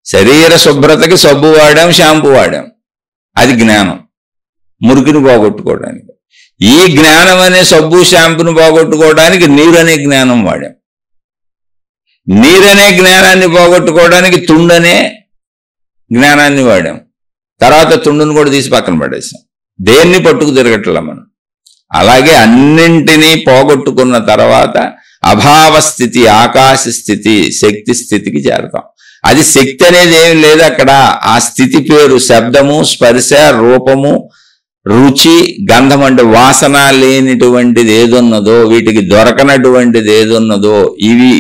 శరీర శుభ్రతకి సబ్బు వాడాం, షాంపూ వాడాం, అది జ్ఞానం. మురికిని పోగొట్టుకోవడానికి. ఈ జ్ఞానం అనే సబ్బు, షాంపూని పోగొట్టుకోవడానికి నీరు అనే జ్ఞానం వాడాం. నీరనే జ్ఞానాన్ని పోగొట్టుకోవడానికి తుండనే జ్ఞానాన్ని వాడాం. తర్వాత తుండును కూడా తీసి పక్కన పడేసాం. దేన్ని పట్టుకు తిరగట్లా మనం. అలాగే అన్నింటినీ పోగొట్టుకున్న తర్వాత అభావ స్థితి, ఆకాశ స్థితి, శక్తి స్థితికి చేరతాం. అది శక్తి అనేది ఏమి లేదు అక్కడ. ఆ స్థితి పేరు శబ్దము, స్పర్శ, రూపము, రుచి, గంధం అంటే వాసన లేనిటువంటిది ఏదున్నదో, వీటికి దొరకనటువంటిది ఏదున్నదో,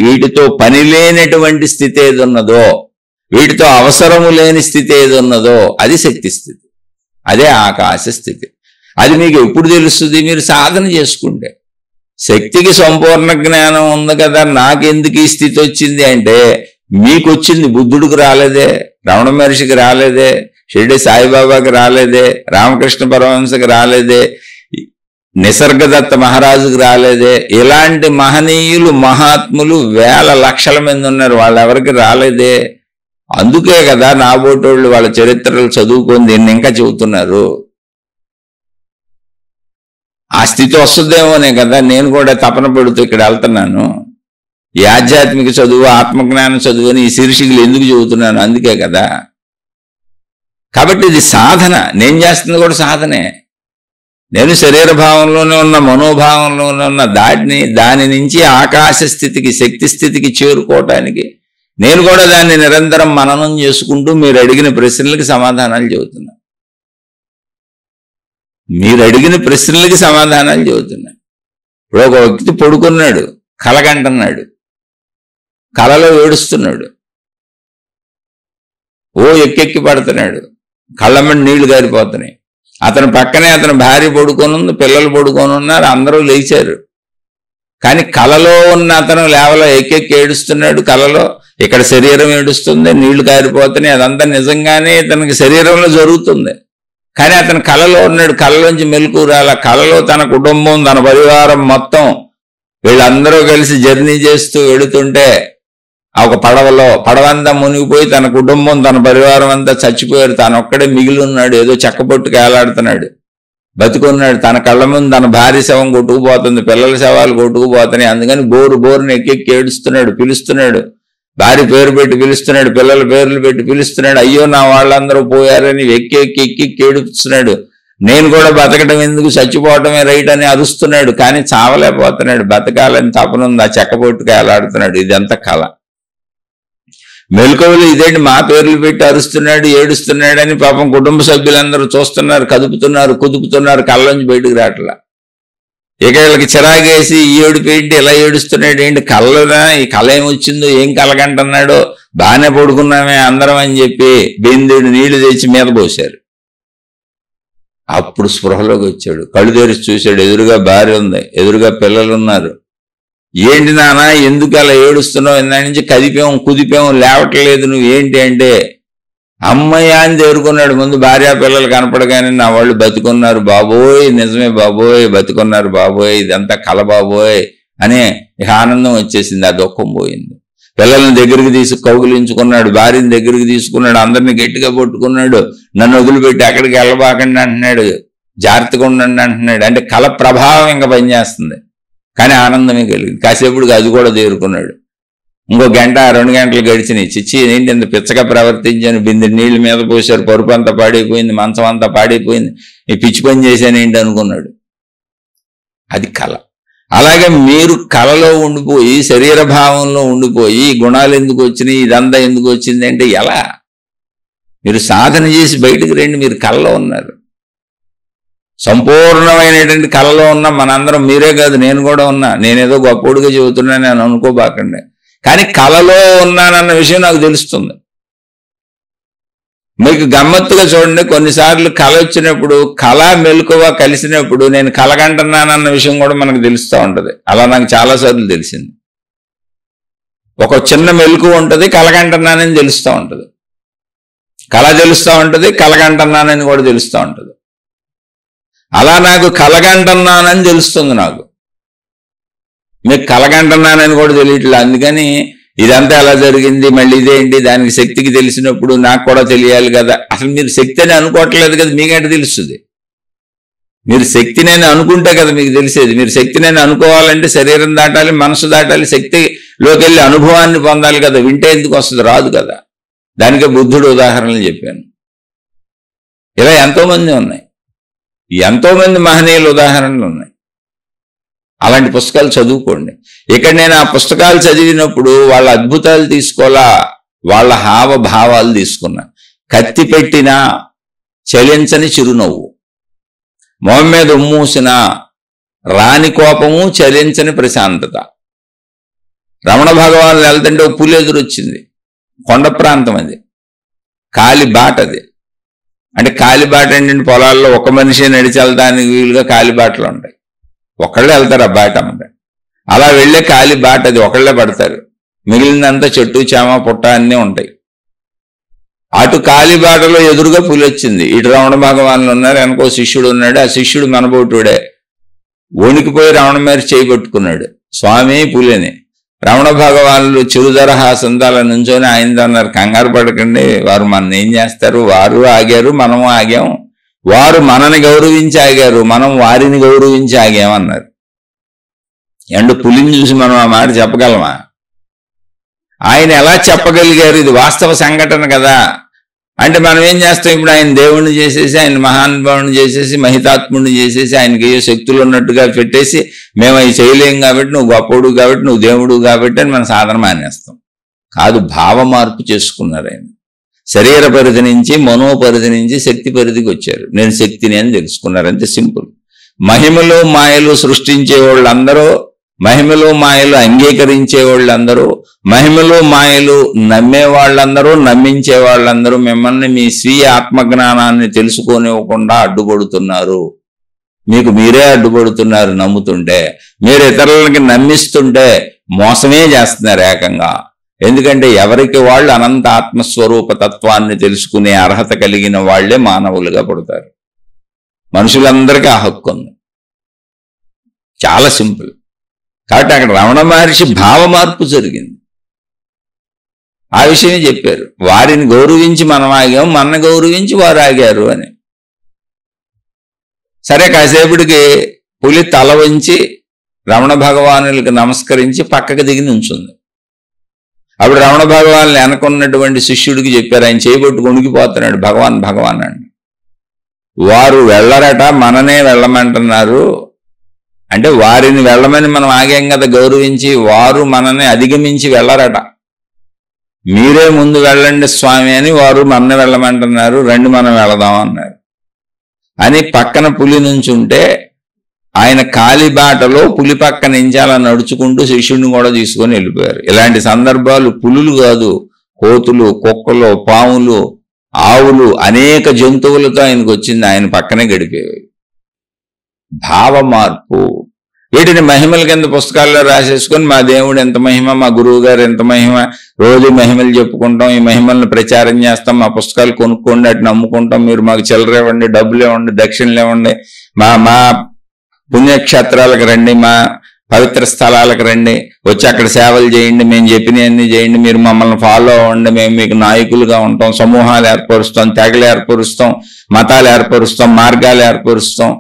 వీటితో పని లేనటువంటి స్థితి ఏదున్నదో, వీటితో అవసరము లేని స్థితి ఏదున్నదో అది శక్తి స్థితి. అదే ఆకాశ స్థితి. అది మీకు ఎప్పుడు తెలుస్తుంది? మీరు సాధన చేసుకుంటే. శక్తికి సంపూర్ణ జ్ఞానం ఉంది కదా, నాకెందుకు ఈ స్థితి వచ్చింది అంటే మీకు వచ్చింది. బుద్ధుడికి రాలేదే, రమణ మహర్షికి రాలేదే, షిరిడి సాయిబాబాకి రాలేదే, రామకృష్ణ పరమహంసకి రాలేదే, నిసర్గదత్త మహారాజుకి రాలేదే. ఇలాంటి మహనీయులు మహాత్ములు వేల లక్షల మంది ఉన్నారు, వాళ్ళెవరికి రాలేదే. అందుకే కదా నాబోటోళ్ళు వాళ్ళ చరిత్రలు చదువుకొని దీన్ని ఇంకా చెబుతున్నారు. ఆ స్థితి వస్తుందేమోనే కదా నేను కూడా తపన పడుతూ ఇక్కడ వెళ్తున్నాను. ఈ ఆధ్యాత్మిక చదువు, ఆత్మజ్ఞానం చదువు అని ఈ శీర్షికలు ఎందుకు చెబుతున్నాను? అందుకే కదా. కాబట్టి ఇది సాధన. నేను చేస్తుంది కూడా సాధనే. నేను శరీర భావంలోనే ఉన్న, మనోభావంలోనే ఉన్న దాని నుంచి ఆకాశ స్థితికి, శక్తి స్థితికి చేరుకోవటానికి నేను కూడా దాన్ని నిరంతరం మననం చేసుకుంటూ మీరు అడిగిన ప్రశ్నలకి సమాధానాలు చెబుతున్నా. మీరు అడిగిన ప్రశ్నలకి సమాధానాలు చెబుతున్నా. ఇప్పుడు ఒక వ్యక్తి పడుకున్నాడు, కలగంటున్నాడు, కలలో ఏడుస్తున్నాడు, ఎక్కెక్కి పడుతున్నాడు, కళ్ళమ్మడి నీళ్లు గారిపోతున్నాయి. అతని పక్కనే అతని భార్య పడుకొని ఉంది, పిల్లలు పడుకొని ఉన్నారు, అందరూ లేచారు. కానీ కలలో ఉన్న అతను లేవలో ఎక్కెక్కి ఏడుస్తున్నాడు. కలలో ఇక్కడ శరీరం ఏడుస్తుంది, నీళ్లు కారిపోతున్నాయి, అదంతా నిజంగానే తనకి శరీరంలో జరుగుతుంది. కానీ అతను కలలో ఉన్నాడు, కళ్ళలోంచి మెలకు రాల. కలలో తన కుటుంబం, తన పరివారం మొత్తం వీళ్ళందరూ కలిసి జర్నీ చేస్తూ వెళుతుంటే ఆ ఒక పడవంతా మునిగిపోయి తన కుటుంబం, తన పరివారం అంతా చచ్చిపోయారు. తానొక్కడే మిగిలి ఉన్నాడు, ఏదో చెక్కపొట్టుకు ఏలాడుతున్నాడు, బతుకున్నాడు. తన కళ్ళ ముందు తన భార్య శవం కొట్టుకుపోతుంది, పిల్లల శవాలు కొట్టుకుపోతున్నాయి. అందుకని బోరుని ఎక్కెక్కి ఏడుస్తున్నాడు, పిలుస్తున్నాడు, భార్య పేరు పెట్టి పిలుస్తున్నాడు, పిల్లల పేర్లు పెట్టి పిలుస్తున్నాడు. అయ్యో నా వాళ్ళందరూ పోయారని ఎక్కి ఎక్కి ఎక్కి ఏడుస్తున్నాడు. నేను కూడా బతకడం ఎందుకు, చచ్చిపోవటమే రైట్ అని అరుస్తున్నాడు. కానీ చావలేకపోతున్నాడు. బతకాలని తపనుంది. ఆ చెక్కబొట్టుగా ఎలాడుతున్నాడు. ఇదంతా కళ. మెలకువలు ఇదేంటి మా పేర్లు పెట్టి అరుస్తున్నాడు, ఏడుస్తున్నాడు అని పాపం కుటుంబ సభ్యులందరూ చూస్తున్నారు, కదుపుతున్నారు, కుదుపుతున్నారు. కళ్ళలోంచి బయటకు రావట్లా. ఇక వీళ్ళకి చిరాగేసి ఈ ఏడుపేంటి, ఇలా ఏడుస్తున్నాడు ఏంటి, కళ్ళనా, ఈ కళ ఏమొచ్చిందో, ఏం కలగంటున్నాడో, బాగానే పడుకున్నామే అందరం అని చెప్పి బిందెడు నీళ్లు తెచ్చి మీద పోశారు. అప్పుడు స్పృహలోకి వచ్చాడు. కళ్ళు తెరిచి చూశాడు. ఎదురుగా భార్య ఉంది, ఎదురుగా పిల్లలు ఉన్నారు. ఏంటి నాన్న ఎందుకు అలా ఏడుస్తున్నావు, ఇందా నుంచి కదిపాము కుదిపాము లేవట్లేదు, నువ్వు ఏంటి అంటే, అమ్మయ్య అని తేరుకున్నాడు. ముందు భార్య పిల్లలు కనపడగానే నా వాళ్ళు బతికున్నారు బాబోయ్, నిజమే బాబోయ్, బతికున్నారు బాబోయ్, ఇదంతా కల బాబోయ్ అని ఇక ఆనందం వచ్చేసింది. ఆ దుఃఖం పోయింది. పిల్లల్ని దగ్గరికి తీసి కౌగులించుకున్నాడు, భార్యని దగ్గరికి తీసుకున్నాడు, అందరిని గట్టిగా పట్టుకున్నాడు. నన్ను వదిలిపెట్టి అక్కడికి వెళ్ళబాకండి అంటున్నాడు, జాగ్రత్తగా ఉండండి అంటున్నాడు. అంటే కళ ప్రభావం ఇంకా పనిచేస్తుంది. కానీ ఆనందమే కలిగింది. కాసేపుడికి అది కూడా తేరుకున్నాడు. ఇంకో గంట 2 గంటలు గడిచినాయి. చిచ్చి ఏంటి ఇంత పిచ్చగా ప్రవర్తించాను, బిందె నీళ్లు మీద పోసారు, పరుపు అంతా పాడైపోయింది, మంచం అంతా పాడైపోయింది, ఈ పిచ్చి పని చేశాను ఏంటి అనుకున్నాడు. అది కళ. అలాగే మీరు కళలో ఉండిపోయి, శరీర భావంలో ఉండిపోయి, గుణాలు ఎందుకు వచ్చినాయి, ఇదంతా ఎందుకు వచ్చింది అంటే ఎలా? మీరు సాధన చేసి బయటకు రండి. మీరు కళలో ఉన్నారు. సంపూర్ణమైనటువంటి కళలో ఉన్నా మనందరం. మీరే కాదు, నేను కూడా ఉన్నా. నేనేదో గొప్పోడుగా చెబుతున్నాను అని అనుకోబాకండి. కానీ కళలో ఉన్నానన్న విషయం నాకు తెలుస్తుంది. మీకు గమ్మత్తుగా చూడండి, కొన్నిసార్లు కళ వచ్చినప్పుడు, కళ మెలకువ కలిసినప్పుడు నేను కలగంటున్నానన్న విషయం కూడా మనకు తెలుస్తూ ఉంటుంది. అలా నాకు చాలాసార్లు తెలిసింది. ఒక చిన్న మెలకువ ఉంటుంది, కలగంటున్నానని తెలుస్తూ ఉంటుంది. కళ తెలుస్తూ ఉంటుంది, కలగంటున్నానని కూడా తెలుస్తూ ఉంటుంది. అలా నాకు కలగంటున్నానని తెలుస్తుంది. నాకు మీకు కలగంటున్నానని కూడా తెలియట్లేదు. అందుకని ఇదంతా ఎలా జరిగింది, మళ్ళీ ఇదేంటి, దానికి శక్తికి తెలిసినప్పుడు నాకు కూడా తెలియాలి కదా. అసలు మీరు శక్తి అని అనుకోవట్లేదు కదా, మీకంటే తెలుస్తుంది. మీరు శక్తిని అనుకుంటే కదా మీకు తెలిసేది. మీరు శక్తిని అనుకోవాలంటే శరీరం దాటాలి, మనసు దాటాలి, శక్తిలోకి వెళ్ళి అనుభవాన్ని పొందాలి కదా. వింటే ఎందుకు వస్తుంది, రాదు కదా. దానికే బుద్ధుడు ఉదాహరణలు చెప్పాను. ఇలా ఎంతోమంది ఉన్నాయి, ఎంతోమంది మహనీయుల ఉదాహరణలు ఉన్నాయి. అలాంటి పుస్తకాలు చదువుకోండి. ఇక్కడ నేను ఆ పుస్తకాలు చదివినప్పుడు వాళ్ళ అద్భుతాలు తీసుకోవాలా, వాళ్ళ హావభావాలు తీసుకున్నా. కత్తి పెట్టిన చలించని చిరునవ్వు, మొహం మీద ఉమ్మూసిన రాని కోపము, చలించని ప్రశాంతత. రమణ భగవానులు వెళ్తుంటే ఒక పులి ఎదురొచ్చింది. కొండ ప్రాంతం అది, కాలి బాట అది. అంటే కాలిబాట ఏంటంటే పొలాల్లో ఒక మనిషి నడిచి వెళ్తానికి వీలుగా కాలిబాటలు ఉంటాయి. ఒకళ్ళే వెళ్తారు ఆ బాట అన్నమాట. అలా వెళ్ళే కాలిబాట అది, ఒకళ్ళే పడతారు. మిగిలినంతా చెట్టు చేమ పుట్ట అన్నీ ఉంటాయి. అటు కాలిబాటలో ఎదురుగా పులి వచ్చింది. ఇటు రమణ భగవానులు ఉన్నారు, వెనకో శిష్యుడు ఉన్నాడు. ఆ శిష్యుడు మనబోటుడే. వణికిపోయి రమణ మీద చేయి పట్టుకున్నాడు. స్వామి పులిని. రమణ భగవానులు చిరుదరహాసంతో అలా నుంచొని ఆయనతో అన్నారు, కంగారు పడకండి, వారు మన ఏం చేస్తారు, వారు ఆగారు, మనము ఆగాం. వారు మనని గౌరవించి ఆగారు, మనం వారిని గౌరవించి ఆగామన్నారు. అండ్ పులిని చూసి మనం ఆ మాట చెప్పగలమా? ఆయన ఎలా చెప్పగలిగారు? ఇది వాస్తవ సంఘటన కదా. అంటే మనం ఏం చేస్తాం ఇప్పుడు? ఆయన దేవుణ్ణి చేసేసి, ఆయన మహానుభావుని చేసేసి, మహితాత్ముడిని చేసేసి, ఆయనకి ఏ శక్తులు ఉన్నట్టుగా పెట్టేసి, మేము అవి చేయలేం కాబట్టి, నువ్వు గొప్పడు కాబట్టి, నువ్వు దేవుడు కాబట్టి అని మనం సాధన మానేస్తాం. కాదు, భావ మార్పు చేసుకున్నారు ఆయన. శరీర పరిధి నుంచి, మనోపరిధి నుంచి శక్తి పరిధికి వచ్చారు. నేను శక్తిని అని తెలుసుకున్నారు. అంతే సింపుల్. మహిమలు మాయలు సృష్టించే వాళ్ళందరూ, మహిమలు మాయలు అంగీకరించే వాళ్ళందరూ, మహిమలు మాయలు నమ్మే వాళ్ళందరూ, నమ్మించే వాళ్ళందరూ మిమ్మల్ని మీ స్వీయ ఆత్మజ్ఞానాన్ని తెలుసుకోనివ్వకుండా అడ్డుపడుతున్నారు. మీకు మీరే అడ్డుపడుతున్నారు. నమ్ముతుంటే, మీరు ఇతరులకి నమ్మిస్తుంటే మోసమే చేస్తున్నారు ఏకంగా. ఎందుకంటే ఎవరికి వాళ్ళు అనంత ఆత్మస్వరూప తత్వాన్ని తెలుసుకునే అర్హత కలిగిన వాళ్లే మానవులుగా పుడతారు. మనుషులందరికీ ఆ హక్కు ఉంది. చాలా సింపుల్. కాబట్టి అక్కడ రమణ మహర్షి భావ మార్పు జరిగింది. ఆ విషయమే చెప్పారు. వారిని గౌరవించి మనం ఆగాం, మనని గౌరవించి వారు ఆగారు అని. సరే, కాసేపటికి పులి తల వంచి రమణ భగవానులకు నమస్కరించి పక్కకు దిగి నుంచుంది. అప్పుడు రమణ భగవాన్ వెనకున్నటువంటి శిష్యుడికి చెప్పారు, ఆయన చేయబొట్టు కొనికిపోతున్నాడు, భగవాన్ భగవాన్ అండి. వారు వెళ్ళరట, మననే వెళ్ళమంటున్నారు. అంటే వారిని వెళ్ళమని మనం ఆగాం కదా గౌరవించి, వారు మనని అధిగమించి వెళ్ళరట. మీరే ముందు వెళ్ళండి స్వామి అని వారు మనని వెళ్ళమంటున్నారు, రండి మనం వెళదాం అన్నారు అని. పక్కన పులి నుంచి ఉంటే ఆయన కాలిబాటలో పులి పక్క నుంచి అలా నడుచుకుంటూ శిష్యుడిని కూడా తీసుకొని వెళ్ళిపోయారు. ఇలాంటి సందర్భాలు పులులు కాదు, కోతులు, కుక్కలు, పాములు, ఆవులు, అనేక జంతువులతో ఆయనకు వచ్చింది. ఆయన పక్కనే గడిపేవి. భావ మార్పు. వీటిని మహిమల కింద పుస్తకాల్లో రాసేసుకొని మా దేవుడు ఎంత మహిమ, మా గురువు గారు ఎంత మహిమ, రోజు మహిమలు చెప్పుకుంటాం, ఈ మహిమలను ప్రచారం చేస్తాం, మా పుస్తకాలు కొనుక్కోండి, అటు అమ్ముకుంటాం, మీరు మాకు చిల్లర ఇవ్వండి, డబ్బులు ఇవ్వండి, దక్షిణలు ఇవ్వండి, మా పుణ్యక్షేత్రాలకు రండి, మా పవిత్ర స్థలాలకు రండి, వచ్చి అక్కడ సేవలు చేయండి, మేము చెప్పినవన్నీ చేయండి, మీరు మమ్మల్ని ఫాలో అవ్వండి, మేము మీకు నాయకులుగా ఉంటాం, సమూహాలు ఏర్పరుస్తాం, తెగలు ఏర్పరుస్తాం, మతాలు ఏర్పరుస్తాం, మార్గాలు ఏర్పరుస్తాం,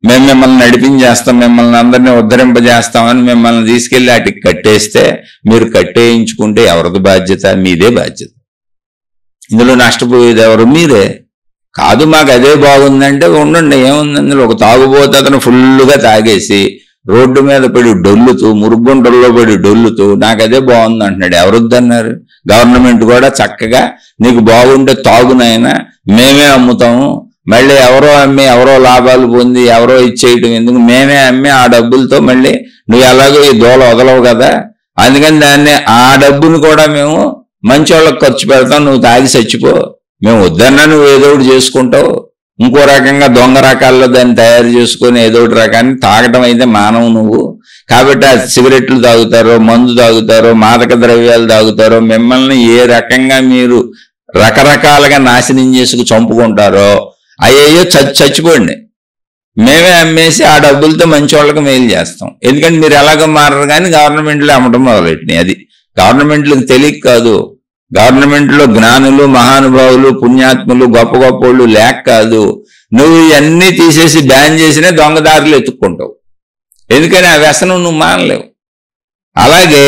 మేము మిమ్మల్ని నడిపించేస్తాం, మిమ్మల్ని అందరినీ ఉద్ధరింపజేస్తామని మిమ్మల్ని తీసుకెళ్లి వాటికి కట్టేస్తే, మీరు కట్టేయించుకుంటే ఎవరిది బాధ్యత? మీదే బాధ్యత. ఇందులో నష్టపోయేది ఎవరు? మీరే. కాదు మాకు అదే బాగుందంటే ఉండండి, ఏముంది అందులో. ఒక తాగుబోతే అతను ఫుల్గా తాగేసి రోడ్డు మీద పడి డొల్లుతూ, మురుగుంటల్లో పడి డొల్లుతూ నాకు అదే బాగుంది అంటున్నాడు. ఎవరొద్దన్నారు? గవర్నమెంట్ కూడా చక్కగా నీకు బాగుంటే తాగునైనా మేమే అమ్ముతాము, మళ్ళీ ఎవరో అమ్మి ఎవరో లాభాలు పొంది ఎవరో ఇచ్చేయటం ఎందుకు, మేమే అమ్మి ఆ డబ్బులతో మళ్ళీ నువ్వు ఎలాగో ఈ దోల వదలవు కదా, అందుకని దాన్ని ఆ డబ్బును కూడా మేము మంచోళ్ళకి ఖర్చు పెడతాం, నువ్వు తాగి చచ్చిపో, మేము వద్దన్నా నువ్వు ఏదో ఒకటి చేసుకుంటావు, ఇంకో రకంగా దొంగ రకాల్లో దాన్ని తయారు చేసుకొని ఏదో ఒకటి రకాన్ని తాగటం అయితే మానవు నువ్వు. కాబట్టి ఆ సిగరెట్లు తాగుతారో, మందు తాగుతారో, మాదక ద్రవ్యాలు తాగుతారో, మిమ్మల్ని ఏ రకంగా మీరు రకరకాలుగా నాశనం చేసుకు చంపుకుంటారో అయ్యో చచ్చిపోండి, మేమే అమ్మేసి ఆ డబ్బులతో మంచి వాళ్ళకి మెయిల్ చేస్తాం. ఎందుకంటే మీరు ఎలాగో మారరు, కానీ గవర్నమెంట్లో అమ్మటం మొదలెట్టినాయి. అది గవర్నమెంట్లకు తెలియక కాదు, గవర్నమెంట్లో జ్ఞానులు, మహానుభావులు, పుణ్యాత్ములు, గొప్ప గొప్పోళ్ళు లేక కాదు. నువ్వు ఇవన్నీ తీసేసి బ్యాన్ చేసినా దొంగదారులు ఎత్తుక్కుంటావు. ఎందుకని ఆ వ్యసనం నువ్వు మానలేవు. అలాగే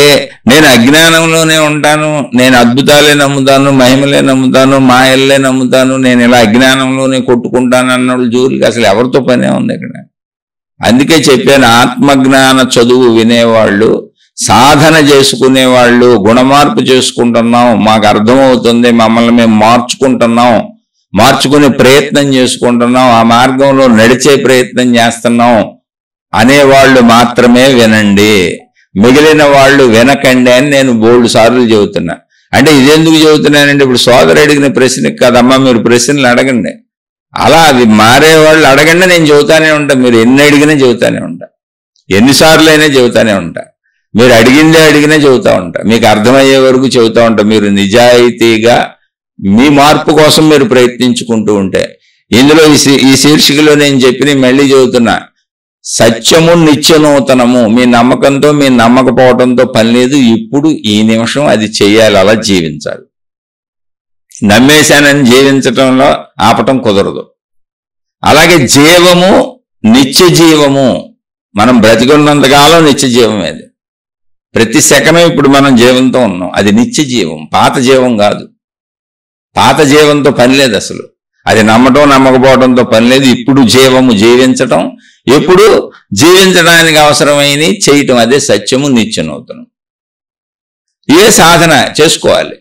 నేను అజ్ఞానంలోనే ఉంటాను, నేను అద్భుతాలే నమ్ముతాను, మహిమలే నమ్ముతాను, మాయల్లే నమ్ముతాను, నేను ఇలా అజ్ఞానంలోనే కొట్టుకుంటాను అన్నోళ్ళు జోలికి అసలు ఎవరితో పనే ఉంది ఇక్కడ. అందుకే చెప్పాను, ఆత్మజ్ఞాన చదువు వినేవాళ్ళు, సాధన చేసుకునేవాళ్ళు, గుణమార్పు చేసుకుంటున్నాం, మాకు అర్థమవుతుంది, మమ్మల్ని మేము మార్చుకుంటున్నాం, మార్చుకునే ప్రయత్నం చేసుకుంటున్నాం, ఆ మార్గంలో నడిచే ప్రయత్నం చేస్తున్నాం అనేవాళ్ళు మాత్రమే వినండి, మిగిలిన వాళ్ళు వినకండి అని నేను బోల్డ్ సార్లు చెబుతున్నా. అంటే ఇదెందుకు చెబుతున్నానంటే, ఇప్పుడు సోదరు అడిగిన ప్రశ్నకి కదమ్మా, మీరు ప్రశ్నలు అడగండి, అలా అవి మారేవాళ్ళు అడగండి, నేను చెబుతానే ఉంటా. మీరు ఎన్ని అడిగినా చెబుతానే ఉంటా, ఎన్నిసార్లు అయినా చెబుతానే ఉంటా. మీరు అడిగిందే అడిగినా చెబుతా ఉంటా, మీకు అర్థమయ్యే వరకు చెబుతా ఉంటా. మీరు నిజాయితీగా మీ మార్పు కోసం మీరు ప్రయత్నించుకుంటూ ఉంటే. ఇందులో ఈ శీర్షికలో నేను చెప్పిన మళ్ళీ చెబుతున్నా, సత్యము నిత్యనూతనము. మీ నమ్మకంతో మీ నమ్మకపోవడంతో పని లేదు. ఇప్పుడు ఈ నిమిషం అది చెయ్యాలి, అలా జీవించాలి. నమ్మేశానని జీవించటంలో ఆపటం కుదరదు. అలాగే జీవము, నిత్య జీవము, మనం బ్రతికున్నంతకాలం నిత్య జీవమే. అది ప్రతి సెకను ఇప్పుడు మనం జీవంతో ఉన్నాం, అది నిత్య జీవం, పాత జీవం కాదు. పాత జీవంతో పని లేదు అసలు, అది నమ్మటం నమ్మకపోవడంతో పని లేదు. ఇప్పుడు జీవము, జీవించటం, ఎప్పుడు జీవించడానికి అవసరమైన చేయటం, అదే సత్యము నిత్యనూతనం. ఏ సాధన చేసుకోవాలి.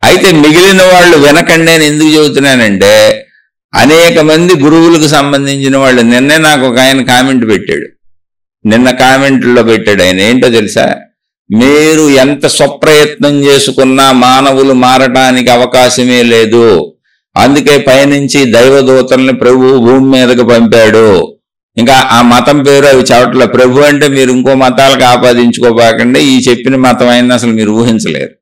అయితే మిగిలిన వాళ్ళు వినకండి అని ఎందుకు చెబుతున్నానంటే, అనేక మంది గురువులకు సంబంధించిన వాళ్ళు, నిన్నే నాకు ఒక ఆయన కామెంట్ పెట్టాడు, నిన్న కామెంట్లో పెట్టాడు ఆయన, ఏంటో తెలుసా, మీరు ఎంత స్వప్రయత్నం చేసుకున్నా మానవులు మారటానికి అవకాశమే లేదు, అందుకే పైనుంచి దైవదూతల్ని ప్రభువు భూమి మీదకి పంపాడు. ఇంకా ఆ మతం పేరు అవి చవట్ల. ప్రభు అంటే మీరు ఇంకో మతాలకు ఆపాదించుకోబాకండి, ఈ చెప్పిన మతం అయినా అసలు మీరు ఊహించలేరు.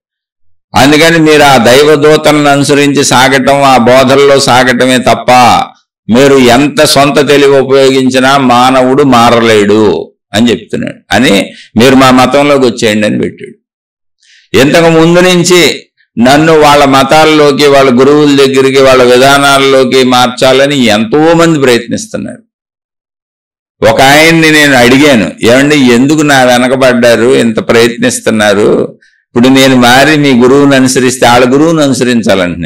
అందుకని మీరు ఆ దైవదూతలను అనుసరించి సాగటం, ఆ బోధల్లో సాగటమే తప్ప మీరు ఎంత సొంత తెలివి ఉపయోగించినా మానవుడు మారలేడు అని చెప్తున్నాడు. అని మీరు మా మతంలోకి వచ్చేయండి అని పెట్టాడు. ఇంతకు ముందు నుంచి నన్ను వాళ్ళ మతాల్లోకి, వాళ్ళ గురువుల దగ్గరికి, వాళ్ళ విధానాల్లోకి మార్చాలని ఎంతో మంది ప్రయత్నిస్తున్నారు. ఒక ఆయన్ని నేను అడిగాను, ఏమండి ఎందుకు నా వెనకబడ్డారు, ఇంత ప్రయత్నిస్తున్నారు, ఇప్పుడు నేను మారి మీ గురువుని అనుసరిస్తే వాళ్ళ గురువుని అనుసరించాలంట.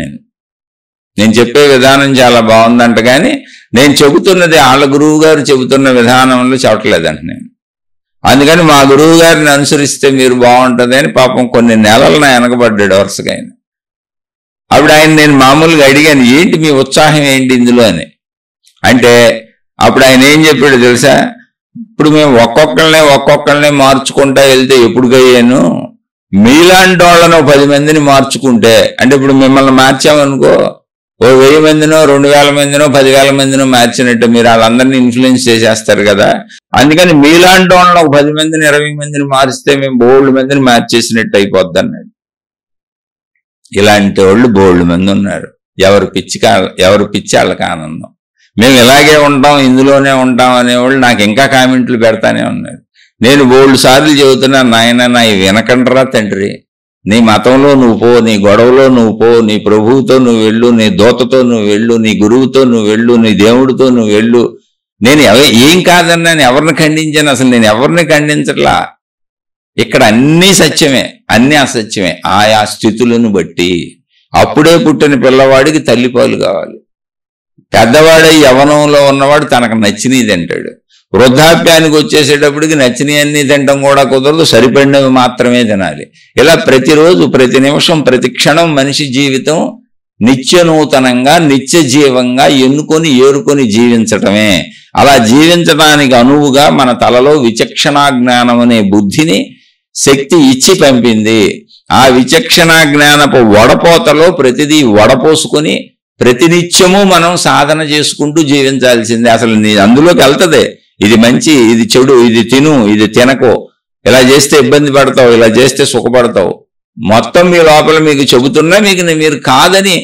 నేను చెప్పే విధానం చాలా బాగుందంట, కానీ నేను చెబుతున్నది వాళ్ళ గురువు గారు చెబుతున్న విధానంలో చెప్పట్లేదంట. అందుకని మా గురువు గారిని అనుసరిస్తే మీరు బాగుంటుంది అని పాపం కొన్ని నెలలు నా వెనకబడ్డాడు వరుసగా ఆయన. అప్పుడు ఆయన నేను మామూలుగా అడిగాను, ఏంటి మీ ఉత్సాహం ఏంటి ఇందులో అని. అంటే అప్పుడు ఆయన ఏం చెప్పాడు తెలుసా, ఇప్పుడు మేము ఒక్కొక్కళ్ళనే మార్చుకుంటా వెళ్తే ఎప్పుడుకయ్యాను, మీలాంటి వాళ్ళను 10 మందిని మార్చుకుంటే, అంటే ఇప్పుడు మిమ్మల్ని మార్చామనుకో, ఓ 1000 మందినో 2000 మందినో 10,000 మందినో మార్చినట్టు మీరు వాళ్ళందరినీ ఇన్ఫ్లుయెన్స్ చేసేస్తారు కదా. అందుకని మీలాంటి వాళ్ళని ఒక 10 మందిని 20 మందిని మారిస్తే మేము బోల్డ్ మందిని మార్చేసినట్టు అయిపోద్ది అన్నాడు. ఇలాంటి వాళ్ళు బోల్డ్ మంది ఉన్నారు. ఎవరు పిచ్చి వాళ్ళకి ఆనందం. మేము ఇలాగే ఉంటాం, ఇందులోనే ఉంటాం అనేవాళ్ళు నాకు ఇంకా కామెంట్లు పెడతానే ఉన్నారు. నేను బోల్డ్ సార్లు చెబుతున్నాను, నాయన నా వినకండ్రా తండ్రి, నీ మతంలో నువ్వు పో, నీ గొడవలో నువ్వు పో, నీ ప్రభువుతో నువ్వు వెళ్ళు, నీ దూతతో నువ్వు వెళ్ళు, నీ గురువుతో నువ్వు వెళ్ళు, నీ దేవుడితో నువ్వు వెళ్ళు. నేను ఏం కాదన్నాను, ఎవరిని ఖండించాను? అసలు నేను ఎవరిని ఖండించట్లా. ఇక్కడ అన్నీ సత్యమే, అన్నీ అసత్యమే. ఆయా స్థితులను బట్టి అప్పుడే పుట్టిన పిల్లవాడికి తల్లిపాలు కావాలి. పెద్దవాడై యవనంలో ఉన్నవాడు తనకు నచ్చినవి తింటాడు. వృద్ధాప్యానికి వచ్చేసేటప్పటికి నచ్చినవి అన్నీ తినడం కూడా కుదరదు, సరిపడినవి మాత్రమే తినాలి. ఇలా ప్రతిరోజు, ప్రతి నిమిషం, ప్రతి క్షణం మనిషి జీవితం నిత్య నూతనంగా, నిత్య జీవంగా ఏరుకొని జీవించటమే. అలా జీవించడానికి అనువుగా మన తలలో విచక్షణా జ్ఞానం అనే బుద్ధిని శక్తి ఇచ్చి పంపింది. ఆ విచక్షణా జ్ఞానపు వడపోతలో ప్రతిదీ వడపోసుకొని ప్రతినిత్యము మనం సాధన చేసుకుంటూ జీవించాల్సిందే. అసలు అందులోకి వెళ్తదే, ఇది మంచి, ఇది చెడు, ఇది తిను, ఇది తినకో, ఇలా చేస్తే ఇబ్బంది పడతావు, ఇలా చేస్తే సుఖపడతావు, మొత్తం మీ లోపల మీకు చెబుతున్నా మీరు కాదని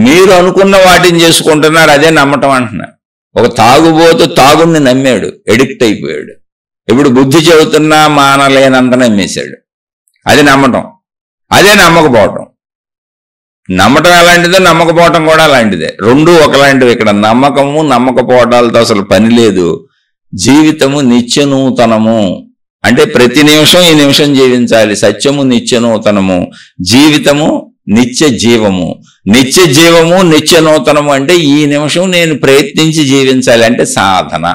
మీరు అనుకున్న వాటిని చేసుకుంటున్నారు. అదే నమ్మటం అంటున్నా. ఒక తాగుబోతు తాగుడిని నమ్మాడు, ఎడిక్ట్ అయిపోయాడు. ఇప్పుడు బుద్ధి చెబుతున్నా మానలేనంత నమ్మేశాడు. అది నమ్మటం, అదే నమ్మకపోవటం. నమ్మటం ఎలాంటిదో నమ్మకపోవటం కూడా అలాంటిదే. రెండూ ఒకలాంటివి. ఇక్కడ నమ్మకము నమ్మకపోవటాలతో అసలు పని లేదు. జీవితము నిత్యనూతనము అంటే ప్రతి నిమిషం ఈ నిమిషం జీవించాలి. సత్యము నిత్యనూతనము, జీవితము నిత్య జీవము. నిత్య జీవము నిత్య నూతనము అంటే ఈ నిమిషం నేను ప్రయత్నించి జీవించాలి అంటే సాధన.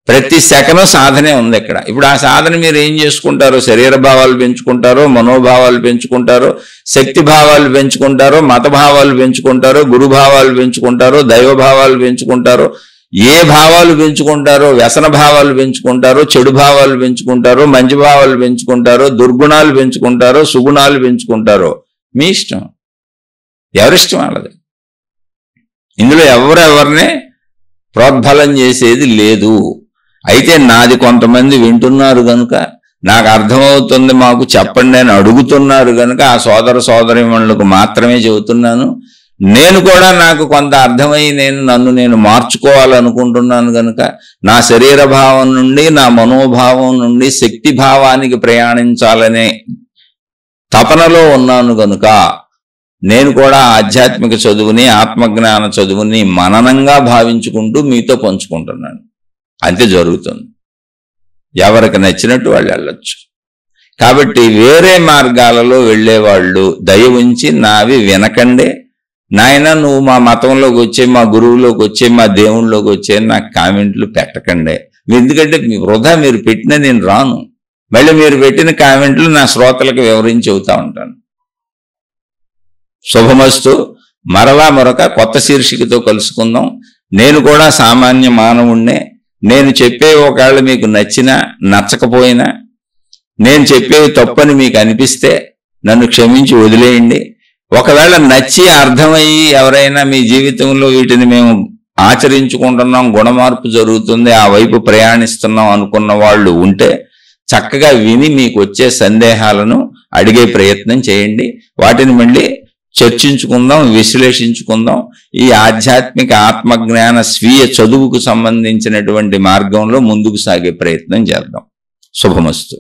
ప్రతి సెకను సాధనే ఉంది ఇక్కడ. ఇప్పుడు ఆ సాధన మీరు ఏం చేసుకుంటారో, శరీర భావాలు పెంచుకుంటారో, మనోభావాలు పెంచుకుంటారో, శక్తి భావాలు పెంచుకుంటారో, మత భావాలు పెంచుకుంటారో, గురు భావాలు పెంచుకుంటారో, దైవ భావాలు పెంచుకుంటారో, ఏ భావాలు పెంచుకుంటారో, వ్యసన భావాలు పెంచుకుంటారో, చెడు భావాలు పెంచుకుంటారో, మంచి భావాలు పెంచుకుంటారో, దుర్గుణాలు పెంచుకుంటారో, సుగుణాలు పెంచుకుంటారో మీ ఇష్టం, ఎవరిష్టం వాళ్ళది. ఇందులో ఎవరెవరినే ప్రోద్బలం చేసేది లేదు. అయితే నాది కొంతమంది వింటున్నారు కనుక, నాకు అర్థమవుతుంది, మాకు చెప్పండి అని అడుగుతున్నారు కనుక ఆ సోదర సోదరీమణులకు మాత్రమే చెబుతున్నాను. నేను కూడా నాకు కొంత అర్థమై నన్ను నేను మార్చుకోవాలనుకుంటున్నాను కనుక నా శరీర భావం నుండి, నా మనోభావం నుండి శక్తి భావానికి ప్రయాణించాలనే తపనలో ఉన్నాను కనుక నేను కూడా ఆధ్యాత్మిక చదువుని, ఆత్మజ్ఞాన చదువుని మననంగా భావించుకుంటూ మీతో పంచుకుంటున్నాను. అంతే జరుగుతుంది. ఎవరికి నచ్చినట్టు వాళ్ళు వెళ్ళొచ్చు. కాబట్టి వేరే మార్గాలలో వెళ్ళేవాళ్ళు దయ ఉంచి నావి వినకండే, నాయన నువ్వు మా మతంలోకి వచ్చే, మా గురువులోకి వచ్చే, మా దేవుళ్ళలోకి వచ్చే నాకు కామెంట్లు పెట్టకండే. ఎందుకంటే మీ వృధా మీరు పెట్టినా నేను రాను. మళ్ళీ మీరు పెట్టిన కామెంట్లు నా శ్రోతలకు వివరించి చెబుతా ఉంటాను. శుభమస్తు. మరలా మరొక కొత్త శీర్షికతో కలుసుకుందాం. నేను కూడా సామాన్య మానవుణ్ణే. నేను చెప్పే ఒకవేళ మీకు నచ్చినా నచ్చకపోయినా, నేను చెప్పేవి తప్పని మీకు అనిపిస్తే నన్ను క్షమించి వదిలేయండి. ఒకవేళ నచ్చి అర్థమయ్యి ఎవరైనా మీ జీవితంలో వీటిని మేము ఆచరించుకుంటున్నాం, గుణమార్పు జరుగుతుంది, ఆ వైపు ప్రయాణిస్తున్నాం అనుకున్న వాళ్ళు ఉంటే చక్కగా విని మీకు వచ్చే సందేహాలను అడిగే ప్రయత్నం చేయండి. వాటిని మళ్ళీ చర్చించుకుందాం, విశ్లేషించుకుందాం. ఈ ఆధ్యాత్మిక ఆత్మజ్ఞాన స్వీయ చదువుకు సంబంధించినటువంటి మార్గంలో ముందుకు సాగే ప్రయత్నం చేద్దాం. శుభమస్తు.